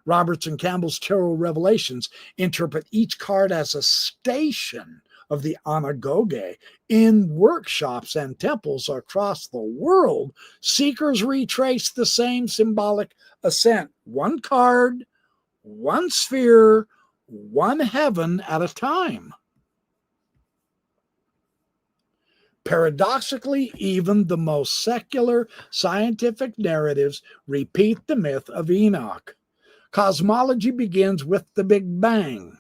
Roberts and Campbell's Tarot Revelations interpret each card as a station of the anagoge. In workshops and temples across the world, seekers retrace the same symbolic ascent. One card, one sphere, one heaven at a time. Paradoxically, even the most secular scientific narratives repeat the myth of Enoch. Cosmology begins with the Big Bang,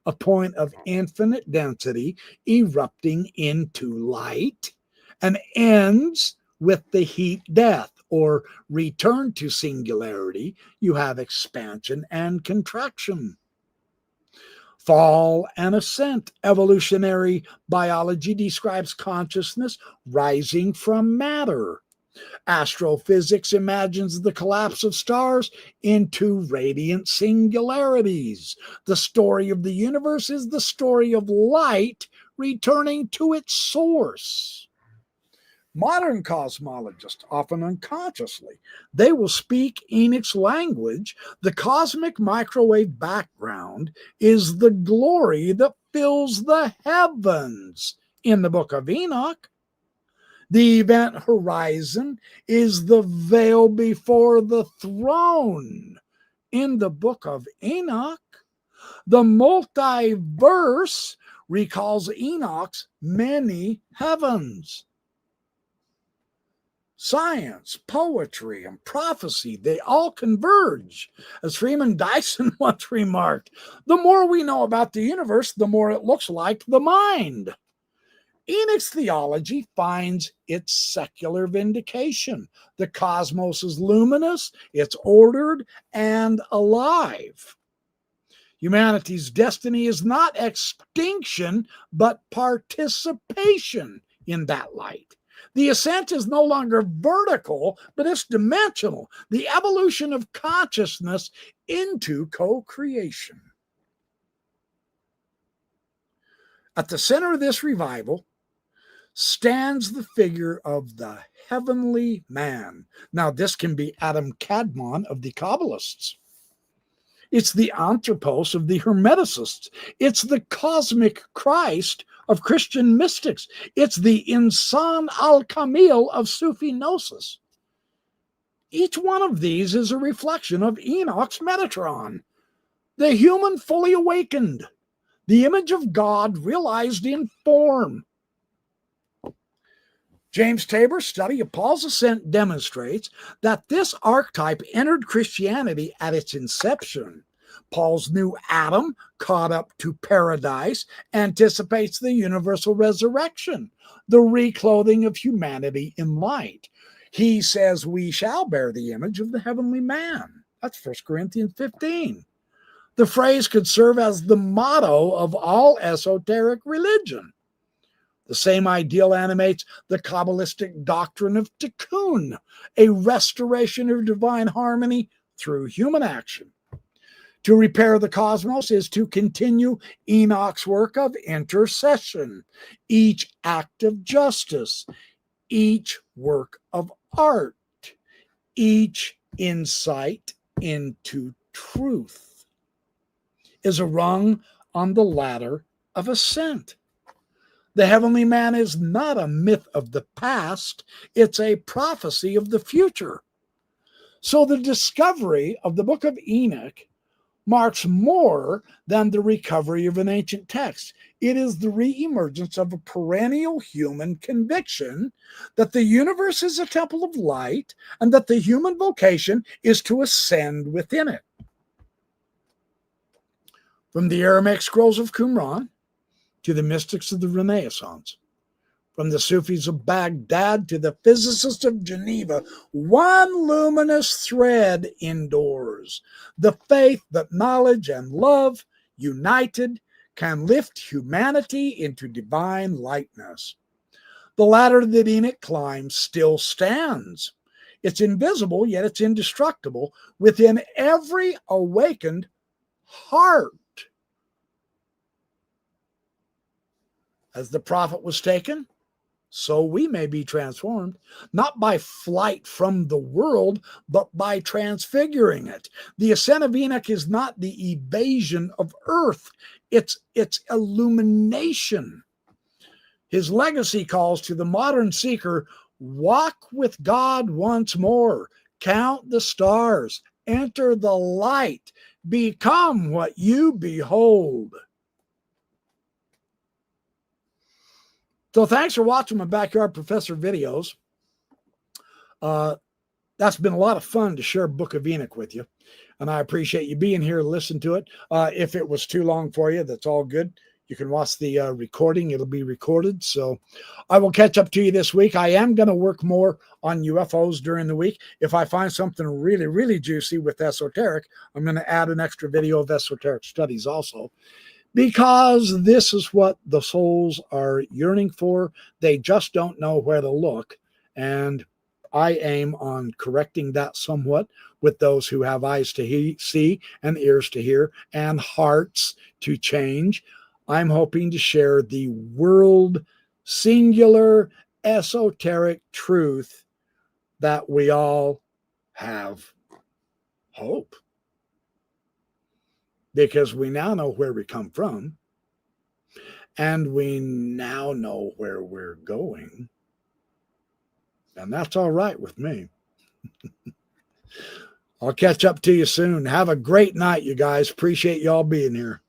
a point of infinite density erupting into light, and ends with the heat death, or return to singularity. You have expansion and contraction. Fall and ascent. Evolutionary biology describes consciousness rising from matter. Astrophysics imagines the collapse of stars into radiant singularities. The story of the universe is the story of light returning to its source. Modern cosmologists, often unconsciously, they will speak Enoch's language. The cosmic microwave background is the glory that fills the heavens. In the book of Enoch, the event horizon is the veil before the throne. In the book of Enoch, the multiverse recalls Enoch's many heavens. Science, poetry, and prophecy, they all converge. As Freeman Dyson once remarked, the more we know about the universe, the more it looks like the mind. Enoch's theology finds its secular vindication. The cosmos is luminous, it's ordered, and alive. Humanity's destiny is not extinction, but participation in that light. The ascent is no longer vertical, but it's dimensional. The evolution of consciousness into co-creation. At the center of this revival stands the figure of the heavenly man. Now, this can be Adam Kadmon of the Kabbalists. It's the Anthropos of the Hermeticists. It's the cosmic Christ of Christian mystics. It's the Insan al-Kamil of Sufi Gnosis. Each one of these is a reflection of Enoch's Metatron, the human fully awakened, the image of God realized in form. James Tabor's study of Paul's ascent demonstrates that this archetype entered Christianity at its inception. Paul's new Adam, caught up to paradise, anticipates the universal resurrection, the reclothing of humanity in light. He says we shall bear the image of the heavenly man. That's 1 Corinthians 15. The phrase could serve as the motto of all esoteric religion. The same ideal animates the Kabbalistic doctrine of tikkun, a restoration of divine harmony through human action. To repair the cosmos is to continue Enoch's work of intercession, each act of justice, each work of art, each insight into truth is a rung on the ladder of ascent. The heavenly man is not a myth of the past, it's a prophecy of the future. So the discovery of the book of Enoch marks more than the recovery of an ancient text. It is the reemergence of a perennial human conviction that the universe is a temple of light and that the human vocation is to ascend within it. From the Aramaic scrolls of Qumran to the mystics of the Renaissance, from the Sufis of Baghdad to the physicists of Geneva, one luminous thread endures: the faith that knowledge and love, united, can lift humanity into divine lightness. The ladder that Enoch climbs still stands. It's invisible, yet it's indestructible within every awakened heart. As the prophet was taken, so we may be transformed, not by flight from the world, but by transfiguring it. The ascent of Enoch is not the evasion of earth, it's illumination. His legacy calls to the modern seeker: walk with God once more, count the stars, enter the light, become what you behold. So thanks for watching my Backyard Professor videos. That's been a lot of fun to share Book of Enoch with you. And I appreciate you being here to listen to it. If it was too long for you, that's all good. You can watch the recording. It'll be recorded. So I will catch up to you this week. I am going to work more on UFOs during the week. If I find something really, really juicy with esoteric, I'm going to add an extra video of esoteric studies also, because this is what the souls are yearning for. They just don't know where to look. And I aim on correcting that somewhat with those who have eyes to see and ears to hear and hearts to change. I'm hoping to share the world singular esoteric truth that we all have hope. Because we now know where we come from, and we now know where we're going. And that's all right with me. I'll catch up to you soon. Have a great night, you guys. Appreciate y'all being here.